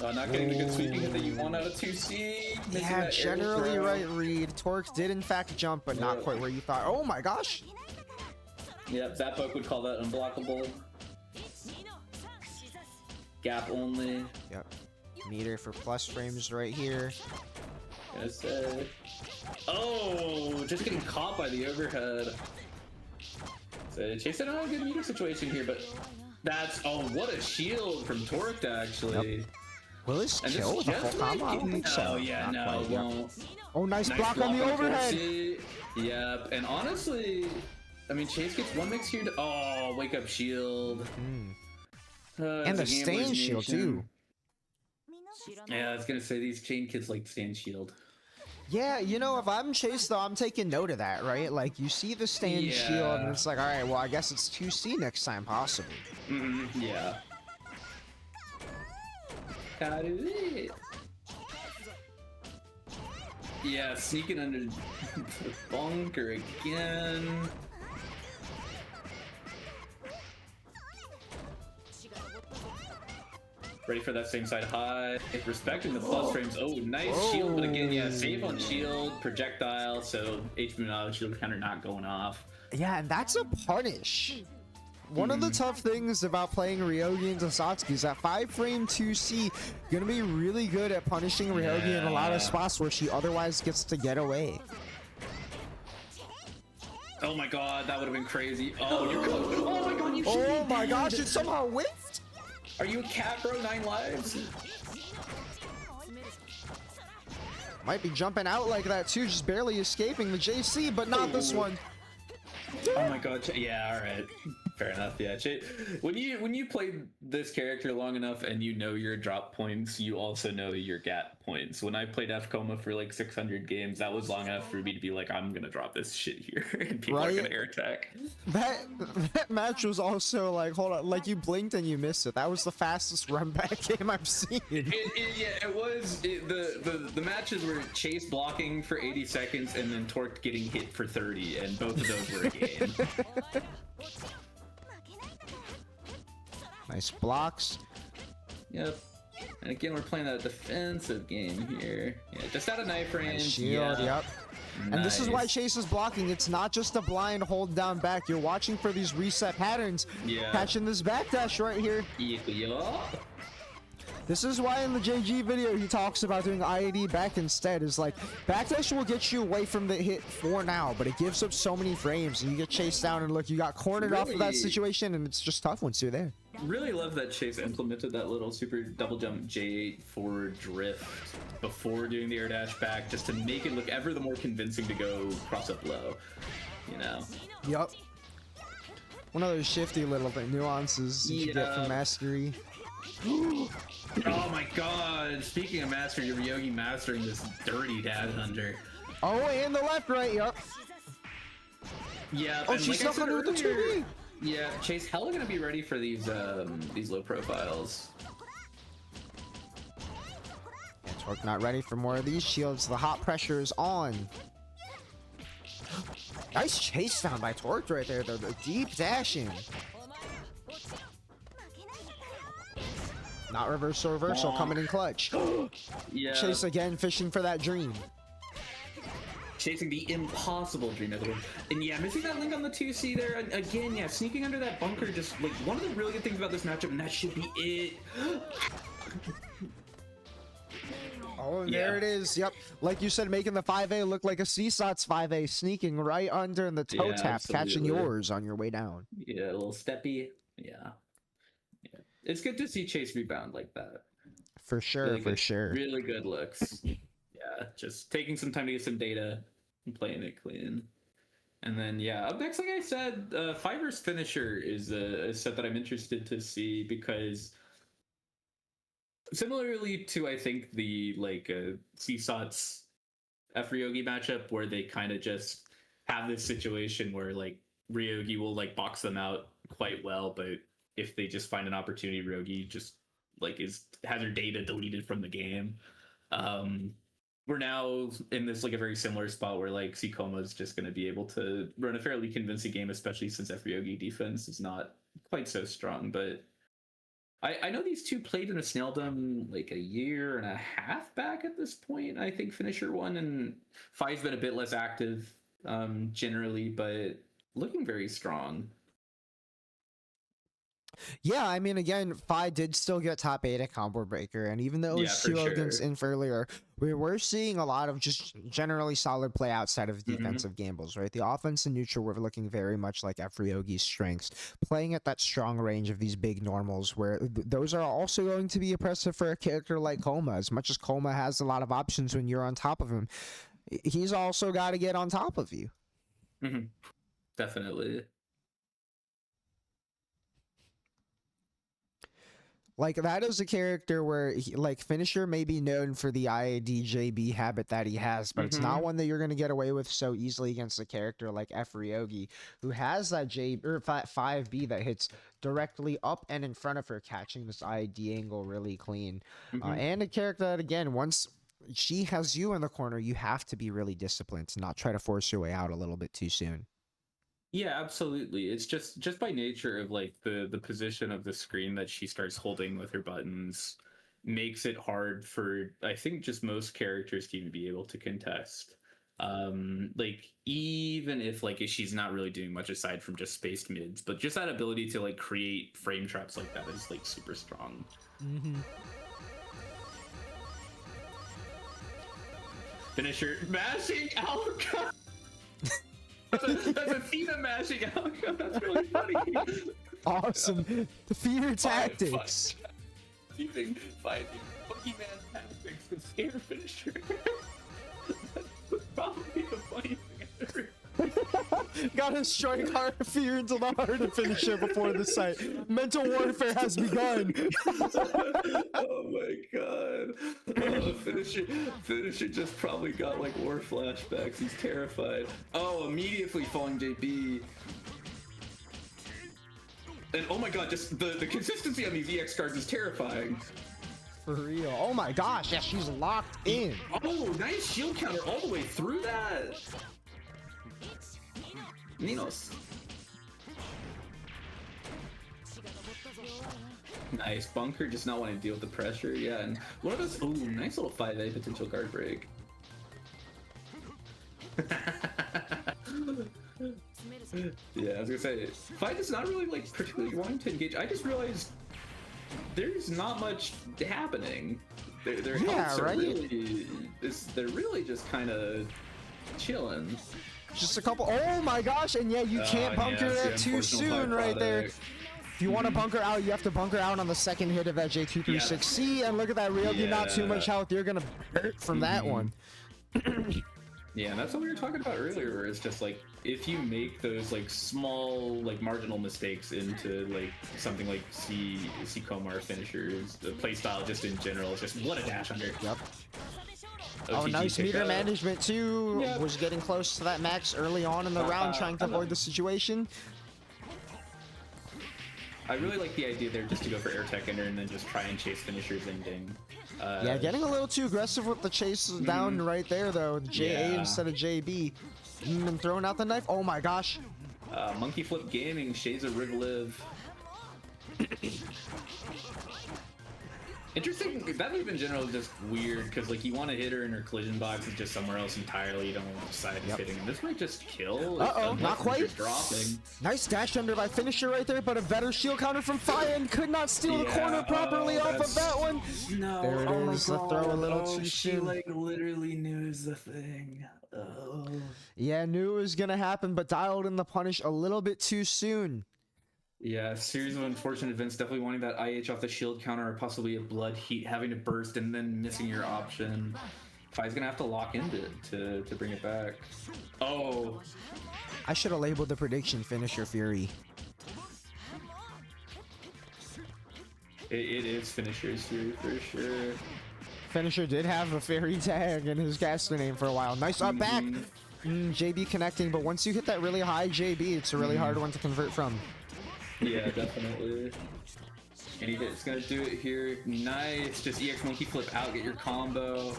Speaker 2: Not getting the good sweeping hit that you want out of 2C.
Speaker 1: Yeah, generally right read. Torque did in fact jump, but not quite where you thought. Oh my gosh.
Speaker 2: Yep, Zappoke would call that unblockable. Gap only.
Speaker 1: Yep. Meter for plus frames right here.
Speaker 2: Gonna say. Oh, just getting caught by the overhead. So Chase did not a good meter situation here, but that's, oh, what a shield from Torque actually.
Speaker 1: Yep. Will this kill the full combo? I don't think so.
Speaker 2: Oh yeah, no, it won't.
Speaker 1: Oh, nice block on the overhead.
Speaker 2: Yep, and honestly, I mean, Chase gets one mix here. Oh, wake up shield.
Speaker 1: And the stain shield too.
Speaker 2: Yeah, I was gonna say these chain kids like stain shield.
Speaker 1: Yeah, you know, if I'm Chase though, I'm taking note of that, right? Like, you see the stain shield, and it's like, all right, well, I guess it's 2C next time, possibly.
Speaker 2: Yeah. Yeah, sneaking under the bunker again. Ready for that same side high. Respecting the plus frames. Oh, nice shield, but again, yeah, save on shield, projectile, so HP knowledge shield counter not going off.
Speaker 1: Yeah, and that's a punish. One of the tough things about playing Ryogi into Satsuki is that 5-frame 2C gonna be really good at punishing Ryogi in a lot of spots where she otherwise gets to get away.
Speaker 2: Oh my god, that would have been crazy. Oh, you're close. Oh my god, you should
Speaker 1: Oh my gosh, it somehow whiffed?
Speaker 2: Are you a cat, bro? 9 lives?
Speaker 1: Might be jumping out like that too, just barely escaping the JC, but not this one.
Speaker 2: Oh my god, yeah, alright. Fair enough, yeah. When you play this character long enough and you know your drop points, you also know your gap points. When I played FCOMA for like 600 games, that was long enough for me to be like, I'm gonna drop this shit here, and people are gonna air attack.
Speaker 1: That match was also like, hold on, like you blinked and you missed it. That was the fastest run back game I've seen.
Speaker 2: It was. The matches were Chase blocking for 80 seconds and then Torque getting hit for 30, and both of those were a game.
Speaker 1: Nice blocks.
Speaker 2: Yep. And again, we're playing that defensive game here. Yeah, just out of knife range.
Speaker 1: Nice shield,
Speaker 2: yeah.
Speaker 1: yep. And this is why Chase is blocking. It's not just a blind hold down back. You're watching for these reset patterns.
Speaker 2: Yeah.
Speaker 1: Catching this backdash right here.
Speaker 2: Yeah.
Speaker 1: This is why in the JG video he talks about doing IAD back instead. Is like, backdash will get you away from the hit for now, but it gives up so many frames and you get chased down and look, you got cornered off of that situation, and it's just tough once you're there.
Speaker 2: Really love that Chase implemented that little super double jump J8 forward drift before doing the air dash back, just to make it look ever the more convincing to go cross up low, you know?
Speaker 1: Yup. One of those shifty little nuances you get from Mastery.
Speaker 2: Oh my god, speaking of Mastery, Ryogi mastering this dirty Dad Hunter.
Speaker 1: Oh, and the left, right, yup.
Speaker 2: Yeah,
Speaker 1: oh, she's stuck under with the 2D.
Speaker 2: Yeah, Chase hella gonna be ready for these low profiles.
Speaker 1: And Torque not ready for more of these shields. The hot pressure is on. Nice chase down by Torque right there, though. The deep dashing. Not reversal, coming in clutch.
Speaker 2: Yeah.
Speaker 1: Chase again, fishing for that dream.
Speaker 2: Chasing the impossible dream of the one. And yeah, missing that link on the 2C there. And again, yeah, sneaking under that bunker, just like one of the really good things about this matchup, and that should be it.
Speaker 1: Oh, and there it is. Yep. Like you said, making the 5A look like a CSOT's 5A, sneaking right under in the toe tap, catching yours on your way down.
Speaker 2: Yeah, a little steppy. Yeah. It's good to see Chase rebound like that.
Speaker 1: For sure,
Speaker 2: really
Speaker 1: for
Speaker 2: good,
Speaker 1: sure.
Speaker 2: Really good looks. Yeah, just taking some time to get some data and playing it clean. And then, yeah, up next, like I said, Fiverr's Finisher is a set that I'm interested to see, because similarly to, I think, the CSOT's F-Ryogi matchup, where they kind of just have this situation where like Ryogi will like box them out quite well, but if they just find an opportunity, Ryogi just like has her data deleted from the game. We're now in this like a very similar spot where like Sikoma is just going to be able to run a fairly convincing game, especially since F-Ryogi defense is not quite so strong. But I know these two played in a Snaildom like a year and a half back at this point. I think Finisher won, and Fi's been a bit less active generally, but looking very strong.
Speaker 1: Yeah, I mean, again, Fi did still get top 8 at Combo Breaker, and even though it was 2 against Inf earlier, we were seeing a lot of just generally solid play outside of defensive gambles, right? The offense and neutral were looking very much like F-Ryogi's strengths, playing at that strong range of these big normals, where those are also going to be oppressive for a character like Koma. As much as Koma has a lot of options when you're on top of him, he's also got to get on top of you.
Speaker 2: Definitely.
Speaker 1: Like, that is a character where, like, Finisher may be known for the IADJB habit that he has, but it's not one that you're going to get away with so easily against a character like F-Ryogi, who has that 5B that hits directly up and in front of her, catching this IAD angle really clean. And a character that, again, once she has you in the corner, you have to be really disciplined to not try to force your way out a little bit too soon.
Speaker 2: Yeah, absolutely. It's just by nature of like the position of the screen that she starts holding with her buttons makes it hard for, I think, just most characters to even be able to contest. Like even if like she's not really doing much aside from just spaced mids, but just that ability to like create frame traps like that is like super strong. Finisher mashing outcome. That's Athena mashing outcome. That's really funny.
Speaker 1: Awesome. The fear tactics.
Speaker 2: Using finding Pokemon tactics to scare finisher. That's probably the funniest thing ever.
Speaker 1: Gotta strike hard fear into the heart of finisher before the sight. Mental warfare has begun.
Speaker 2: Oh my god. Finisher just probably got like war flashbacks. He's terrified. Oh, immediately falling JB. And oh my god, just the consistency on these EX cards is terrifying.
Speaker 1: For real. Oh my gosh, yeah, she's locked in.
Speaker 2: Oh, nice shield counter all the way through that. Ninos. Nice. Bunker just not wanting to deal with the pressure. Yeah, and one of those. Ooh, nice little 5A potential guard break. Yeah, I was gonna say, Fight is not really like particularly wanting to engage. I just realized there's not much happening. Their healths are
Speaker 1: right?
Speaker 2: really, they're really just kind of chilling.
Speaker 1: Just a couple. Oh my gosh, and yeah, you can't bunker that too soon right there. If you want to bunker out, you have to bunker out on the second hit of that J236C, and look at that Ryogi, not too much health. You're gonna hurt from that one.
Speaker 2: Yeah, and that's what we were talking about earlier, where it's just like, if you make those like small, like marginal mistakes into like something like C Komar finishers, the playstyle just in general is just what a dash under.
Speaker 1: Yep.
Speaker 2: OTG
Speaker 1: nice meter
Speaker 2: up.
Speaker 1: management too.
Speaker 2: Yep.
Speaker 1: Was getting close to that max early on in the round, trying to avoid the situation.
Speaker 2: I really like the idea there just to go for air tech ender and then just try and chase finishers ending.
Speaker 1: Yeah, getting a little too aggressive with the chase down right there though. JA instead of JB. And throwing out the knife. Oh my gosh.
Speaker 2: Monkey Flip Gaming, Shades of Riv Live. Interesting. That move in general is just weird because like you want to hit her in her collision box, it's just somewhere else entirely. You don't want to decide who's hitting. And this might just kill.
Speaker 1: Not quite.
Speaker 2: Dropping.
Speaker 1: Nice dash under by finisher right there, but a better shield counter from Fire and could not steal the corner properly off of that one.
Speaker 2: No.
Speaker 1: There it is. The throw a little too
Speaker 2: she
Speaker 1: soon.
Speaker 2: like literally knew it was the thing. Oh.
Speaker 1: Yeah, knew it was gonna happen, but dialed in the punish a little bit too soon.
Speaker 2: Yeah, series of unfortunate events. Definitely wanting that IH off the shield counter, or possibly a blood heat, having to burst and then missing your option. Fi's gonna have to lock into it to bring it back. Oh,
Speaker 1: I should have labeled the prediction finisher Fury.
Speaker 2: it is finisher's Fury for sure.
Speaker 1: Finisher did have a fairy tag in his caster name for a while. Nice up back. JB connecting, but once you hit that really high JB, it's a really hard one to convert from.
Speaker 2: Yeah, definitely. And he's gonna do it here. Nice. Just EX monkey flip out, get your combo.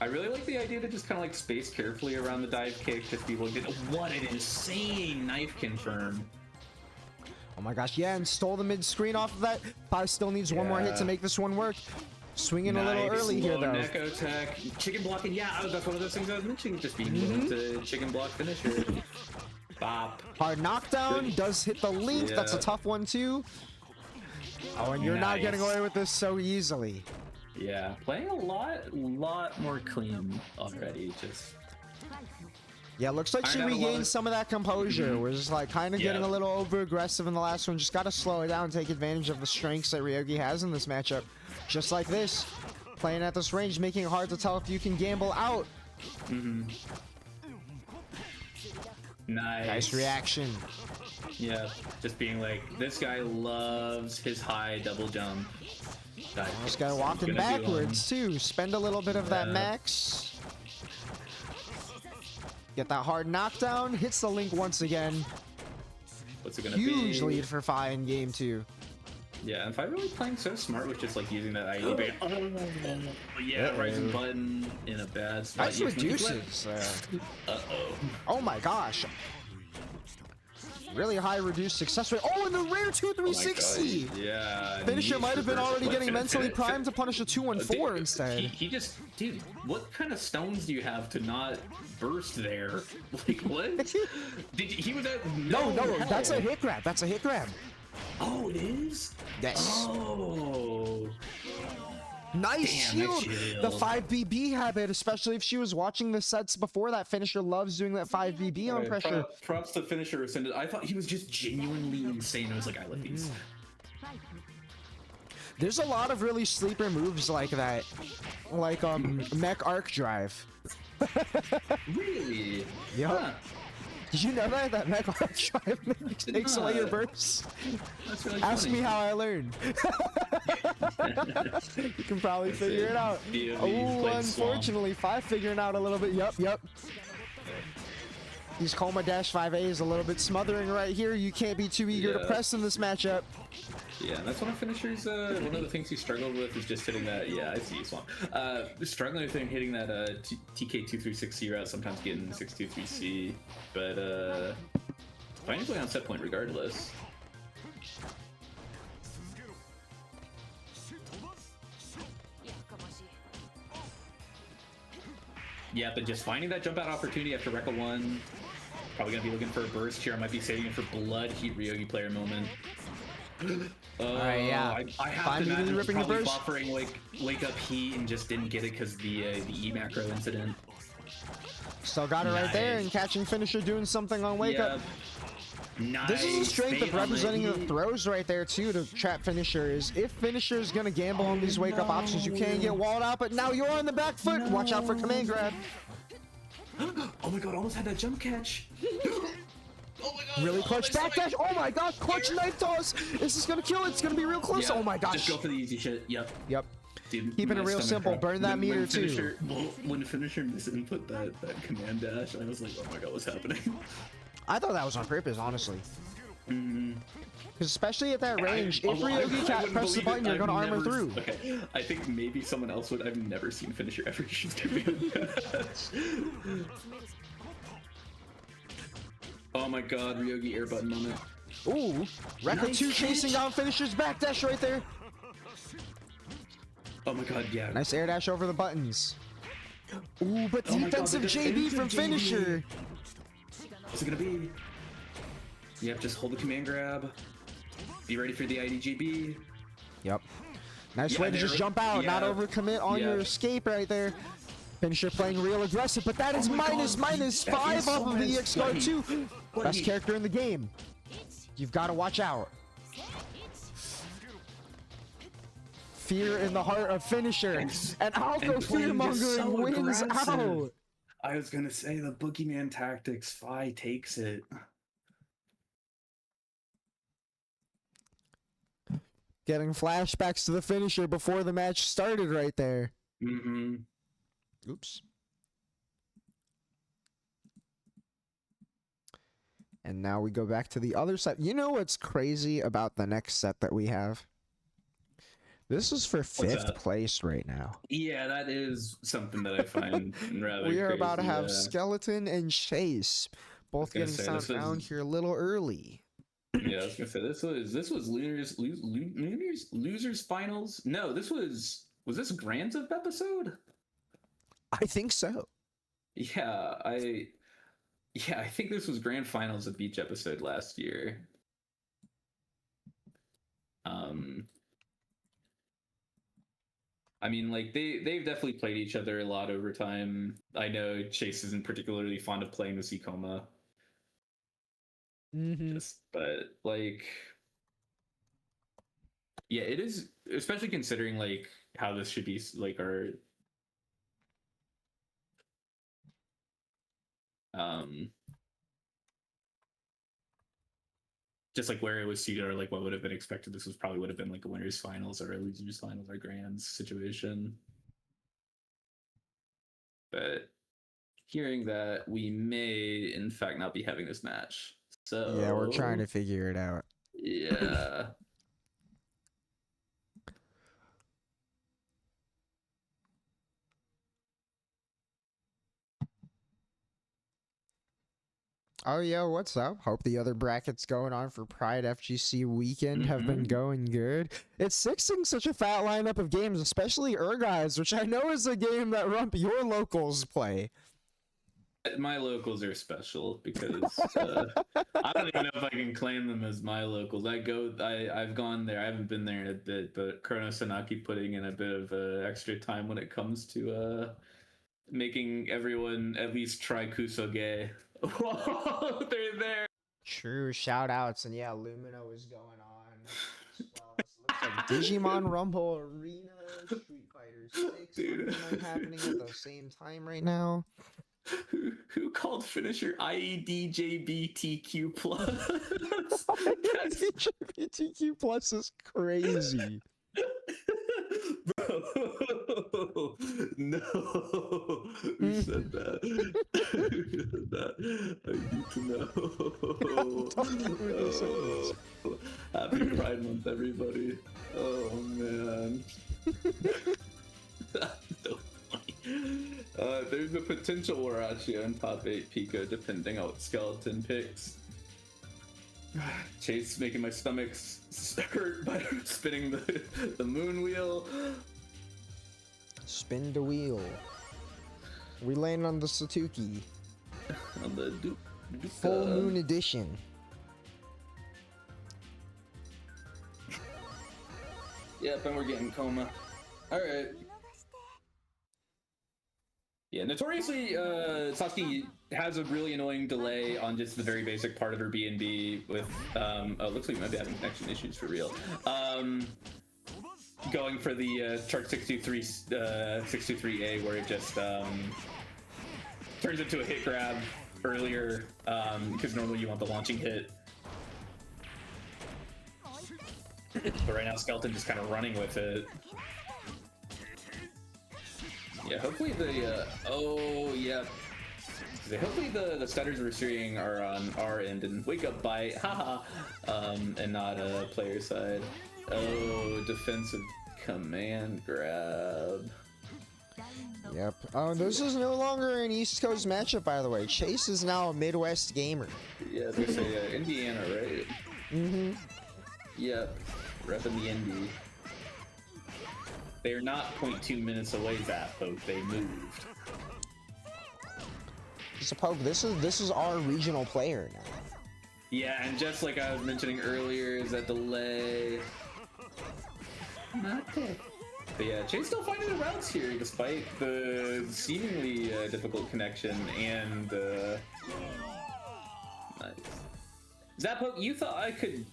Speaker 2: I really like the idea to just kind of like space carefully around the dive kick. Just people get what an insane knife confirm.
Speaker 1: Oh my gosh, yeah, and stole the mid screen off of that. Five still needs one more hit to make this one work. Swinging a little early here, though.
Speaker 2: Neko tech, chicken blocking. Yeah, that's one of those things I was mentioning. Just being willing to chicken block finisher. Bop.
Speaker 1: Hard knockdown does hit the link. That's a tough one too. Oh, and you're not getting away with this so easily.
Speaker 2: Yeah, playing a lot more clean already. Just.
Speaker 1: Yeah, looks like she regained some of that composure. We're just like kind of getting a little over aggressive in the last one. Just got to slow it down, take advantage of the strengths that Ryogi has in this matchup. Just like this, playing at this range, making it hard to tell if you can gamble out. Nice reaction.
Speaker 2: Yeah, just being like, this guy loves his high double jump.
Speaker 1: This guy walking backwards too. Spend a little bit of that max. Get that hard knockdown. Hits the link once again.
Speaker 2: What's it gonna
Speaker 1: Huge
Speaker 2: be?
Speaker 1: lead for Fi in game 2.
Speaker 2: Yeah, and Fi really playing so smart with just like using that ID bait. Yeah, rising button in a bad spot.
Speaker 1: Nice reduces. Oh my gosh. Really high reduced success rate. Oh, and the rare 2-360.
Speaker 2: Yeah.
Speaker 1: Finisher might have been already getting mentally primed to punish a 2-1-4 instead.
Speaker 2: He just, dude, what kind of stones do you have to not burst there? Like, what? He was at
Speaker 1: no, that's a hit grab. That's a hit grab.
Speaker 2: Oh, it is?
Speaker 1: Yes.
Speaker 2: Oh.
Speaker 1: Nice shield. The 5BB habit, especially if she was watching the sets before that. Finisher loves doing that 5BB on pressure.
Speaker 2: Props to Finisher Ascended. I thought he was just genuinely insane. I was like, I love these.
Speaker 1: There's a lot of really sleeper moves like that. Like mech arc drive.
Speaker 2: Really?
Speaker 1: Yep.
Speaker 2: Huh.
Speaker 1: Did you know that mech arc drive takes away your bursts?
Speaker 2: That's really
Speaker 1: Ask
Speaker 2: funny.
Speaker 1: me how I learned. You can probably figure it out. Oh, unfortunately, 5 figuring out a little bit. Yep. These Coma Dash 5A is a little bit smothering right here. You can't be too eager to press in this matchup.
Speaker 2: Yeah, that's one of Finisher's, one of the things he struggled with is just hitting that, yeah, I see you, Swamp. Struggling with him hitting that TK2360 route, sometimes getting 623C, but finding his way on set point regardless. Yeah, but just finding that jump out opportunity after Rekka 1, probably gonna be looking for a burst here. I might be saving it for Blood Heat Ryogi player moment.
Speaker 1: Alright, yeah.
Speaker 2: I have to imagine ripping probably buffering wake up heat and just didn't get it because the E macro incident.
Speaker 1: Still got it right there, and catching Finisher doing something on wake up.
Speaker 2: Nice.
Speaker 1: This is the strength of representing the throws right there too to trap Finisher. Is if Finisher is gonna gamble on these wake up options, you can get walled out, but now you're on the back foot. Watch out for command grab.
Speaker 2: Oh my god, almost had that jump catch. Oh my god.
Speaker 1: Really clutch backdash. Oh my god, clutch knife toss. This is gonna kill it. It's gonna be real close.
Speaker 2: Yeah,
Speaker 1: oh my gosh.
Speaker 2: Just go for the easy shit. Yep.
Speaker 1: Dude, keeping it real simple. Burn that meter too.
Speaker 2: When Finisher misinput that command dash, I was like, oh my god, what's happening?
Speaker 1: I thought that was on purpose, honestly.
Speaker 2: Mm-hmm.
Speaker 1: Because especially at that range, if Ryogi can't press the button, you're gonna armor through.
Speaker 2: Okay, I think maybe someone else would. I've never seen Finisher ever use command dash. Oh my god, Ryogi air button moment.
Speaker 1: Ooh, Rekka
Speaker 2: Nice
Speaker 1: 2 chasing
Speaker 2: catch.
Speaker 1: down Finisher's backdash right there.
Speaker 2: Oh my god, yeah.
Speaker 1: Nice air dash over the buttons. Ooh, but defensive JB from Finisher.
Speaker 2: What's it gonna be? Yep, just hold the command grab. Be ready for the IDGB.
Speaker 1: Yep. Nice way to just jump out, not overcommit on your escape right there. Finisher playing real aggressive, but that is minus 5 off of the EX Guard 2. Best character in the game. You've got to watch out. Fear in the heart of Finisher. And Alpha fear-mongering wins out.
Speaker 2: I was gonna say the boogeyman tactics, Fi takes it.
Speaker 1: Getting flashbacks to the Finisher before the match started right there.
Speaker 2: Mm-hmm.
Speaker 1: Oops. And now we go back to the other set. You know what's crazy about the next set that we have? This is for 5th place right now.
Speaker 2: Yeah, that is something that I find rather
Speaker 1: We are
Speaker 2: crazy.
Speaker 1: about to have Skeleton and Chase both getting sent down here a little early.
Speaker 2: Yeah, I was gonna say this was losers finals. No, was this Grands of episode?
Speaker 1: I think so.
Speaker 2: Yeah, I think this was grand finals of each episode last year. I mean, like they've definitely played each other a lot over time. I know Chase isn't particularly fond of playing the Seacoma. But like, yeah, it is, especially considering like how this should be like our just like where it was seated or like what would have been expected. This probably would have been like a winners finals or a losers finals or grands situation. But hearing that we may in fact not be having this match, So
Speaker 1: Yeah, we're trying to figure it out.
Speaker 2: Yeah.
Speaker 1: Oh, yeah, what's up? Hope the other brackets going on for Pride FGC weekend have been going good. It's sixing such a fat lineup of games, especially Urguys, which I know is a game that Rump, your locals play.
Speaker 2: My locals are special because I don't even know if I can claim them as my locals. I've gone there. I haven't been there in a bit, but Chrono Sanaki putting in a bit of extra time when it comes to making everyone at least try Kusoge. Whoa, they're there.
Speaker 1: True, shout outs, and yeah, Lumino is going on as well. It looks like Digimon Rumble Arena, Street Fighter 6
Speaker 2: Dude.
Speaker 1: happening at the same time right now.
Speaker 2: Who called finisher IEDJBTQ plus?
Speaker 1: IEDJBTQ plus is crazy.
Speaker 2: Bro, no. Who said that? Who said that? I need to know. Happy Pride Month, everybody. Oh man. That's so funny. There's a potential Warachi on top 8 Pico depending on what Skeleton picks. Chase making my stomach hurt by spinning the moon wheel.
Speaker 1: Spin the wheel. We land on the Satuki.
Speaker 2: On the
Speaker 1: Full Moon Edition.
Speaker 2: Yep, and we're getting coma. Alright. Yeah, notoriously, Satsuki has a really annoying delay on just the very basic part of her B&B with, oh, looks like we might be having connection issues for real. Going for the chart 623A where it just turns into a hit grab earlier, because normally you want the launching hit. But right now Skeleton just kind of running with it. Yeah, hopefully the, oh, yeah. Hopefully the stutters we're seeing are on our end and wake up bite, haha, and not a player side. Oh, defensive command grab.
Speaker 1: Yep. Oh, this is no longer an East Coast matchup, by the way. Chase is now a Midwest gamer.
Speaker 2: Yeah, they say Indiana, right?
Speaker 1: Mm-hmm.
Speaker 2: Yep, repping the Indy. They are not 0.2 minutes away, Zappo. They moved.
Speaker 1: So Poke, this is our regional player now.
Speaker 2: Yeah, and just like I was mentioning earlier, is that delay. But yeah, Chase still finding the routes here despite the seemingly difficult connection and nice. Zappo, you thought I could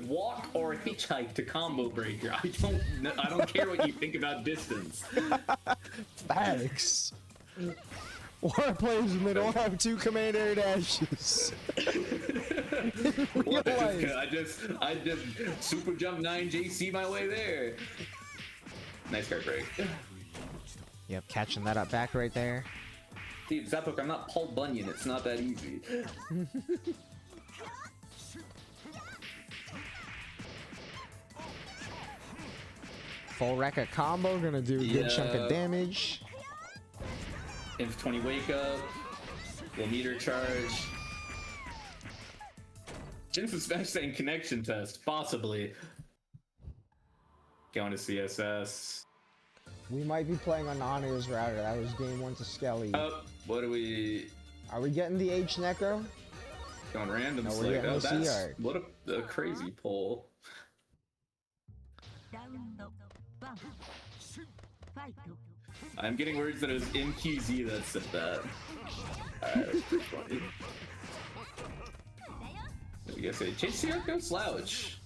Speaker 2: walk or hitchhike to combo breaker. I don't care what you think about distance.
Speaker 1: Thanks. War plays middle have 2 command air dashes.
Speaker 2: I just super jump 9 JC my way there. Nice guard break.
Speaker 1: Yep, catching that up back right there.
Speaker 2: Dude, Zappo, I'm not Paul Bunyan. It's not that easy.
Speaker 1: Full Rekka combo, gonna do a good chunk of damage.
Speaker 2: Inf 20 wake up. Will meter charge. Jensen Smash saying connection test, possibly. Going to CSS.
Speaker 1: We might be playing on Nanu's router. That was game 1 to Skelly.
Speaker 2: Oh, what do we...
Speaker 1: Are we getting the H Necro?
Speaker 2: Going random.
Speaker 1: No, we're getting the CR.
Speaker 2: What a crazy pull. I'm getting words that it was MQZ that said that. Alright, that's pretty funny. What do you guys say? Chase CR, go slouch.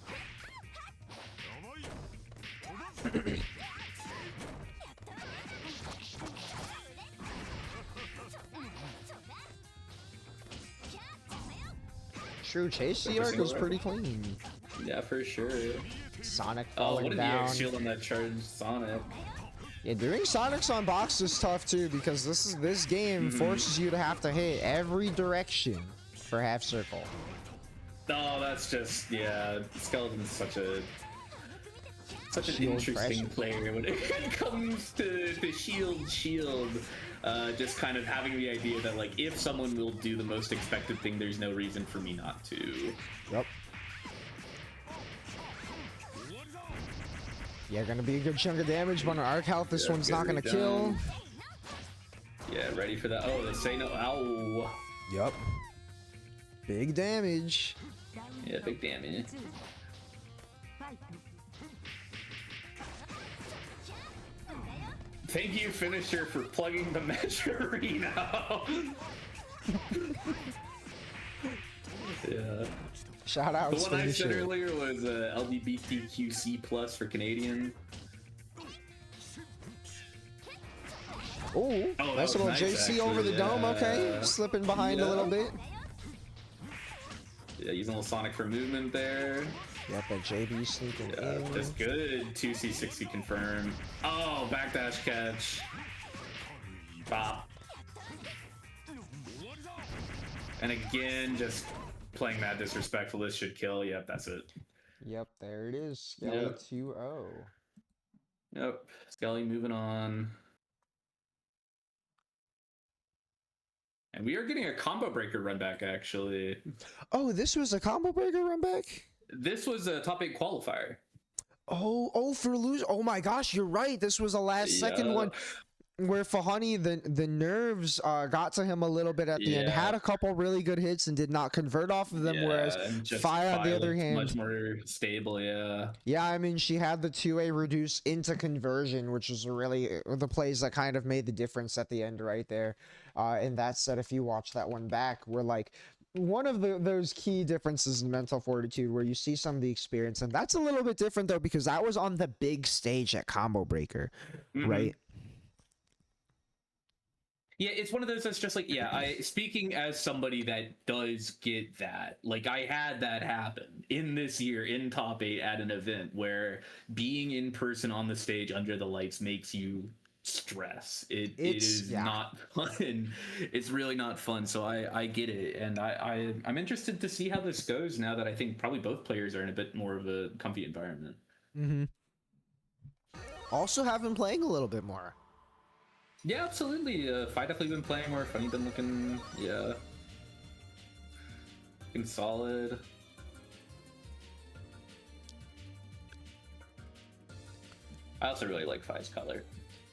Speaker 1: True, Chase CR was pretty clean.
Speaker 2: Yeah, for sure.
Speaker 1: Sonic falling
Speaker 2: what
Speaker 1: down.
Speaker 2: What shield on that charged Sonic?
Speaker 1: Yeah, doing Sonics on box is tough too because this game forces you to have to hit every direction for half circle.
Speaker 2: Oh, that's just, yeah. Skeleton's such an
Speaker 1: Shield
Speaker 2: interesting
Speaker 1: fresh.
Speaker 2: player when it comes to the shield. Just kind of having the idea that like if someone will do the most expected thing, there's no reason for me not to.
Speaker 1: Yep. Yeah, gonna be a good chunk of damage, but on Arc Health, this one's not gonna kill.
Speaker 2: Yeah, ready for that. Oh, they say no. Ow.
Speaker 1: Yep. Big damage.
Speaker 2: Yeah, big damage. Thank you, finisher, for plugging the Measurino. Yeah.
Speaker 1: Shout out.
Speaker 2: The one I said earlier was LGBTQC+ for Canadian.
Speaker 1: Ooh, nice little
Speaker 2: nice,
Speaker 1: JC
Speaker 2: actually,
Speaker 1: over the dome.
Speaker 2: yeah.
Speaker 1: Okay, slipping behind a little bit.
Speaker 2: Yeah, using a little Sonic for movement there.
Speaker 1: Yep, and JB sneaking
Speaker 2: Yeah,
Speaker 1: in.
Speaker 2: that's good. 2C60 confirm. Oh, backdash catch. Bop. And again, just playing that disrespectful. This should kill. Yep, that's it.
Speaker 1: Yep, there it is. Skelly
Speaker 2: Yep.
Speaker 1: 2-0.
Speaker 2: Yep, Skelly moving on. And we are getting a combo breaker run back, actually.
Speaker 1: Oh, this was a combo breaker run back?
Speaker 2: This was a top 8 qualifier.
Speaker 1: Oh, for lose. Oh my gosh, you're right. This was a last second one where Fahani, the nerves got to him a little bit at the end. Had a couple really good hits and did not convert off of them, whereas Fi, on the other hand,
Speaker 2: much more stable.
Speaker 1: Yeah, I mean, she had the 2A reduce into conversion, which was really the plays that kind of made the difference at the end right there. And that said, if you watch that one back, we're like, one of those key differences in mental fortitude where you see some of the experience, and that's a little bit different though, because that was on the big stage at Combo Breaker, right?
Speaker 2: Yeah, it's one of those that's just like, speaking as somebody that does get that, like I had that happen in this year in top 8 at an event where being in person on the stage under the lights makes you stress. It is not fun. It's really not fun. So I get it, and I'm interested to see how this goes now that I think probably both players are in a bit more of a comfy environment.
Speaker 1: Also have been playing a little bit more.
Speaker 2: Yeah, absolutely. Fi definitely been playing more. Funny been looking, looking solid. I also really like Fi's color.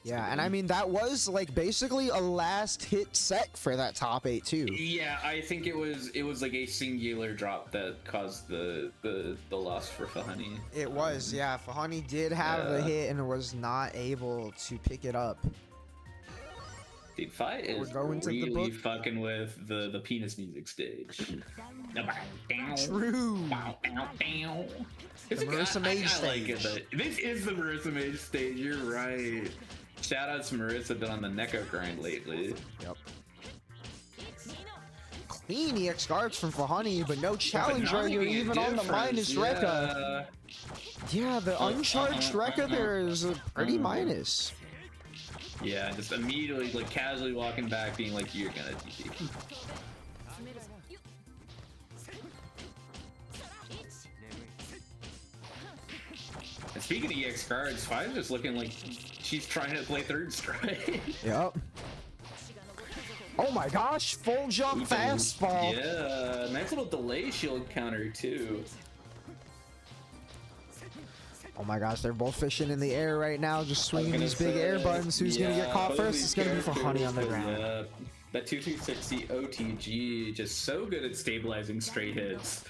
Speaker 1: Yeah, and I mean, that was like basically a last hit set for that top 8 too.
Speaker 2: Yeah, I think it was like a singular drop that caused the loss for Fahani.
Speaker 1: It was, yeah. Fahani did have the hit and was not able to pick it up.
Speaker 2: Dude, Fi is really fucking with the penis music stage.
Speaker 1: True.
Speaker 2: It's
Speaker 1: the Marissa Mage stage.
Speaker 2: Like it, this is the Marissa Mage stage. You're right. Shout out to Marissa, been on the Neko grind lately.
Speaker 1: Yep. Clean EX guards from Fahani, but no challenge right here, even on the minus Rekka. Yeah, the uncharged Rekka there is a pretty minus.
Speaker 2: Yeah, just immediately, like, casually walking back, being like, you're gonna GG. And speaking of EX cards, Fi's just looking like she's trying to play third strike.
Speaker 1: Yep. Oh my gosh, full jump fastball.
Speaker 2: Yeah, nice little delay shield counter, too.
Speaker 1: Oh my gosh, they're both fishing in the air right now, just swinging these big air buttons. Who's gonna get caught first? It's gonna be Fahani on the ground.
Speaker 2: Yeah, that 2260 OTG, just so good at stabilizing straight hits.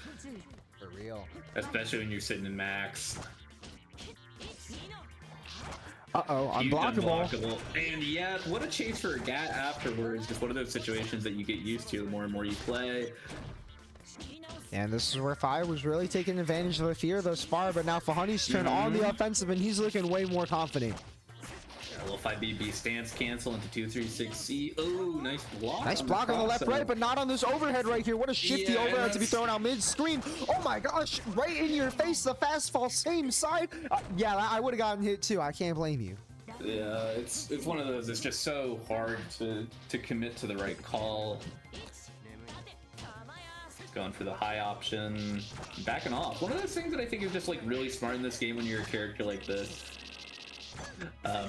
Speaker 1: For real.
Speaker 2: Especially when you're sitting in max.
Speaker 1: Uh-oh, unblockable.
Speaker 2: And yeah, what a chase for a GAT afterwards. Just one of those situations that you get used to the more and more you play.
Speaker 1: And this is where Fi was really taking advantage of the fear thus far, but now Fahani's turned on the offensive and he's looking way more confident.
Speaker 2: Yeah, a little 5BB stance cancel into 236C. Oh, nice block.
Speaker 1: Nice block on the left, right, but not on this overhead right here. What a shifty overhead to be thrown out mid-screen. Oh my gosh, right in your face, the fastball, same side. Yeah, I would have gotten hit too. I can't blame you.
Speaker 2: Yeah, it's one of those. It's just so hard to commit to the right call. going for the high option, backing off. One of those things that I think is just like really smart in this game when you're a character like this,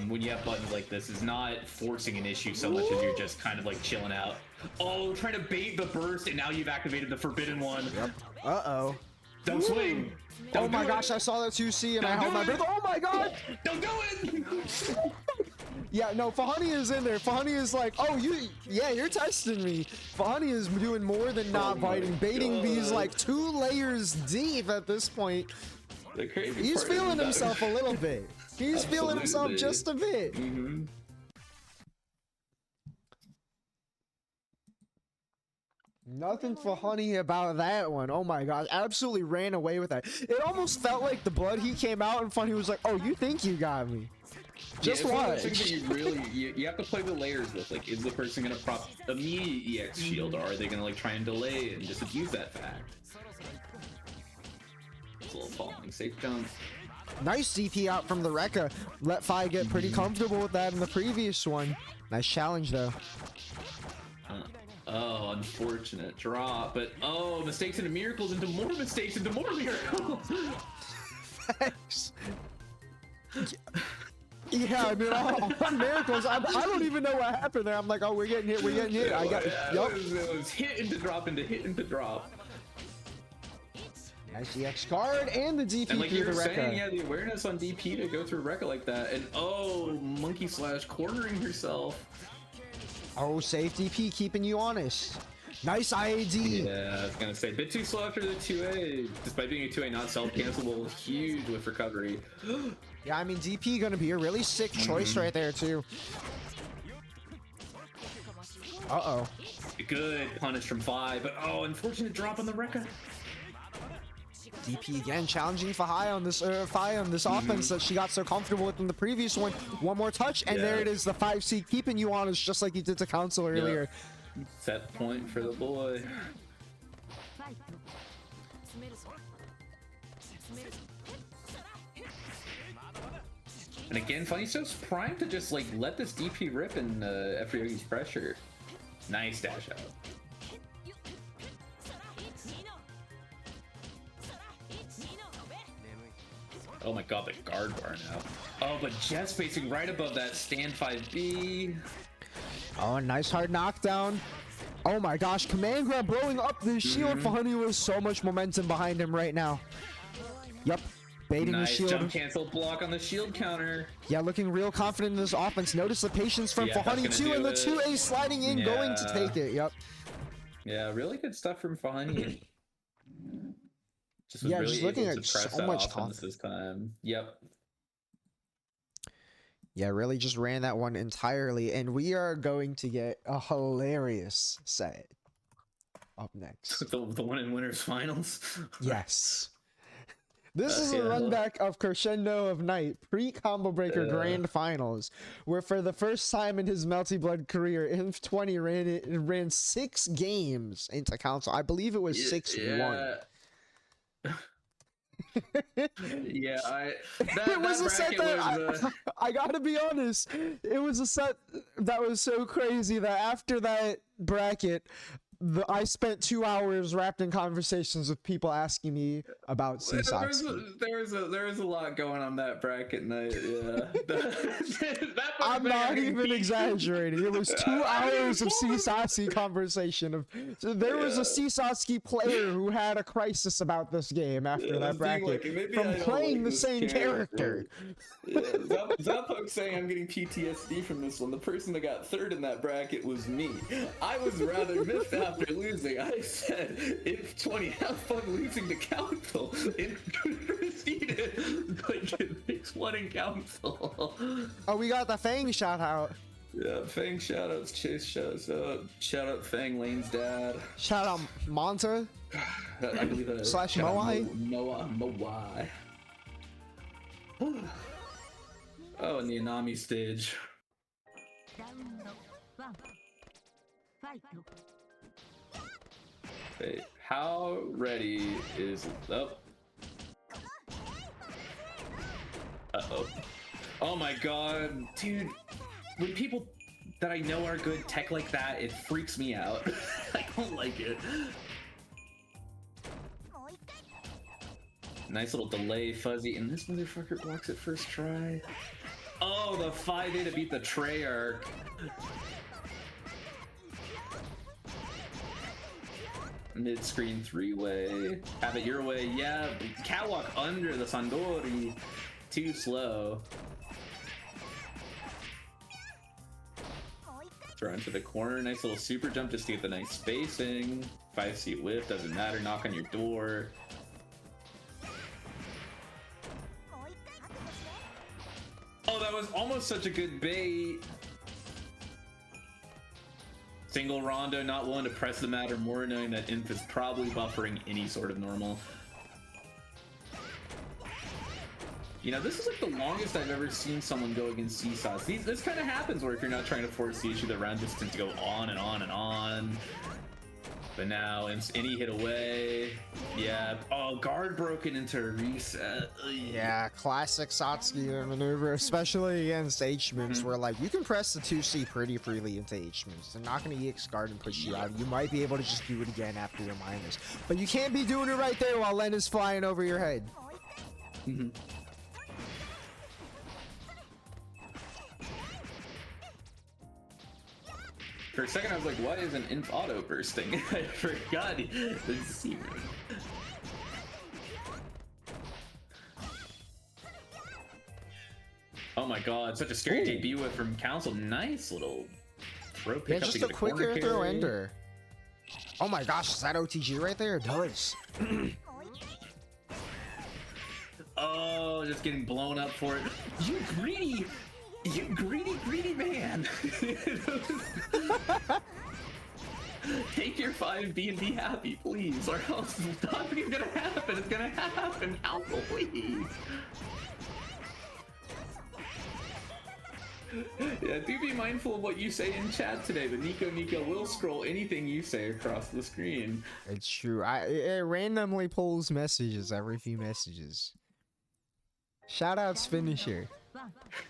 Speaker 2: when you have buttons like this, is not forcing an issue so much as you're just kind of like chilling out. Oh, trying to bait the burst, and now you've activated the forbidden one.
Speaker 1: Yep. Uh-oh.
Speaker 2: Don't swing.
Speaker 1: Oh my gosh, I saw that 2C and I held my breath. Oh my god!
Speaker 2: Don't do it!
Speaker 1: Yeah, no, Fahani is in there. Fahani is like, oh, you're testing me. Fahani is doing more than not biting, baiting these like 2 layers deep at this point. He's feeling himself a little bit. He's feeling himself just a bit.
Speaker 2: Mm-hmm.
Speaker 1: Nothing funny about that one. Oh my god, absolutely ran away with that. It almost felt like the blood he came out and Funny was like, oh, you think you got me. Just watch.
Speaker 2: Things that you really you have to play the layers with. Like, is the person gonna prop immediate EX shield, or are they gonna like try and delay and just abuse that fact? It's a little falling safe jump.
Speaker 1: Nice DP out from the Rekka. Let Fi get pretty comfortable with that in the previous one. Nice challenge though.
Speaker 2: Oh, unfortunate drop, but oh, mistakes into miracles into more mistakes into more miracles.
Speaker 1: Thanks. Yeah, I mean, on miracles, I don't even know what happened there. I'm like, oh, we're getting hit, we're getting hit. I got,
Speaker 2: yep. It was hit into drop into hit into drop.
Speaker 1: Nice GX card and the DP
Speaker 2: and like
Speaker 1: through
Speaker 2: you were
Speaker 1: the Rekka.
Speaker 2: saying, yeah, the awareness on DP to go through Rekka like that, and oh, monkey slash cornering herself.
Speaker 1: Oh, safe DP keeping you honest. Nice IAD.
Speaker 2: Yeah, I was gonna say, bit too slow after the 2A. Despite being a 2A not self-cancelable, huge with recovery.
Speaker 1: Yeah, I mean, DP gonna be a really sick choice right there too. Uh-oh.
Speaker 2: Good punish from Fi, but oh, unfortunate drop on the Rekka.
Speaker 1: DP again challenging Fi on this offense that she got so comfortable with in the previous one. One more touch, and there it is, the 5C keeping you honest just like you did to Council earlier.
Speaker 2: Set point for the boy. And again, Funny's just primed to just like let this DP rip and F-Yogi's pressure. Nice dash out. Oh my god, the guard bar now. Oh, but Jet spacing right above that stand 5B.
Speaker 1: Oh, nice hard knockdown. Oh my gosh, command grab blowing up the shield for Honey with so much momentum behind him right now. Yep, baiting the shield.
Speaker 2: Jump cancel block on the shield counter.
Speaker 1: Yeah, looking real confident in this offense. Notice the patience from Fahani too, and the 2A sliding in, going to take it. Yep.
Speaker 2: Yeah, really good stuff from Fahani. Just
Speaker 1: looking at so much confidence
Speaker 2: this time. Yep.
Speaker 1: Yeah, really just ran that one entirely, and we are going to get a hilarious set up next.
Speaker 2: the one in winners finals.
Speaker 1: Yes. This is a run back of Crescendo of Night pre-combo breaker grand finals, where for the first time in his Melty Blood career, Inf20 ran 6 games into Council. I believe it was 6-1.
Speaker 2: Yeah,
Speaker 1: it was a set that I gotta be honest, it was a set that was so crazy that after that bracket, I spent 2 hours wrapped in conversations with people asking me about CSOC.
Speaker 2: There was a lot going on that bracket night. Yeah,
Speaker 1: I'm not even exaggerating. It was 2 hours of CSOC conversation. There was a CSOC player who had a crisis about this game after that bracket from playing the same character.
Speaker 2: Zappo's saying I'm getting PTSD from this one. The person that got 3rd in that bracket was me. I was rather miffed after losing. I said, if 20, have fun losing to Council. It proceeded like it makes one in Council.
Speaker 1: Oh, we got the Fang shout out.
Speaker 2: Yeah, Fang shout outs, Chase shouts out. Shout out Fang Lane's dad.
Speaker 1: Shout out Monta.
Speaker 2: I believe that
Speaker 1: slash Moai.
Speaker 2: Moai. Oh, and the Anami stage. Wait, how ready is Uh-oh. Oh my god, dude. When people that I know are good tech like that, it freaks me out. I don't like it. nice little delay fuzzy, and this motherfucker blocks it first try. Oh, the 5A to beat the Treyarch. Mid-screen 3-way. Have it your way. Yeah, catwalk under the Sandori. Too slow. Throw into the corner. Nice little super jump just to get the nice spacing. 5-seat whip, doesn't matter. Knock on your door. Oh, that was almost such a good bait. Single rondo, not willing to press the matter more, knowing that Inf is probably buffering any sort of normal. You know, this is like the longest I've ever seen someone go against Seesaws. This kind of happens where if you're not trying to force the issue, the round just tends to go on and on and on. But now, any hit away. Yeah. Oh, guard broken into a reset.
Speaker 1: Yeah, classic Satsuki maneuver, especially against H-moves, where like you can press the 2C pretty freely into H-moves. They're not going to EX guard and push you out. You might be able to just do it again after your minors. But you can't be doing it right there while Len is flying over your head.
Speaker 2: For a second, I was like, "What is an Inf auto bursting?" I forgot the C move. Oh my god, such a scary debut whip from Council. Nice little throw pick.
Speaker 1: Yeah, just a quick air throw ender. Oh my gosh, is that OTG right there? It does.
Speaker 2: Oh, just getting blown up for it. You greedy man. Take your 5B and be happy, please, or else nothing's gonna happen. It's gonna happen. Council, please. Yeah, do be mindful of what you say in chat today, but Nico will scroll anything you say across the screen.
Speaker 1: It's true. It randomly pulls messages every few messages. Shoutouts finisher.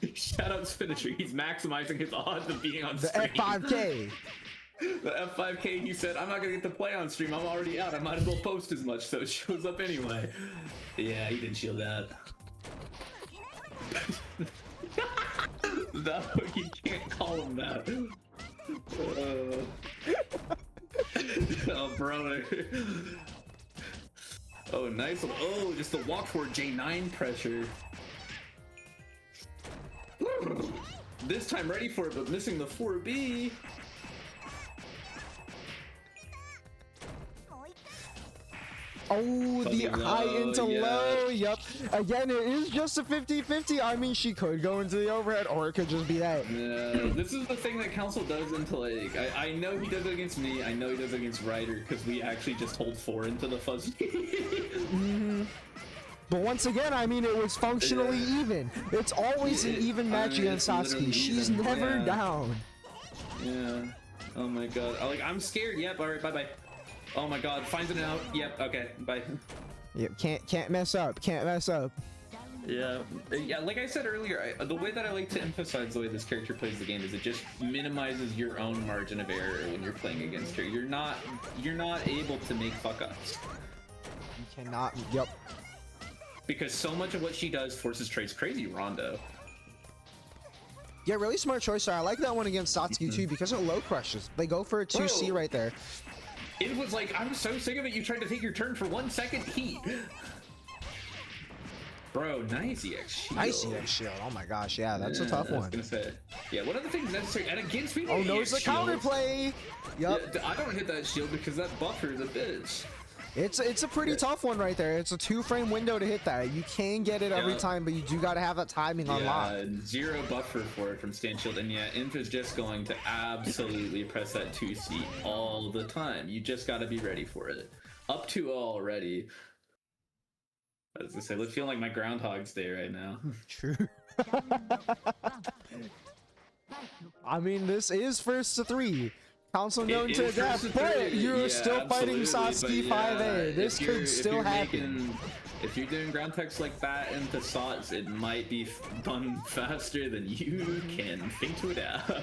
Speaker 2: Shoutouts finisher. He's maximizing his odds of being on
Speaker 1: the
Speaker 2: stream.
Speaker 1: F5K.
Speaker 2: The F5K, he said, I'm not gonna get to play on stream. I'm already out. I might as well post as much, so it shows up anyway. Yeah, he didn't shield that. No, you can't call him that. Oh, brother. Oh, nice. Oh, just the walk forward J9 pressure. This time ready for it, but missing the 4B.
Speaker 1: Oh, the high into low. Yep. Again, it is just a 50-50. I mean, she could go into the overhead, or it could just be that.
Speaker 2: Yeah, this is the thing that Council does into like, I know he does it against me. I know he does it against Ryder, because we actually just hold 4 into the fuzzy.
Speaker 1: But once again, I mean, it was functionally even. It's always an even match against Satsuki. She's never down.
Speaker 2: Yeah. Oh my god. I'm scared. Yep. All right. Bye bye. Oh my god. Finds it out. Yep. Okay. Bye.
Speaker 1: Yep. Can't mess up. Can't mess up.
Speaker 2: Yeah. Yeah. Like I said earlier, the way that I like to emphasize the way this character plays the game is it just minimizes your own margin of error when you're playing against her. You're not able to make fuck ups.
Speaker 1: You cannot. Yep.
Speaker 2: Because so much of what she does forces Trey's crazy rondo.
Speaker 1: Yeah, really smart choice. I like that one against Satsuki too because it low crushes. They go for a 2C right there.
Speaker 2: It was like, I'm so sick of it. You tried to take your turn for 1 second heat. Bro, nice EX shield.
Speaker 1: Nice EX shield. Oh my gosh, yeah, that's a tough one.
Speaker 2: I was gonna say. Yeah, what are the things necessary? And against me,
Speaker 1: oh no, it's the counterplay. Yep.
Speaker 2: Yeah, I don't hit that shield because that buffer is a bitch.
Speaker 1: It's a pretty tough one right there. It's a 2-frame window to hit that. You can get it every time, but you do got to have that timing unlocked.
Speaker 2: 0 buffer for it from stand shield, and yeah, Inf is just going to absolutely press that 2C all the time. You just got to be ready for it. Up 2-0 already. I was gonna say, let's feel like my Groundhog's Day right now.
Speaker 1: True. I mean, this is first to 3. Council known to adapt, but you're still fighting Satsuki 5A. This could still happen.
Speaker 2: If you're doing ground text like that into Sots, it might be done faster than you can think to adapt.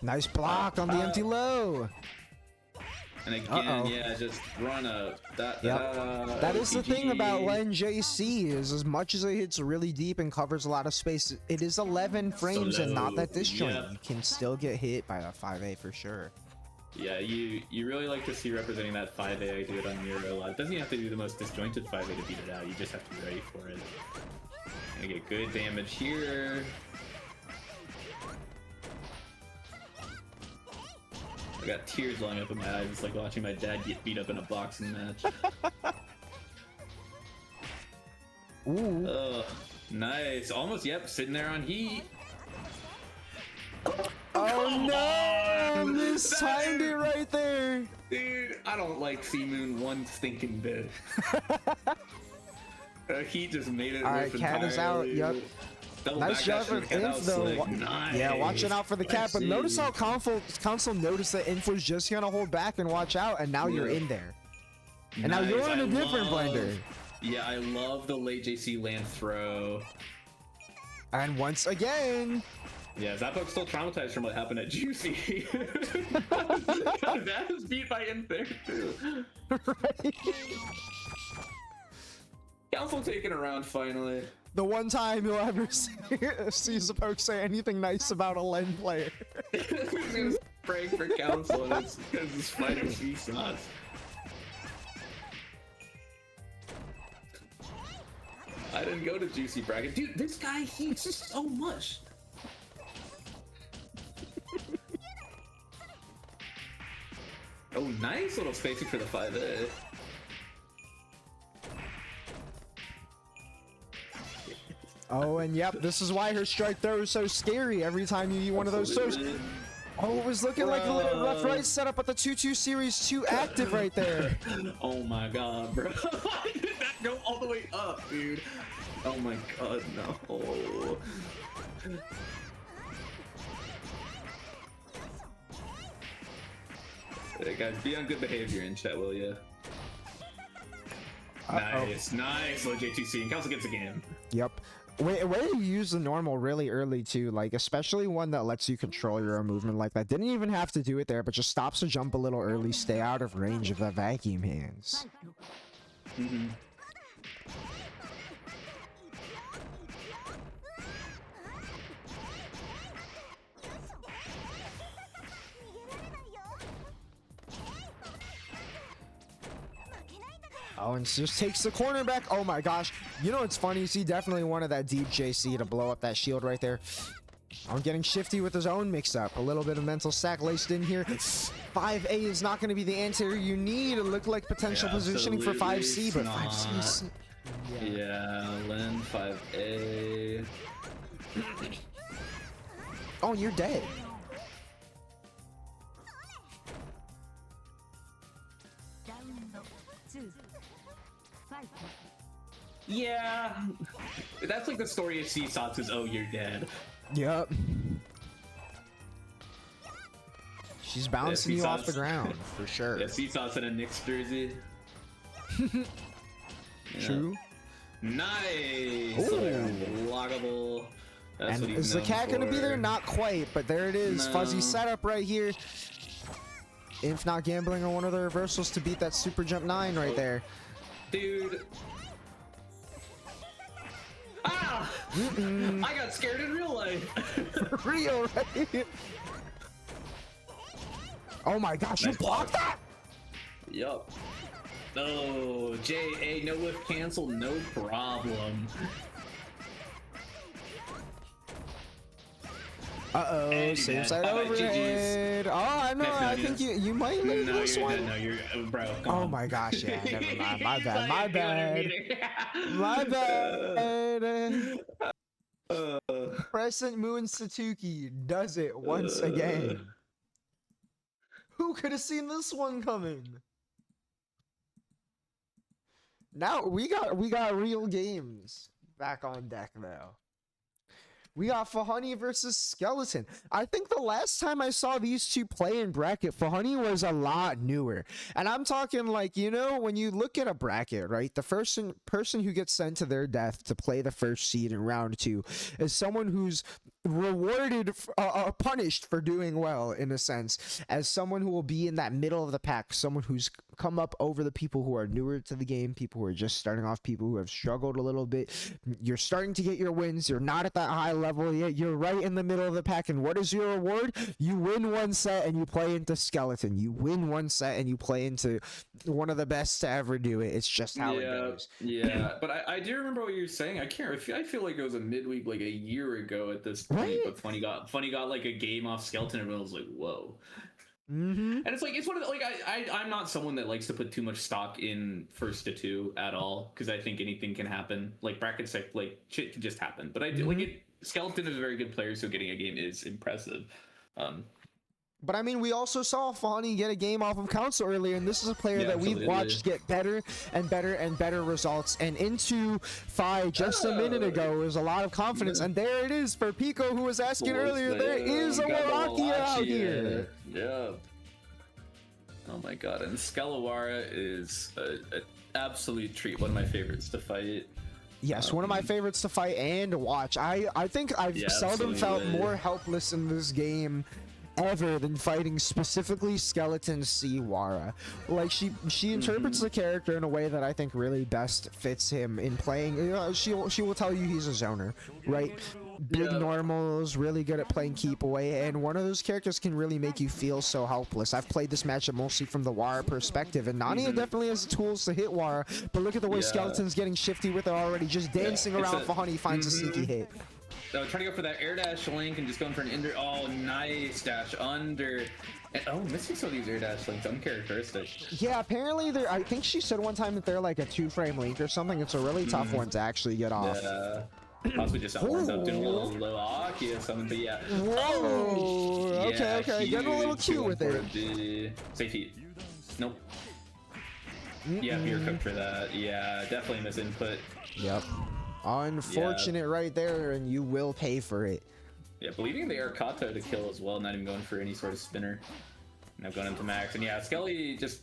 Speaker 1: Nice block on the empty low.
Speaker 2: And again, yeah, just run a.
Speaker 1: That is the thing about Len JC is as much as it hits really deep and covers a lot of space, it is 11 frames and not that disjoint. Yep. You can still get hit by a 5A for sure.
Speaker 2: Yeah, you really like to see representing that 5A. I do it on Euro a lot. It doesn't even have to do the most disjointed 5A to beat it out. You just have to be ready for it. Gonna get good damage here. I got tears welling up in my eyes. It's like watching my dad get beat up in a boxing match.
Speaker 1: Ooh.
Speaker 2: Nice. Almost, yep, sitting there on heat.
Speaker 1: Oh no! Mistimed it right there!
Speaker 2: Dude, I don't like C-Moon one stinking bit. He just made it.
Speaker 1: Alright, cat is out, yep. Nice job for Inf though.
Speaker 2: Nice.
Speaker 1: Yeah, watching out for the cat, but notice how console noticed that Inf was just gonna hold back and watch out, and now you're in there. And now you're on a different blender.
Speaker 2: Yeah, I love the late JC land throw.
Speaker 1: And once again...
Speaker 2: Yeah, Zappo's still traumatized from what happened at Juicy. That was beat by Inf there too.
Speaker 1: Right.
Speaker 2: Council taking around finally.
Speaker 1: The one time you'll ever see Zappoke say anything nice about a Len player.
Speaker 2: He's gonna spray for Council and it's because he's fighting C-Sauce. I didn't go to Juicy bracket. Dude, this guy heats so much. Oh, nice little spacing for the 5A.
Speaker 1: Oh, and yep, this is why her strike throw is so scary every time you eat one of those throws. Oh, it was looking like a little rough right setup, but the 2-2 series 2 active right there.
Speaker 2: Oh my god, bro. Why did that go all the way up, dude? Oh my god, no. Hey guys, be on good behavior in chat, will ya? Nice, nice, low J2C, and Council gets a game.
Speaker 1: Yep. Way to use the normal really early too, like especially one that lets you control your own movement like that. Didn't even have to do it there, but just stops the jump a little early, stay out of range of the vacuum hands.
Speaker 2: Mm-hmm.
Speaker 1: Oh, and just takes the corner back. Oh my gosh. You know what's funny? He definitely wanted that deep JC to blow up that shield right there. I'm getting shifty with his own mix-up. A little bit of mental sack laced in here. 5A is not going to be the answer you need. It looked like potential positioning for 5C, but 5C is...
Speaker 2: Yeah, Len 5A.
Speaker 1: Oh, you're dead.
Speaker 2: Yeah, that's like the story of C-Sauce is, oh, you're dead.
Speaker 1: Yep. She's bouncing you off the ground, for sure.
Speaker 2: Yeah, C-Sauce in a Knicks jersey.
Speaker 1: True.
Speaker 2: Nice! Lockable.
Speaker 1: And is the cat going to be there? Not quite, but there it is. No. Fuzzy setup right here. Inf not gambling on one of the reversals to beat that super jump 9 right there.
Speaker 2: Dude. Ah! I got scared in real life.
Speaker 1: For real, right? Oh my gosh, you blocked that?
Speaker 2: Yup. Oh, JA, no lift cancel, no problem.
Speaker 1: Uh-oh, same side overhead. Oh, I know, I think you might lose this one.
Speaker 2: No, you're, bro,
Speaker 1: oh my gosh, yeah, never mind. My bad, my bad. My bad. Crescent Moon Satuki does it once again. Who could have seen this one coming? Now we got real games back on deck though. We got Fahani versus Skeleton. I think the last time I saw these two play in bracket, Fahani was a lot newer. And I'm talking like, you know, when you look at a bracket, right? The first person who gets sent to their death to play the first seed in round 2 is someone who's rewarded, punished for doing well, in a sense, as someone who will be in that middle of the pack, someone who's come up over the people who are newer to the game, people who are just starting off, people who have struggled a little bit. You're starting to get your wins. You're not at that high level yet. You're right in the middle of the pack. And what is your reward? You win one set and you play into Skeleton. You win one set and you play into one of the best to ever do it. It's just how it goes.
Speaker 2: Yeah, but I do remember what you were saying. I feel like it was a midweek, like a year ago at this point.
Speaker 1: Right?
Speaker 2: But Funny got like a game off Skeleton, and I was like, whoa.
Speaker 1: Mm-hmm.
Speaker 2: And it's like, it's one of the, like, I'm not someone that likes to put too much stock in first to two at all, because I think anything can happen. Like brackets, like shit can just happen. But I do like it. Skeleton is a very good player, so getting a game is impressive.
Speaker 1: But I mean, we also saw Fani get a game off of Council earlier, and this is a player that we've watched get better and better and better results. And into Fi just a minute ago was a lot of confidence, and there it is for Pico, who was asking earlier. There is a Wallachia out here.
Speaker 2: Yeah. Oh my god, and Skelawara is an absolute treat. One of my favorites to fight.
Speaker 1: Yes, one of my favorites to fight and watch. I think I've seldom felt more helpless in this game ever than fighting specifically Skeleton Siwara. Like she interprets the character in a way that I think really best fits him in playing. You know, she will tell you he's a zoner, right? Big normals, really good at playing keep away, and one of those characters can really make you feel so helpless. I've played this matchup mostly from the Wara perspective, and Nania definitely has the tools to hit Wara, but look at the way Skeleton's getting shifty with it already, just dancing around for Honey, finds a sneaky hit.
Speaker 2: So trying to go for that air dash link and just going for an under. Oh, nice dash under. And, missing some of these air dash links, uncharacteristic.
Speaker 1: Yeah, apparently they're. I think she said one time that they're like a 2-frame link or something. It's a really tough one to actually get off.
Speaker 2: Yeah. Possibly just warmed up doing a little Loaki or something, but yeah.
Speaker 1: Whoa! Okay, getting a little cute with it.
Speaker 2: Safe heat. Nope. Yeah, you're cooked for that. Yeah, definitely miss input.
Speaker 1: Yep. Unfortunate right there, and you will pay for it.
Speaker 2: Yeah, believing the air kato to kill as well, not even going for any sort of spinner. Now going into max, and yeah, Skelly just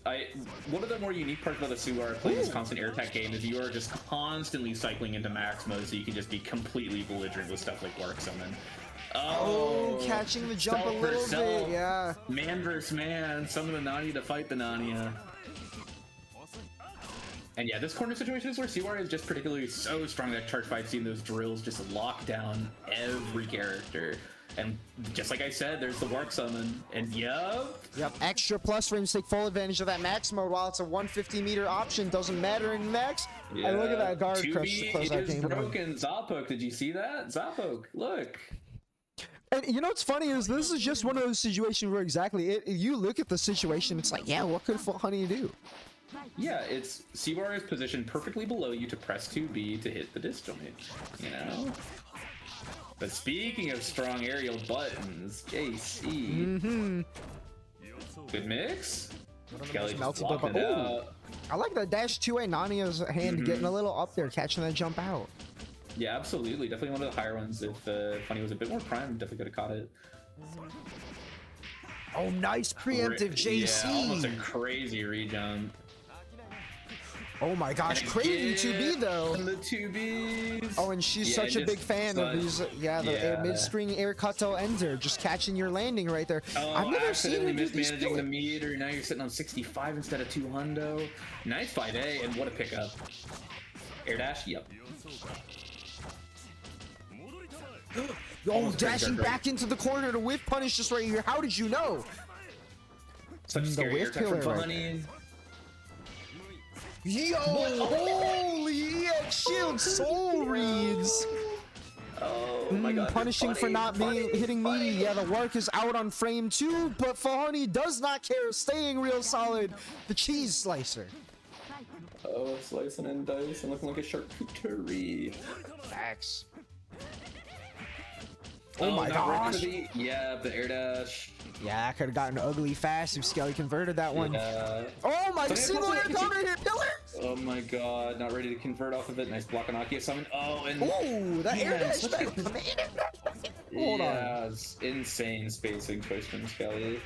Speaker 2: one of the more unique parts about the Suwara playing this constant air attack game is you are just constantly cycling into max mode, so you can just be completely belligerent with stuff like Warp Summon.
Speaker 1: Oh, catching the jump a little bit, yeah.
Speaker 2: Man versus man, summon the Nania to fight the Nania. And yeah, this corner situation is where Siwara is just particularly so strong that charge fight, seeing those drills just lock down every character. And just like I said, there's the Warp Summon, and yep,
Speaker 1: extra plus frames, take full advantage of that max mode while it's a 150-meter option. Doesn't matter in max.
Speaker 2: Yeah.
Speaker 1: And look at that guard crush to close that game.
Speaker 2: Broken Zapok, did you see that? Zapok, look.
Speaker 1: And you know what's funny is this is just one of those situations where you look at the situation, it's like, yeah, what could Honey do?
Speaker 2: Yeah, it's Siwara is positioned perfectly below you to press 2B to hit the disc joint, you know? But speaking of strong aerial buttons, JC. Good mix. Kelly just blocked it out.
Speaker 1: I like the dash 2A Nania's hand getting a little up there, catching that jump out.
Speaker 2: Yeah, absolutely. Definitely one of the higher ones. If Funny was a bit more primed, definitely could have caught it.
Speaker 1: Oh, nice preemptive JC.
Speaker 2: Yeah, almost a crazy rejump.
Speaker 1: Oh my gosh, crazy 2B though.
Speaker 2: The 2Bs.
Speaker 1: Oh, and she's such a big fan of these. The mid-string air kato ender, just catching your landing right there.
Speaker 2: Oh,
Speaker 1: I've never seen her do these.
Speaker 2: Mismanaging the meter. Now you're sitting on 65 instead of 200. Nice 5A, and what a pickup. Air dash, yep.
Speaker 1: Oh, dashing back into the corner to whiff punish just right here. How did you know?
Speaker 2: Such the whiff killer right.
Speaker 1: Yo, holy EX shield soul reads.
Speaker 2: Oh my god.
Speaker 1: Punishing for not hitting meaty. Yeah, the work is out on frame 2, but Fahani does not care, staying real solid. The cheese slicer.
Speaker 2: Oh, slicing and dicing, looking like a charcuterie.
Speaker 1: Facts. Oh my gosh.
Speaker 2: Yeah, the air dash.
Speaker 1: Yeah, I could have gotten ugly fast if Skelly converted that one.
Speaker 2: Yeah.
Speaker 1: Oh my, single air counter hit pillar!
Speaker 2: Oh my god, not ready to convert off of it. Nice block on Akia summon. Oh, and
Speaker 1: ooh, that air dash. Hold on.
Speaker 2: Yeah, it's insane spacing choice from Skelly.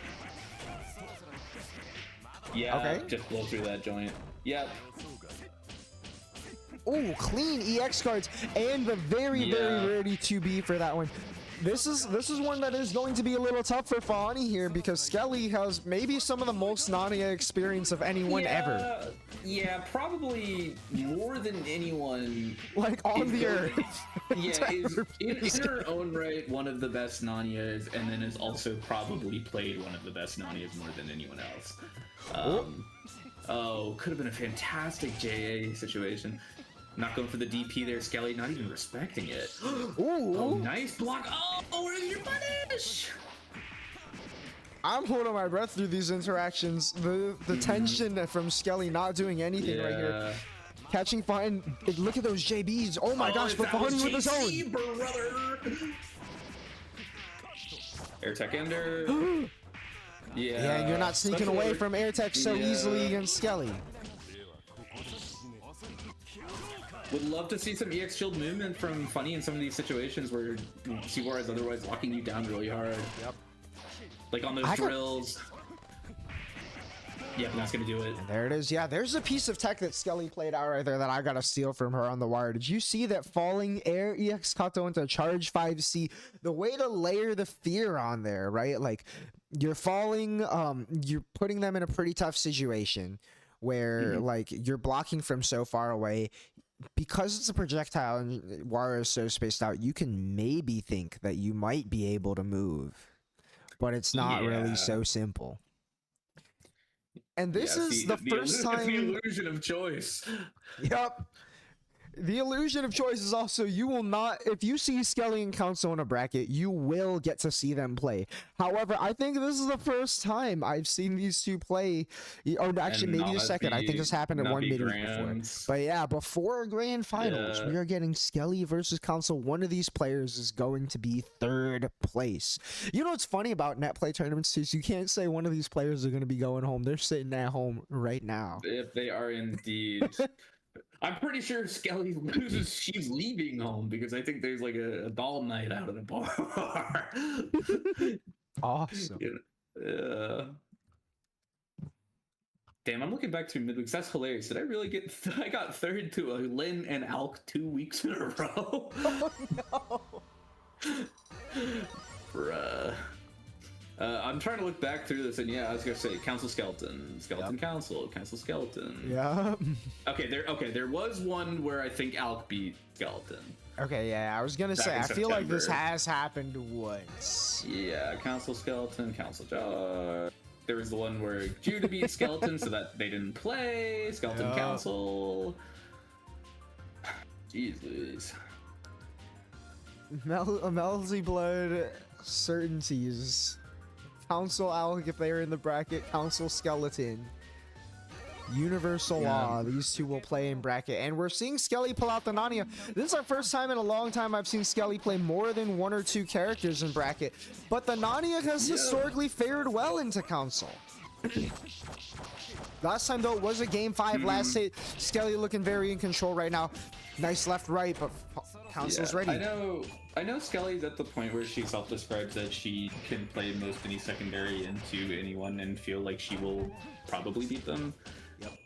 Speaker 2: Yeah, just blow through that joint. Yep.
Speaker 1: Oh, clean EX cards and the very rarity 2B for that one. This is one that is going to be a little tough for Fawani here because Skelly has maybe some of the most Nania experience of anyone ever.
Speaker 2: Yeah, probably more than anyone.
Speaker 1: Like on the earth.
Speaker 2: Yeah, is in her own right one of the best Nanias, and then has also probably played one of the best Nanias more than anyone else. Oh, could have been a fantastic JA situation. Not going for the DP there, Skelly, not even respecting it.
Speaker 1: Ooh.
Speaker 2: Oh, nice block. Oh, where's your punish?
Speaker 1: I'm holding my breath through these interactions. The tension from Skelly not doing anything right here. Catching fine. Look at those JBs. Oh my gosh, but Fawani with his own.
Speaker 2: Brother. Air tech ender.
Speaker 1: Yeah, and you're not sneaking away from air tech so easily against Skelly.
Speaker 2: Would love to see some EX shield movement from Funny in some of these situations where C4 is otherwise locking you down really hard.
Speaker 1: Yep.
Speaker 2: Like on those drills. Yep, that's gonna do it.
Speaker 1: And there it is. Yeah, there's a piece of tech that Skelly played out right there that I gotta steal from her on the wire. Did you see that falling air EX Kato into charge 5C? The way to layer the fear on there, right? Like you're falling, you're putting them in a pretty tough situation where like you're blocking from so far away. Because it's a projectile and Wara is so spaced out, you can maybe think that you might be able to move, but it's not really so simple. And this is the first time.
Speaker 2: The illusion of choice.
Speaker 1: Yep. The illusion of choice is also you will not, if you see Skelly and Council in a bracket, you will get to see them play. However, I think this is the first time I've seen these two play, or actually maybe the second. I think this happened at one midweek before. But yeah, before grand finals, we are getting Skelly versus Council. One of these players is going to be third place. You know what's funny about net play tournaments is you can't say one of these players are going to be going home. They're sitting at home right now.
Speaker 2: If they are indeed. I'm pretty sure if Skelly loses, she's leaving home because I think there's like a doll night out of the bar.
Speaker 1: Awesome.
Speaker 2: Damn, I'm looking back through midweeks. That's hilarious. Did I really get? I got third to a Lin and Alk 2 weeks in a row.
Speaker 1: Oh no.
Speaker 2: Bruh. I'm trying to look back through this, and yeah, I was gonna say Council Skeleton, Council Skeleton.
Speaker 1: Yeah.
Speaker 2: Okay, there was one where I think Alk beat Skeleton.
Speaker 1: Okay, yeah, I was gonna say, I feel like this has happened once.
Speaker 2: Yeah, Council Skeleton, Council Jar. There was the one where Judah beat Skeleton, so that they didn't play. Skeleton Council. Jesus.
Speaker 1: Melzy Blood certainties. Council Alk if they're in the bracket, Council Skeleton. Universal Law, these two will play in bracket. And we're seeing Skelly pull out the Nania. This is our first time in a long time I've seen Skelly play more than 1 or 2 characters in bracket. But the Nania has historically fared well into Council. Last time though it was a game 5 last hit. Skelly looking very in control right now. Nice left right, but Council's ready.
Speaker 2: I know Skelly's at the point where she self-describes that she can play most any secondary into anyone and feel like she will probably beat them. Yep.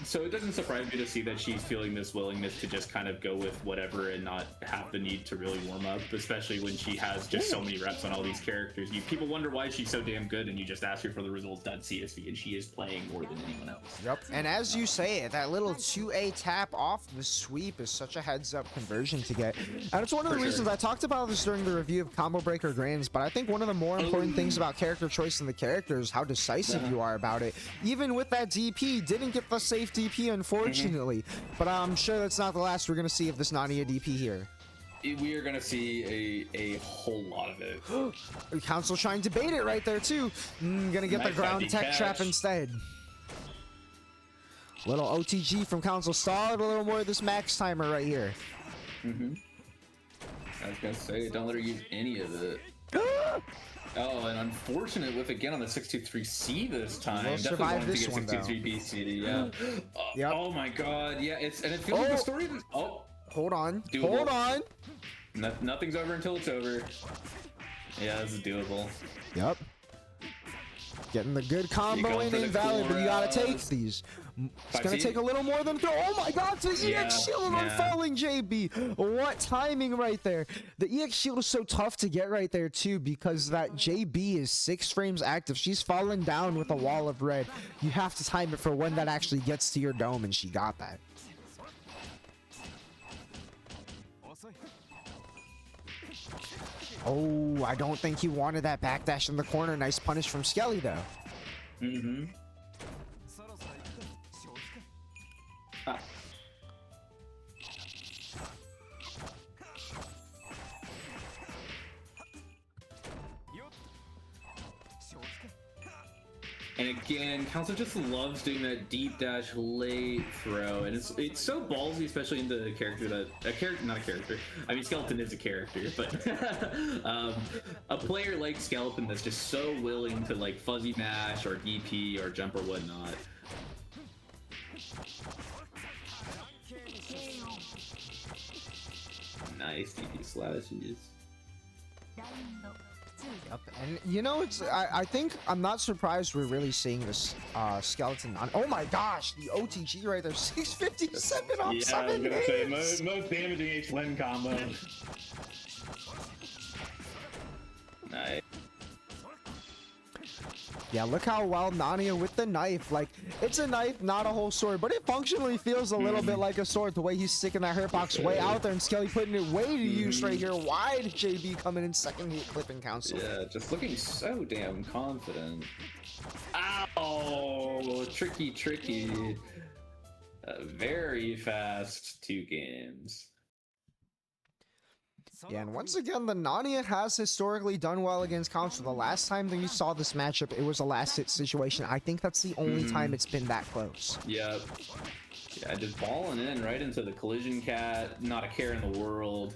Speaker 2: So it doesn't surprise me to see that she's feeling this willingness to just kind of go with whatever and not have the need to really warm up, especially when she has just so many reps on all these characters. People wonder why she's so damn good, and you just ask her for the results.csv, and she is playing more than anyone else.
Speaker 1: Yep. And as you say it, that little 2A tap off the sweep is such a heads-up conversion to get. And it's one of the reasons I talked about this during the review of Combo Breaker Grands, but I think one of the more important things about character choice in the character is how decisive you are about it. Even with that DP, didn't get the safe DP, unfortunately. But I'm sure that's not the last we're going to see of this Nania DP here.
Speaker 2: We are going to see a whole lot of it.
Speaker 1: Council trying to bait it right there, too. Gonna get the ground tech trap instead. Little OTG from Council. Stalled a little more of this max timer right here.
Speaker 2: I was going to say, don't let her use any of it. Oh, and unfortunate with again on the 623C this time.
Speaker 1: We'll survive this one though.
Speaker 2: 623BC, yeah. Oh my god, yeah. It feels like the story.
Speaker 1: Hold on.
Speaker 2: Doable.
Speaker 1: Hold on.
Speaker 2: Nothing's over until it's over. Yeah, this is doable.
Speaker 1: Yep. Getting the good combo in invalid, but you gotta take these. It's gonna take a little more than throw. Oh my god, the EX shield on falling JB. What timing right there. The EX shield is so tough to get right there too, because that JB is 6 frames active. She's falling down with a wall of red. You have to time it for when that actually gets to your dome, and she got that. Oh, I don't think he wanted that backdash in the corner. Nice punish from Skelly, though.
Speaker 2: Mm-hmm. Ah. And again, Council just loves doing that deep dash late throw, and it's so ballsy, especially in the character that not a character. I mean, Skeleton is a character, but a player like Skeleton that's just so willing to like fuzzy mash or DP or jump or whatnot. Nice DP slashes.
Speaker 1: Yep. And you know, I think I'm not surprised we're really seeing this Skeleton on. Oh my gosh, the OTG right there, 657 off 7
Speaker 2: I was gonna say
Speaker 1: hits.
Speaker 2: most damaging H-Len combo. Nice.
Speaker 1: Yeah, look how well Nania with the knife. Like, it's a knife, not a whole sword, but it functionally feels a little bit like a sword. The way he's sticking that hitbox way out there, and Skelly putting it way to use right here. Wide JB coming in second heat clipping Council.
Speaker 2: Yeah, just looking so damn confident. Ow! Tricky. Very fast 2 games.
Speaker 1: Yeah, and once again, the Nania has historically done well against Council. The last time that you saw this matchup, it was a last hit situation. I think that's the only time it's been that close.
Speaker 2: Yep. Yeah, just balling in right into the collision cat, not a care in the world.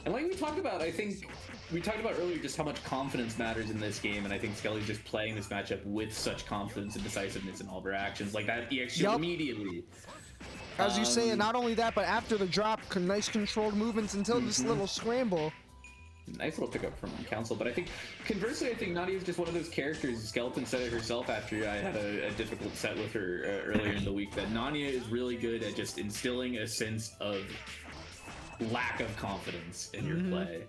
Speaker 2: And like we talked about, I think we talked about earlier just how much confidence matters in this game, and I think Skelly's just playing this matchup with such confidence and decisiveness in all of her actions. Like that EX shield immediately.
Speaker 1: As you say, and not only that, but after the drop, nice controlled movements until this little scramble.
Speaker 2: Nice little pickup from Council, but I think, conversely, I think Nadia is just one of those characters. Skeleton said it herself after I had a difficult set with her earlier in the week, that Nadia is really good at just instilling a sense of lack of confidence in your play.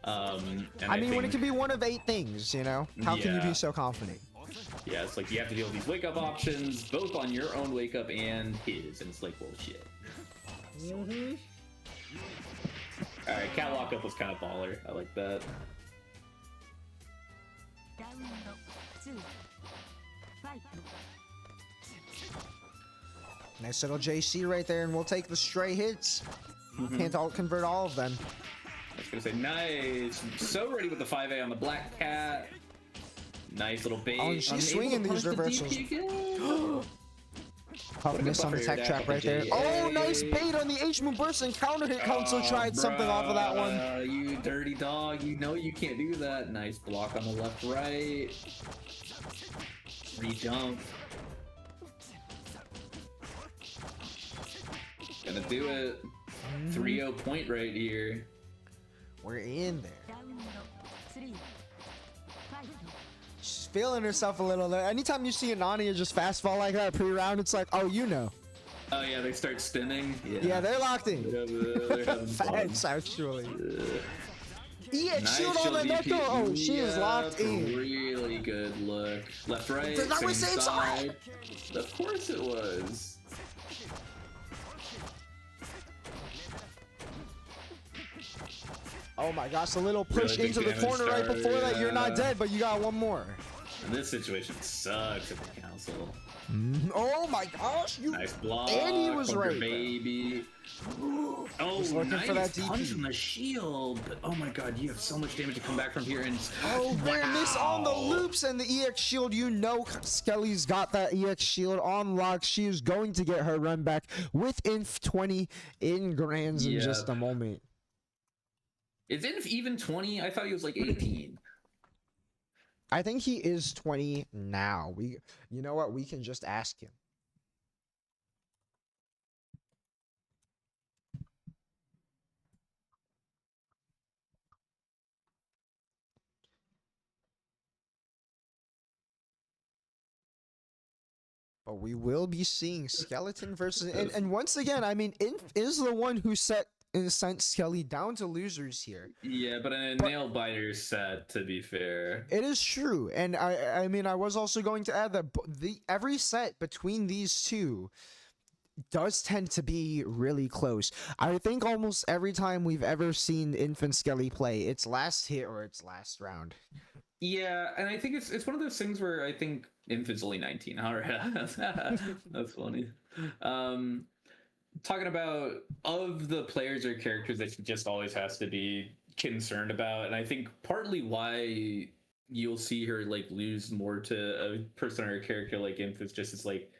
Speaker 2: And
Speaker 1: I mean, when it can be one of 8 things, you know? How can you be so confident?
Speaker 2: Yeah, it's like you have to deal with these wake up options, both on your own wake up and his, and it's like, bullshit. Alright, catwalk up was kind of baller. I like that.
Speaker 1: Nice little JC right there, and we'll take the stray hits. Can't convert all of them.
Speaker 2: I was gonna say, nice. So ready with the 5A on the Black Cat. Nice little bait.
Speaker 1: Oh, she's swinging these reversals. Tough miss on the tech trap right there. Oh, nice bait on the H-Moon burst and counter hit. Council tried something off of that one.
Speaker 2: You dirty dog. You know you can't do that. Nice block on the left, right. Re-jump. Gonna do it. 3-0 point right here.
Speaker 1: We're in there. She's feeling herself a little there. Anytime you see a Nania just fast fall like that pre-round, it's like, oh, you know.
Speaker 2: Oh yeah, they start spinning.
Speaker 1: Yeah, they're locked in.
Speaker 2: They're having fun.
Speaker 1: Facts, actually. EX shield on the neck. Oh, she is locked in.
Speaker 2: Really good look. Left, right,
Speaker 1: same side.
Speaker 2: Of course it was.
Speaker 1: Oh my gosh, a little push
Speaker 2: Really
Speaker 1: into the corner right before that. You're not dead, but you got one more.
Speaker 2: And this situation sucks at the Council.
Speaker 1: Oh my gosh,
Speaker 2: nice block.
Speaker 1: And he was right.
Speaker 2: Baby. Oh, nice
Speaker 1: for that
Speaker 2: punch on the shield. But oh my god, you have so much damage to come back from here. And
Speaker 1: oh, wow. Miss on the loops and the EX shield. You know Skelly's got that EX shield on lock. She is going to get her run back with Inf 20 in grands in just a moment.
Speaker 2: Is Inf even 20? I thought he was like 18.
Speaker 1: I think he is 20 now. You know what? We can just ask him. But we will be seeing Skeleton versus, and once again, I mean, Inf is the one who sent Skelly down to losers here.
Speaker 2: Yeah, but in a nail biter set, to be fair.
Speaker 1: It is true, and I mean, I was also going to add that every set between these two does tend to be really close. I think almost every time we've ever seen Inf and Skelly play, it's last hit or it's last round.
Speaker 2: Yeah, and I think it's one of those things where I think Inf is only 19. All right, that's funny. Talking about of the players or characters that she just always has to be concerned about, and I think partly why you'll see her like lose more to a person or a character like Inf is just it's like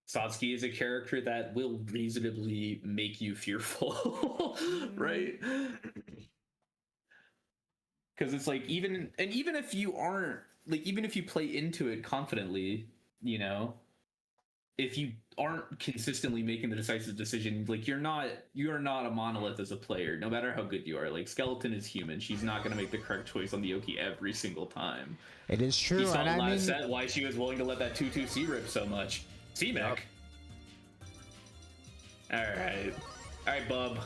Speaker 2: Satsuki is a character that will reasonably make you fearful, right? Because it's like even if you aren't like even if you play into it confidently, you know, if you aren't consistently making the decisive decision, like you are not a monolith as a player, no matter how good you are. Like Skeleton is human; she's not going to make the correct choice on the Oki every single time.
Speaker 1: It is true.
Speaker 2: You saw
Speaker 1: and
Speaker 2: last set why she was willing to let that 2-2 rip so much. C-Mech. Yep. All right, bub.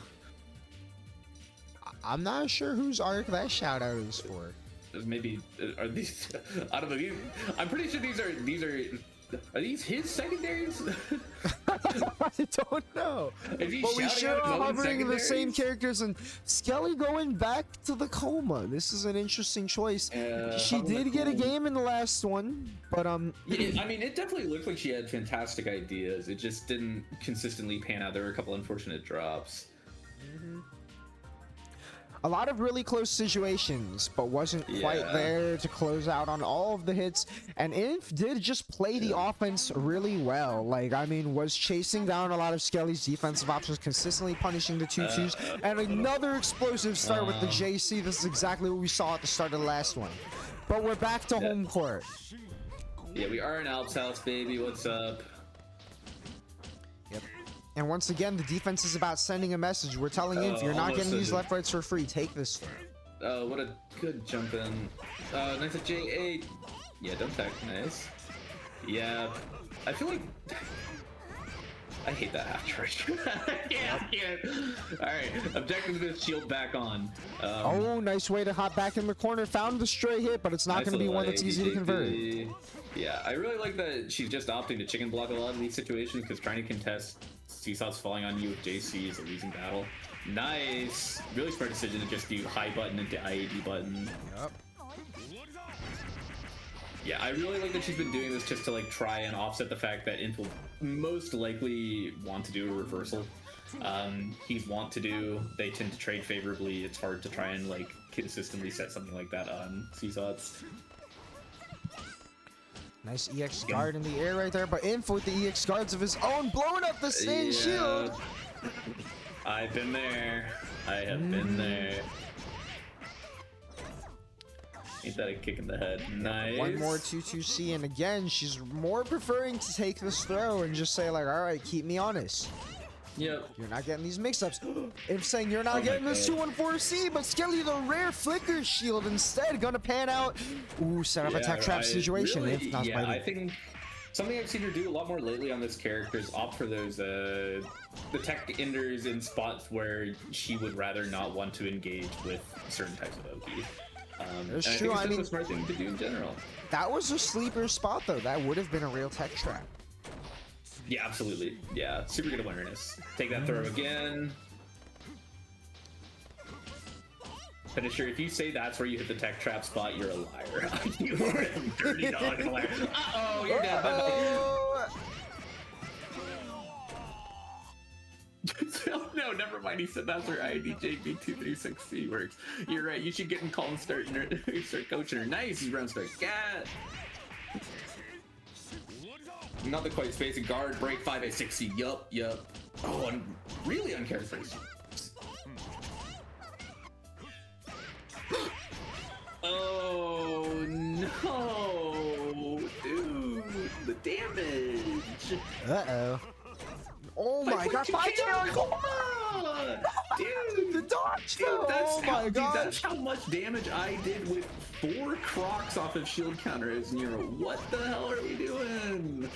Speaker 1: I'm not sure whose arc that shout out is for.
Speaker 2: Maybe are these? I don't know. I'm pretty sure these are these his secondaries?
Speaker 1: I don't know. But we sure are hovering the same characters, and Skelly going back to the coma. This is an interesting choice. She did get a game in the last one, but
Speaker 2: yeah, I mean, it definitely looked like she had fantastic ideas. It just didn't consistently pan out. There were a couple unfortunate drops.
Speaker 1: A lot of really close situations, but wasn't quite there to close out on all of the hits. And Inf did just play the offense really well. Like, I mean, was chasing down a lot of Skelly's defensive options, consistently punishing the 2-2s, and another explosive start with the JC. This is exactly what we saw at the start of the last one. But we're back to home court.
Speaker 2: Yeah, we are in Alps house, baby. What's up?
Speaker 1: Yep. And once again, the defense is about sending a message. We're telling Inf, you're not getting these left rights for free. Take this.
Speaker 2: Oh, what a good jump in. Nice at J8. Yeah, don't tech. Nice. Yeah. I feel like... I hate that half charge. Yeah. Alright, objective is shield back on.
Speaker 1: Oh, nice way to hop back in the corner. Found the stray hit, but it's not going to be one that's easy to convert.
Speaker 2: Yeah, I really like that she's just opting to chicken block a lot of these situations because trying to contest Seesaw's falling on you with JC is a losing battle. Nice! Really smart decision to just do high button into IAD button.
Speaker 1: Yep.
Speaker 2: Yeah, I really like that she's been doing this just to like try and offset the fact that Inf will most likely want to do a reversal. He's want to do, they tend to trade favorably. It's hard to try and like consistently set something like that on Seesaws.
Speaker 1: Nice EX guard in the air right there, but Inf with the EX guards of his own, blowing up the same shield.
Speaker 2: I've been there. I have been there. Ain't that a kick in the head? Nice.
Speaker 1: One more 2-2C, and again, she's more preferring to take this throw and just say like, all right, keep me honest.
Speaker 2: Yep.
Speaker 1: You're not getting these mix-ups. If saying you're not getting this 2-1-4C, but Skelly the rare flicker shield instead gonna pan out. Ooh, set up a tech trap situation.
Speaker 2: Really, I think something I've seen her do a lot more lately on this character is opt for those the tech enders in spots where she would rather not want to engage with certain types of Oki.
Speaker 1: That's true. I mean,
Speaker 2: a smart thing to do in general.
Speaker 1: That was a sleeper spot though. That would have been a real tech trap.
Speaker 2: Yeah, absolutely. Yeah, super good awareness. Take that throw again. Finisher, if you say that's where you hit the tech trap spot, you're a liar. You are a dirty dog and a liar. Uh-oh, you're dead. Bye-bye. Oh, no, never mind. He said that's where IDJB236C works. You're right. You should get in call and start coaching her. Nice, round start. Yeah. Not the quite space. Guard, break, 5A6C. Yup. Oh, I'm really uncharacteristic. Oh, no. Dude, the damage.
Speaker 1: Uh-oh. Oh my god, 5-2!
Speaker 2: Come on! Dude,
Speaker 1: the dodge!
Speaker 2: Dude, that's how much damage I did with 4 Crocs off of shield counter as Nero. What the hell are we doing?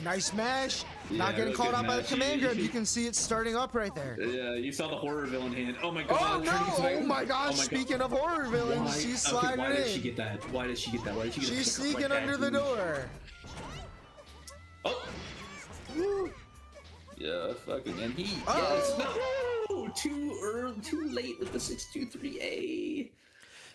Speaker 1: Nice mash.
Speaker 2: Yeah,
Speaker 1: Not getting
Speaker 2: really
Speaker 1: called
Speaker 2: good
Speaker 1: out by the
Speaker 2: mash.
Speaker 1: command grab. You can see it starting up right there.
Speaker 2: Yeah, you saw the horror villain hand. Oh my
Speaker 1: Oh
Speaker 2: god.
Speaker 1: no! Oh my gosh! Speaking of horror villains,
Speaker 2: Why?
Speaker 1: she's
Speaker 2: Okay,
Speaker 1: sliding
Speaker 2: why did she
Speaker 1: in.
Speaker 2: get that? Why did she get that? Why did she get
Speaker 1: She's
Speaker 2: a pickup
Speaker 1: sneaking
Speaker 2: like that,
Speaker 1: under the
Speaker 2: dude?
Speaker 1: door.
Speaker 2: Oh. Yeah, fucking and he.
Speaker 1: Oh.
Speaker 2: Yes, no, too early, too late with the 623A.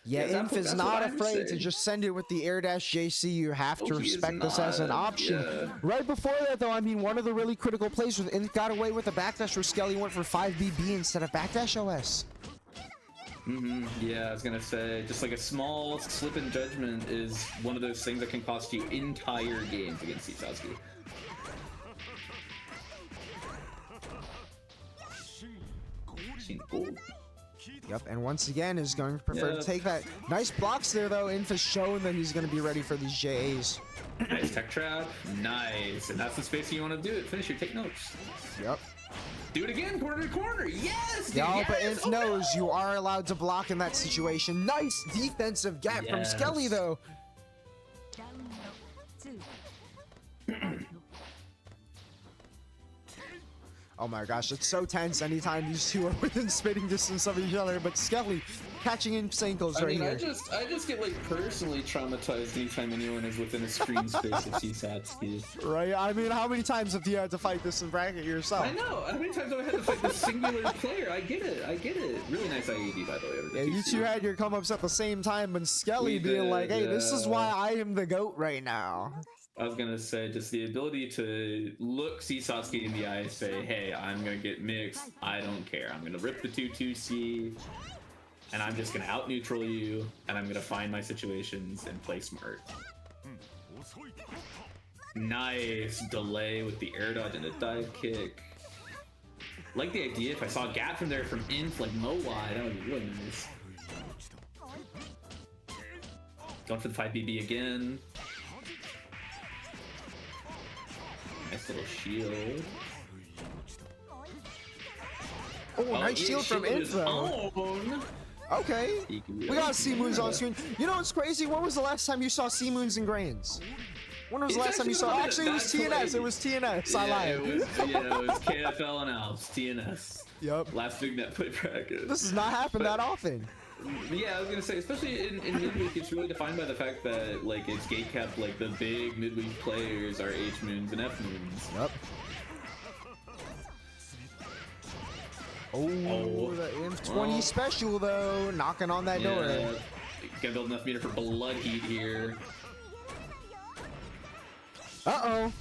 Speaker 1: Yeah,
Speaker 2: Yeah,
Speaker 1: Inf is
Speaker 2: that's
Speaker 1: not
Speaker 2: what I'm
Speaker 1: afraid to
Speaker 2: saying.
Speaker 1: just send it with the air dash JC. You have to
Speaker 2: Oh, he is
Speaker 1: respect this as an
Speaker 2: not,
Speaker 1: option.
Speaker 2: yeah.
Speaker 1: Right before that, though, I mean, one of the really critical plays with Inf got away with a backdash where Skelly went for 5BB instead of backdash OS.
Speaker 2: Yeah, I was gonna say, just like a small slip in judgment is one of those things that can cost you entire games against Sisatsuki.
Speaker 1: Yep, and once again is going to prefer
Speaker 2: Yeah.
Speaker 1: to take that. Nice blocks there, though. Inf has shown that he's going to be ready for these JAs.
Speaker 2: Nice tech trap, nice, and that's the spacing you want to do it. Finish your take notes.
Speaker 1: Yep.
Speaker 2: Do it again, corner to corner. Yes, dude,
Speaker 1: Yeah,
Speaker 2: yes!
Speaker 1: but Inf
Speaker 2: Oh,
Speaker 1: knows
Speaker 2: no!
Speaker 1: you are allowed to block in that situation. Nice defensive gap from
Speaker 2: Yes.
Speaker 1: Skelly, though. Oh my gosh, it's so tense anytime these two are within spitting distance of each other, but Skelly catching in ankles
Speaker 2: I
Speaker 1: right
Speaker 2: mean,
Speaker 1: here.
Speaker 2: I just get like personally traumatized anytime anyone is within a screen space of Sisatsuki.
Speaker 1: Right? I mean, how many times have you had to fight this in bracket yourself?
Speaker 2: I know. How many times have I had to fight this singular player? I get it. I get it. Really nice IED, by the way. Over the
Speaker 1: Yeah, you
Speaker 2: 2C.
Speaker 1: two had your come-ups at the same time, and Skelly
Speaker 2: We
Speaker 1: being
Speaker 2: did,
Speaker 1: like, hey, this is
Speaker 2: yeah.
Speaker 1: why I am the GOAT right now.
Speaker 2: I was gonna say, just the ability to look Sisatsuki in the eye and say, hey, I'm gonna get mixed. I don't care. I'm gonna rip the 2-2C, and I'm just gonna out-neutral you, and I'm gonna find my situations and play smart. Nice delay with the air dodge and the dive kick. Like the idea if I saw a gap from there from Inf, like Moai, that would be really nice. Going for the 5BB again. Nice little shield.
Speaker 1: Oh, nice
Speaker 2: he
Speaker 1: shield from
Speaker 2: shielded
Speaker 1: Inf,
Speaker 2: his
Speaker 1: though.
Speaker 2: own.
Speaker 1: Okay.
Speaker 2: He can
Speaker 1: We
Speaker 2: really
Speaker 1: got
Speaker 2: do
Speaker 1: C-Moons
Speaker 2: that.
Speaker 1: on screen. You know what's crazy? When was the last time you saw C-Moons and Grains? When was the
Speaker 2: It's
Speaker 1: last time you saw?
Speaker 2: actually
Speaker 1: Actually, it was
Speaker 2: not
Speaker 1: TNS.
Speaker 2: that
Speaker 1: It was TNS. I
Speaker 2: Yeah,
Speaker 1: lied.
Speaker 2: it was KFL and Alps, TNS.
Speaker 1: Yep.
Speaker 2: Last big net play bracket.
Speaker 1: This does not happen that often.
Speaker 2: Yeah, I was gonna say, especially in midweek, it's really defined by the fact that like it's gate capped. Like the big midweek players are H moons and F moons.
Speaker 1: Yep. Oh, the Inf 20 special though, knocking on that door.
Speaker 2: Gotta build enough meter for blood heat here.
Speaker 1: Uh-oh.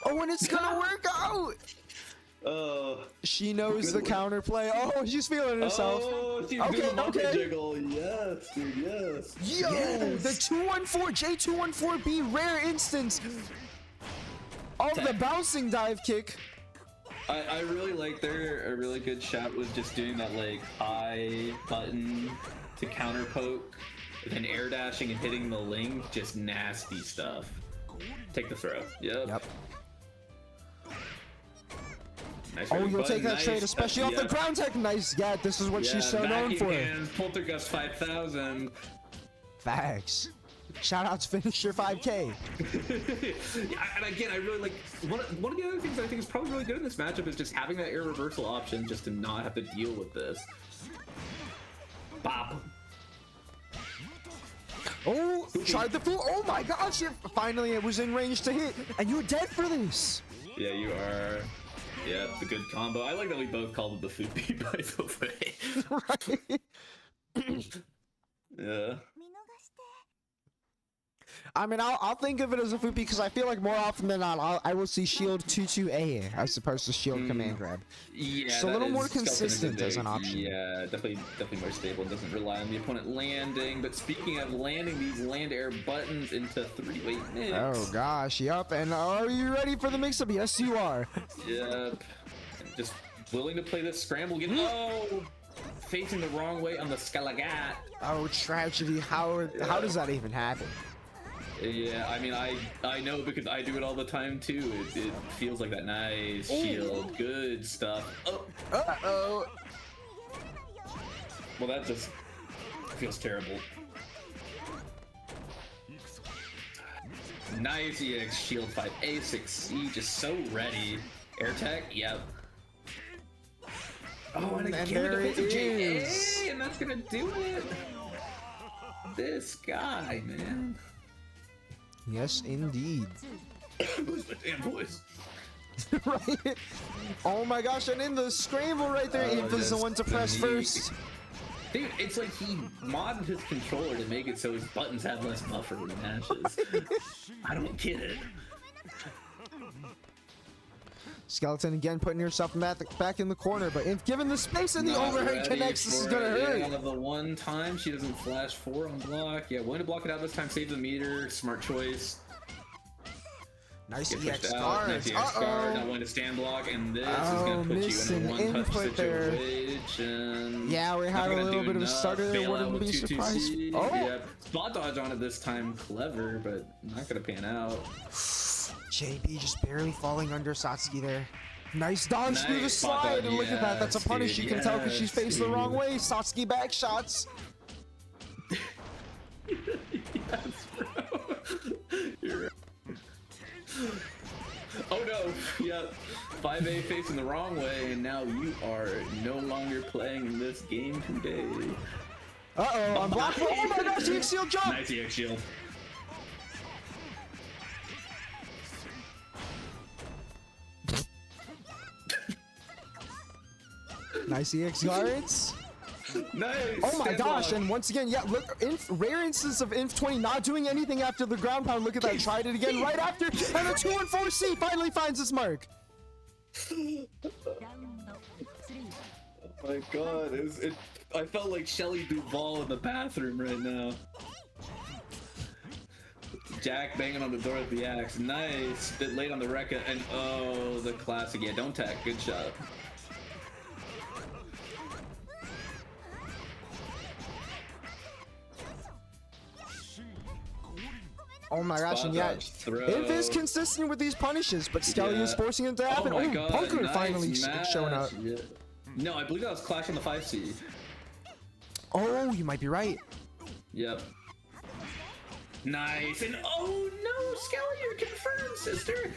Speaker 1: Oh, and it's gonna work out. She knows the counterplay. Oh, she's feeling herself.
Speaker 2: Oh, she's
Speaker 1: Okay,
Speaker 2: doing the monkey
Speaker 1: okay.
Speaker 2: jiggle. Yes, dude, yes.
Speaker 1: Yo,
Speaker 2: Yes.
Speaker 1: the 214 J214B rare instance of the bouncing dive kick.
Speaker 2: I really like a really good shot was just doing that like high button to counter poke, and then air dashing and hitting the link, just nasty stuff. Take the throw. Yep. Nice
Speaker 1: Oh,
Speaker 2: right
Speaker 1: you'll
Speaker 2: button,
Speaker 1: take that
Speaker 2: nice.
Speaker 1: trade, especially off the
Speaker 2: Yep.
Speaker 1: ground tech. Nice. Yeah, this is what she's so known
Speaker 2: backing
Speaker 1: for.
Speaker 2: hands, Poltergust 5000.
Speaker 1: Facts. Shout out to Finisher 5K.
Speaker 2: Yeah, and again, I really like one of the other things I think is probably really good in this matchup is just having that air reversal option, just to not have to deal with this. Bop.
Speaker 1: Oh, tried the fool. Oh my gosh, finally it was in range to hit, and you're dead for this.
Speaker 2: Yeah, you are. Yeah, the good combo. I like that we both called it the food beat, by the way.
Speaker 1: Right.
Speaker 2: Yeah.
Speaker 1: I mean, I'll think of it as a foot because I feel like more often than not, I will see shield 2-2A as opposed to shield command grab.
Speaker 2: Yeah,
Speaker 1: It's a
Speaker 2: that
Speaker 1: little more
Speaker 2: is- Skelton is
Speaker 1: consistent
Speaker 2: a
Speaker 1: as an option.
Speaker 2: Yeah, definitely more stable and doesn't rely on the opponent landing. But speaking of landing these land air buttons into three-way mix.
Speaker 1: Oh gosh, yep. And are you ready for the mix-up? Yes, you are.
Speaker 2: Yep. And just willing to play this scramble again. Oh! Facing the wrong way on the Skalagat.
Speaker 1: Oh, tragedy. How does that even happen?
Speaker 2: Yeah, I mean, I know because I do it all the time too. It feels like that. Nice shield, good stuff. Oh,
Speaker 1: Uh-oh.
Speaker 2: well, that just feels terrible. Nice EX shield 5 A6C, just so ready. Air tech, yep. Oh, and again,
Speaker 1: there it is.
Speaker 2: and that's gonna do it. This guy, man.
Speaker 1: Yes, indeed.
Speaker 2: Who's my damn voice?
Speaker 1: Right? Oh my gosh, and in the scramble right there, Infa's the one to press first.
Speaker 2: Dude, it's like he modded his controller to make it so his buttons have less buffer when he mashes. I don't get it.
Speaker 1: Skeleton again putting herself back in the corner, but if given the space and the overhead connects, this is gonna hurt.
Speaker 2: Yeah, the one time she doesn't flash 4 on block. Yeah, willing to block it out this time, save the meter. Smart choice.
Speaker 1: Nice
Speaker 2: Get
Speaker 1: EX
Speaker 2: pushed out.
Speaker 1: guard.
Speaker 2: Nice EX guard. Not willing to stand block, and this is gonna put you in a one-touch situation.
Speaker 1: Yeah, we had a little bit of a starter there. Wouldn't be surprised. Oh,
Speaker 2: yeah, spot dodge on it this time. Clever, but not gonna pan out.
Speaker 1: JB just barely falling under Satsuki there. Nice dodge through the slide, and look at that. That's a punish. You can tell because she's faced the wrong way. Satsuki back shots.
Speaker 2: Yes, bro. You're right. Oh no, yep. 5A facing the wrong way, and now you are no longer playing in this game today.
Speaker 1: Uh-oh, I'm blocked. Oh my gosh, EX shield jump!
Speaker 2: Nice EX shield.
Speaker 1: Nice EX guards.
Speaker 2: Nice.
Speaker 1: Oh my gosh, and once again, yeah, look, rare instance of Inf 20 not doing anything after the ground pound. Look at that, tried it again right after, and a 2-4C finally finds its mark.
Speaker 2: Oh my god, I felt like Shelley Duvall in the bathroom right now. Jack banging on the door with the axe. Nice. Bit late on the Rekka, and oh, the classic. Yeah, don't tack. Good shot.
Speaker 1: Oh my gosh, and yeah, Inf is consistent with these punishes, but Skelly is forcing it to happen. Oh, Punker finally showing up.
Speaker 2: Yeah. No, I believe that was Clash on the 5C.
Speaker 1: Oh, you might be right.
Speaker 2: Yep. Nice, and oh no, Skelly, you're confirmed, sister.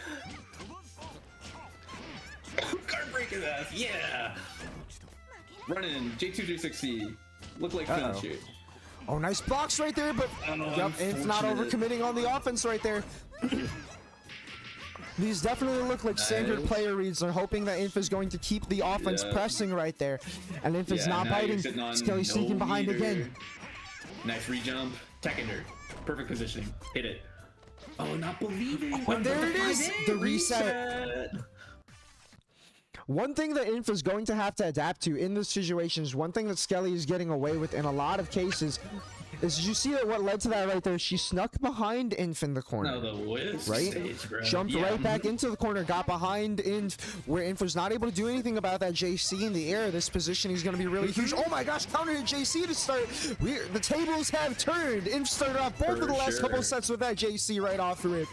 Speaker 2: Card break his ass, yeah. Running, J2J6C. Look like finisher.
Speaker 1: Oh, nice blocks right there, but yep, Inf not overcommitting on the offense right there. These definitely look like standard player reads. They're hoping that Inf is going to keep the offense pressing right there. And Inf is not biting. Skelly sneaking behind again.
Speaker 2: Nice re-jump. Tech ender. Perfect positioning. Hit it. Oh, not believing.
Speaker 1: Oh, and there it is. The reset. One thing that Inf is going to have to adapt to in this situation is one thing that Skelly is getting away with in a lot of cases is you see that what led to that right there, she snuck behind Inf in the corner.
Speaker 2: No, the whisk
Speaker 1: right?
Speaker 2: Stage, bro.
Speaker 1: Jumped right back into the corner, got behind Inf, where Inf was not able to do anything about that JC in the air. This position is going to be really huge. Oh my gosh, counter hit JC to start. The tables have turned. Inf started off both of the last couple of sets with that JC right off the rip.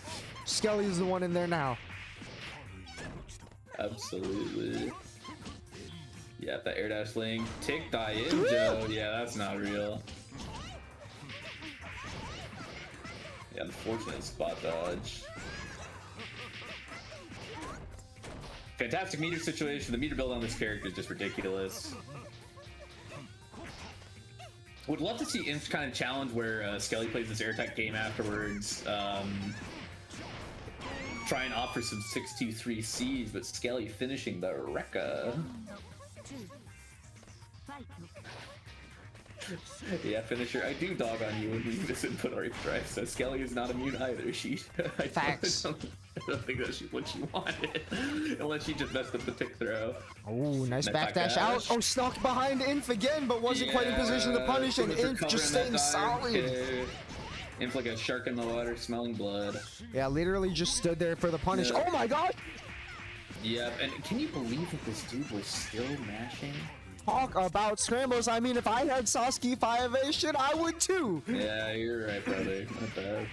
Speaker 1: Skelly is the one in there now.
Speaker 2: Absolutely. Yeah, that air dash link. Tick die in, Joe. Yeah, that's not real. Yeah, unfortunate spot dodge. Fantastic meter situation. The meter build on this character is just ridiculous. Would love to see Inf kind of challenge where Skelly plays this air tech game afterwards. Try and offer some 6-2-3 Cs, but Skelly finishing the Rekka. Yeah, finisher. I do dog on you when you miss input or drive. So Skelly is not immune either.
Speaker 1: Facts.
Speaker 2: I don't think that's what she wanted, unless she just messed up the tick throw.
Speaker 1: Oh, nice backdash out. Oh, snuck behind Inf again, but wasn't quite in position to punish, and Inf just staying solid.
Speaker 2: Okay. Inf like a shark in the water, smelling blood.
Speaker 1: Yeah, literally just stood there for the punish.
Speaker 2: Yeah.
Speaker 1: Oh my god!
Speaker 2: Yep, and can you believe that this dude was still mashing?
Speaker 1: Talk about scrambles. I mean, if I had Sasuke 5A shit, I would too.
Speaker 2: Yeah, you're right, brother. Not bad.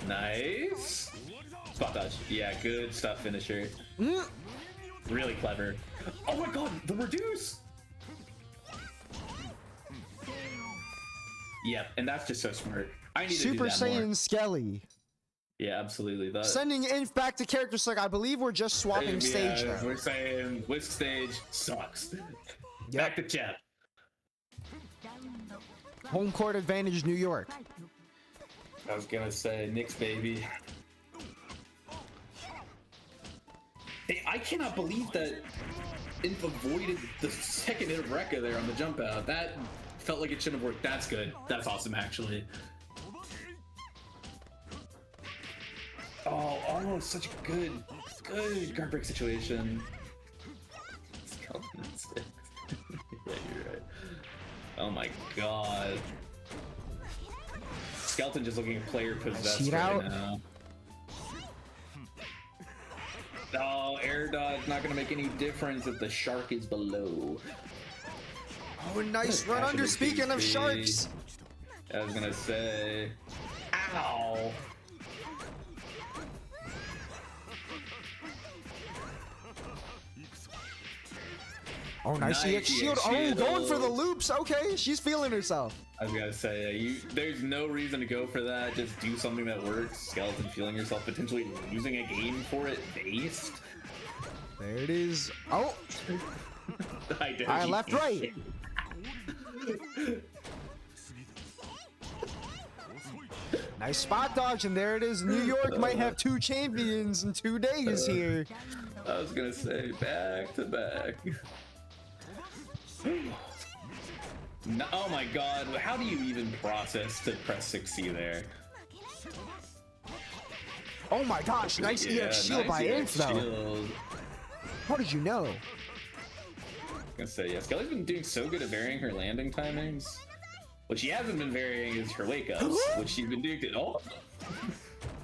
Speaker 2: Nice. Spot dodge. Yeah, good stuff, finisher. Really clever. Oh my god, the reduce! Yep, and that's just so smart. I need
Speaker 1: Super
Speaker 2: to do that
Speaker 1: Saiyan
Speaker 2: more.
Speaker 1: Skelly.
Speaker 2: Yeah, absolutely.
Speaker 1: Sending Inf back to character select. I believe we're just swapping stage
Speaker 2: Yeah,
Speaker 1: though.
Speaker 2: we're saying whisk stage sucks.
Speaker 1: Yep.
Speaker 2: Back to chat.
Speaker 1: Home court advantage, New York.
Speaker 2: I was gonna say Knicks, baby. Hey, I cannot believe that Inf avoided the second hit of Rekka there on the jump out. That felt like it shouldn't have worked. That's good. That's awesome, actually. Oh, such a good guard break situation. Skeleton 6. Yeah, you're right. Oh my god. Skeleton just looking at player possessed right
Speaker 1: out.
Speaker 2: now. Oh, air dodge not gonna make any difference if the shark is below.
Speaker 1: Oh, nice run under. Speaking of sharks.
Speaker 2: I was gonna say, ow.
Speaker 1: Oh, nice EX shield. Oh, going for the loops. Okay, she's feeling herself.
Speaker 2: I was gonna say, there's no reason to go for that. Just do something that works. Skeleton feeling yourself potentially losing a game for it based.
Speaker 1: There it is. Oh.
Speaker 2: I
Speaker 1: left, right. Nice spot dodge, and there it is. New York might have 2 champions in 2 days here.
Speaker 2: I was gonna say back to back. No, oh my god, how do you even process to press 6C there?
Speaker 1: Oh my gosh, nice EX shield by Inf though. How did you know?
Speaker 2: I was gonna say, yeah, Skelly's been doing so good at varying her landing timings. What she hasn't been varying is her wake-ups, which she's been doing to, oh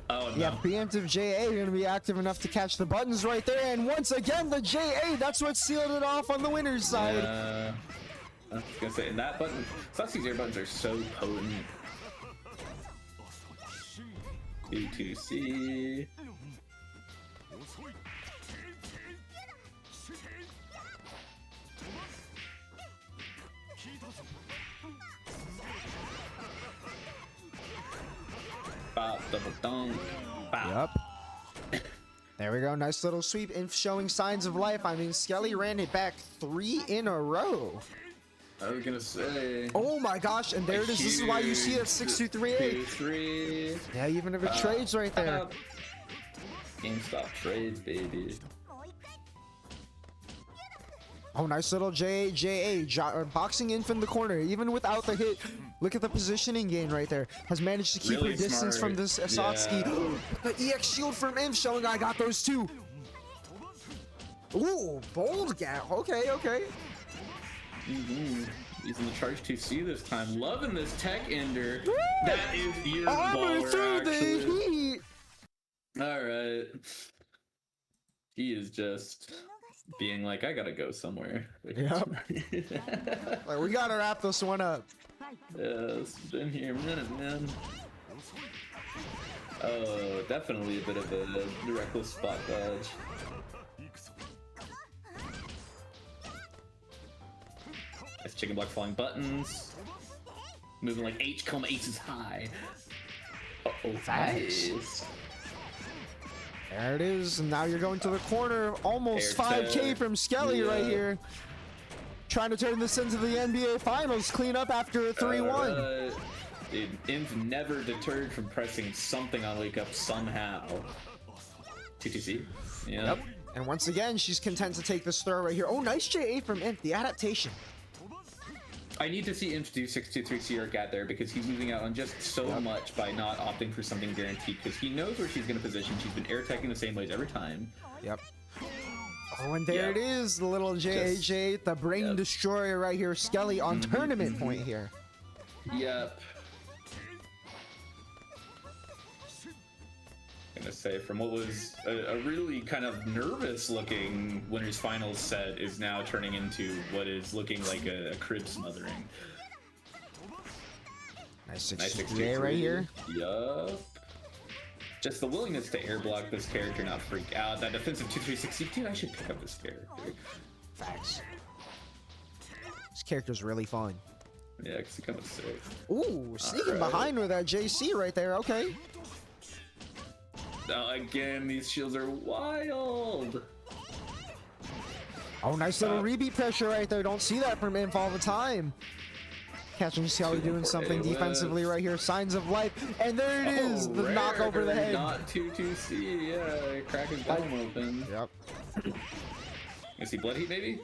Speaker 2: no.
Speaker 1: Yeah, preemptive JA gonna be active enough to catch the buttons right there, and once again the JA, that's what sealed it off on the winner's side.
Speaker 2: I was gonna say, and that button, Satsuki's air buttons are so potent. B2C. Bop, double dunk. Bop.
Speaker 1: Yep. There we go. Nice little sweep. Inf showing signs of life. I mean, Skelly ran it back 3 in a row.
Speaker 2: I was gonna say.
Speaker 1: Oh my gosh, and there it is. This is why you see it 6-2-3-8.
Speaker 2: 2-3.
Speaker 1: Yeah, even if it trades right there.
Speaker 2: GameStop trades, baby.
Speaker 1: Oh, nice little JA, boxing Inf in the corner, even without the hit. Look at the positioning gain right there. Has managed to keep
Speaker 2: Really
Speaker 1: her distance
Speaker 2: smart.
Speaker 1: from this Satsuki.
Speaker 2: Yeah.
Speaker 1: The EX shield from Inf showing I got those too. Ooh, bold gap. Okay, okay.
Speaker 2: Using the charge 2C this time. Loving this tech ender.
Speaker 1: Woo!
Speaker 2: That is your
Speaker 1: Armor
Speaker 2: baller,
Speaker 1: through
Speaker 2: actually.
Speaker 1: the heat.
Speaker 2: All right. He is just being like, I gotta go somewhere.
Speaker 1: Yep. Like, we gotta wrap this one up.
Speaker 2: Yeah, it's been here a minute, man. Oh, definitely a bit of a reckless spot dodge. Nice chicken block flying buttons. Moving like H, aces high. Uh-oh,
Speaker 1: Nice.
Speaker 2: nice.
Speaker 1: There it is. And now you're going to the corner. Almost
Speaker 2: Air
Speaker 1: 5K
Speaker 2: tag.
Speaker 1: from Skelly right here. Trying to turn this into the NBA Finals. Clean up after a 3-1.
Speaker 2: Dude, Inf never deterred from pressing something on wake up somehow. 2TC. Yeah.
Speaker 1: Yep. And once again, she's content to take this throw right here. Oh, nice JA from Inf. The adaptation.
Speaker 2: I need to see Inf do 6-2-3 or get there because he's losing out on just so much by not opting for something guaranteed because he knows where she's going to position. She's been air teching the same ways every time.
Speaker 1: Yep. Oh, and there it is, the little JAJ, the brain destroyer right here. Skelly on tournament point here.
Speaker 2: Yep. I'm gonna say from what was a really kind of nervous looking winners finals set is now turning into what is looking like a crib smothering.
Speaker 1: Nice 6-3 right here.
Speaker 2: Yup. Just the willingness to air block this character, not freak out. That defensive 2-3-6, dude, I should pick up this character.
Speaker 1: Facts. This character's really fun.
Speaker 2: Yeah, because he comes sick.
Speaker 1: Ooh, sneaking behind with that JC right there. Okay.
Speaker 2: Again, these shields are wild.
Speaker 1: Oh, nice little rebeat pressure right there. Don't see that from Inf all the time. Catching Skelly doing something defensively right here. Signs of life. And there it is. The knock over the head.
Speaker 2: Not 2-2-C. Yeah, crack his dome open.
Speaker 1: Yep.
Speaker 2: You see blood heat, maybe?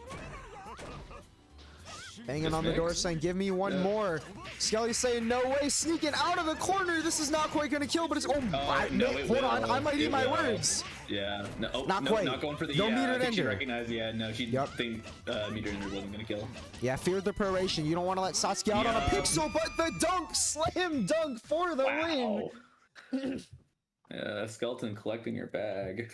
Speaker 1: Hanging on the door saying, give me one more. Skelly saying, no way. Sneaking out of the corner. This is not quite going to kill, but it's... Oh, my...
Speaker 2: No,
Speaker 1: hold on. I might eat my words.
Speaker 2: Yeah. No,
Speaker 1: not quite.
Speaker 2: Not going for the...
Speaker 1: No meter
Speaker 2: ender. She
Speaker 1: recognized.
Speaker 2: Yeah, no, she didn't think meter ender wasn't going to kill.
Speaker 1: Yeah, feared the proration. You don't want to let Satsuki out on a pixel, but the dunk, slam dunk for the win.
Speaker 2: Yeah, Skeleton collecting your bag.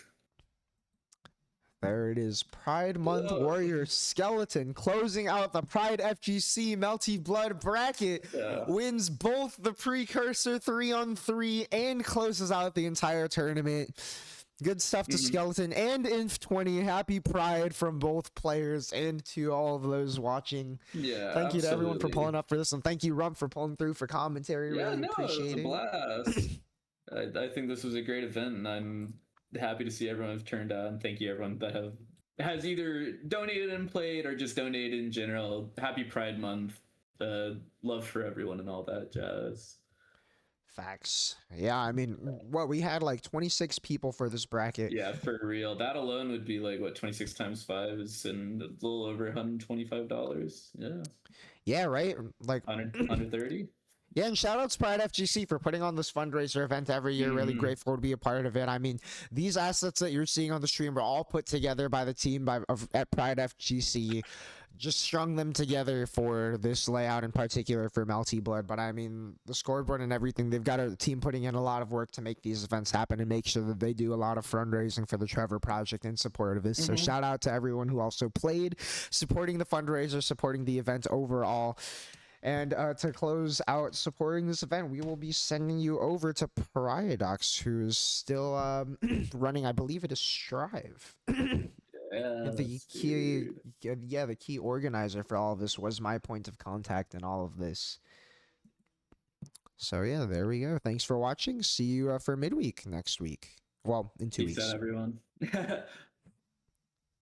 Speaker 1: There it is. Pride Month Warrior Skeleton closing out the PRIDEfgc Melty Blood bracket. Wins both the precursor 3-on-3 and closes out the entire tournament. Good stuff to Skeleton and Inf20. Happy Pride from both players and to all of those watching.
Speaker 2: Yeah,
Speaker 1: thank you to everyone for pulling up for this, and thank you, Rump, for pulling through for commentary. Really appreciate it.
Speaker 2: Blast. I think this was a great event, and I'm happy to see everyone have turned out, and thank you everyone that has either donated and played or just donated in general. Happy Pride Month. Love for everyone and all that jazz.
Speaker 1: Facts. Yeah, I mean, what, we had like 26 people for this bracket.
Speaker 2: Yeah, for real. That alone would be like, what, 26 times 5 is in a little over $125. Yeah.
Speaker 1: Yeah, right? Like
Speaker 2: 130.
Speaker 1: Yeah, and shout outs PRIDEfgc for putting on this fundraiser event every year. Really grateful to be a part of it. I mean, these assets that you're seeing on the stream were all put together by the team at PRIDEfgc. Just strung them together for this layout in particular for Melty Blood. But I mean, the scoreboard and everything, they've got a team putting in a lot of work to make these events happen and make sure that they do a lot of fundraising for the Trevor Project in support of this. So shout out to everyone who also played, supporting the fundraiser, supporting the event overall. And to close out supporting this event, we will be sending you over to Paradox, who is still running, I believe it is Strive. The key organizer for all of this, was my point of contact in all of this. So yeah, there we go. Thanks for watching. See you for midweek next week. Well, in 2 weeks.
Speaker 2: Peace out, everyone.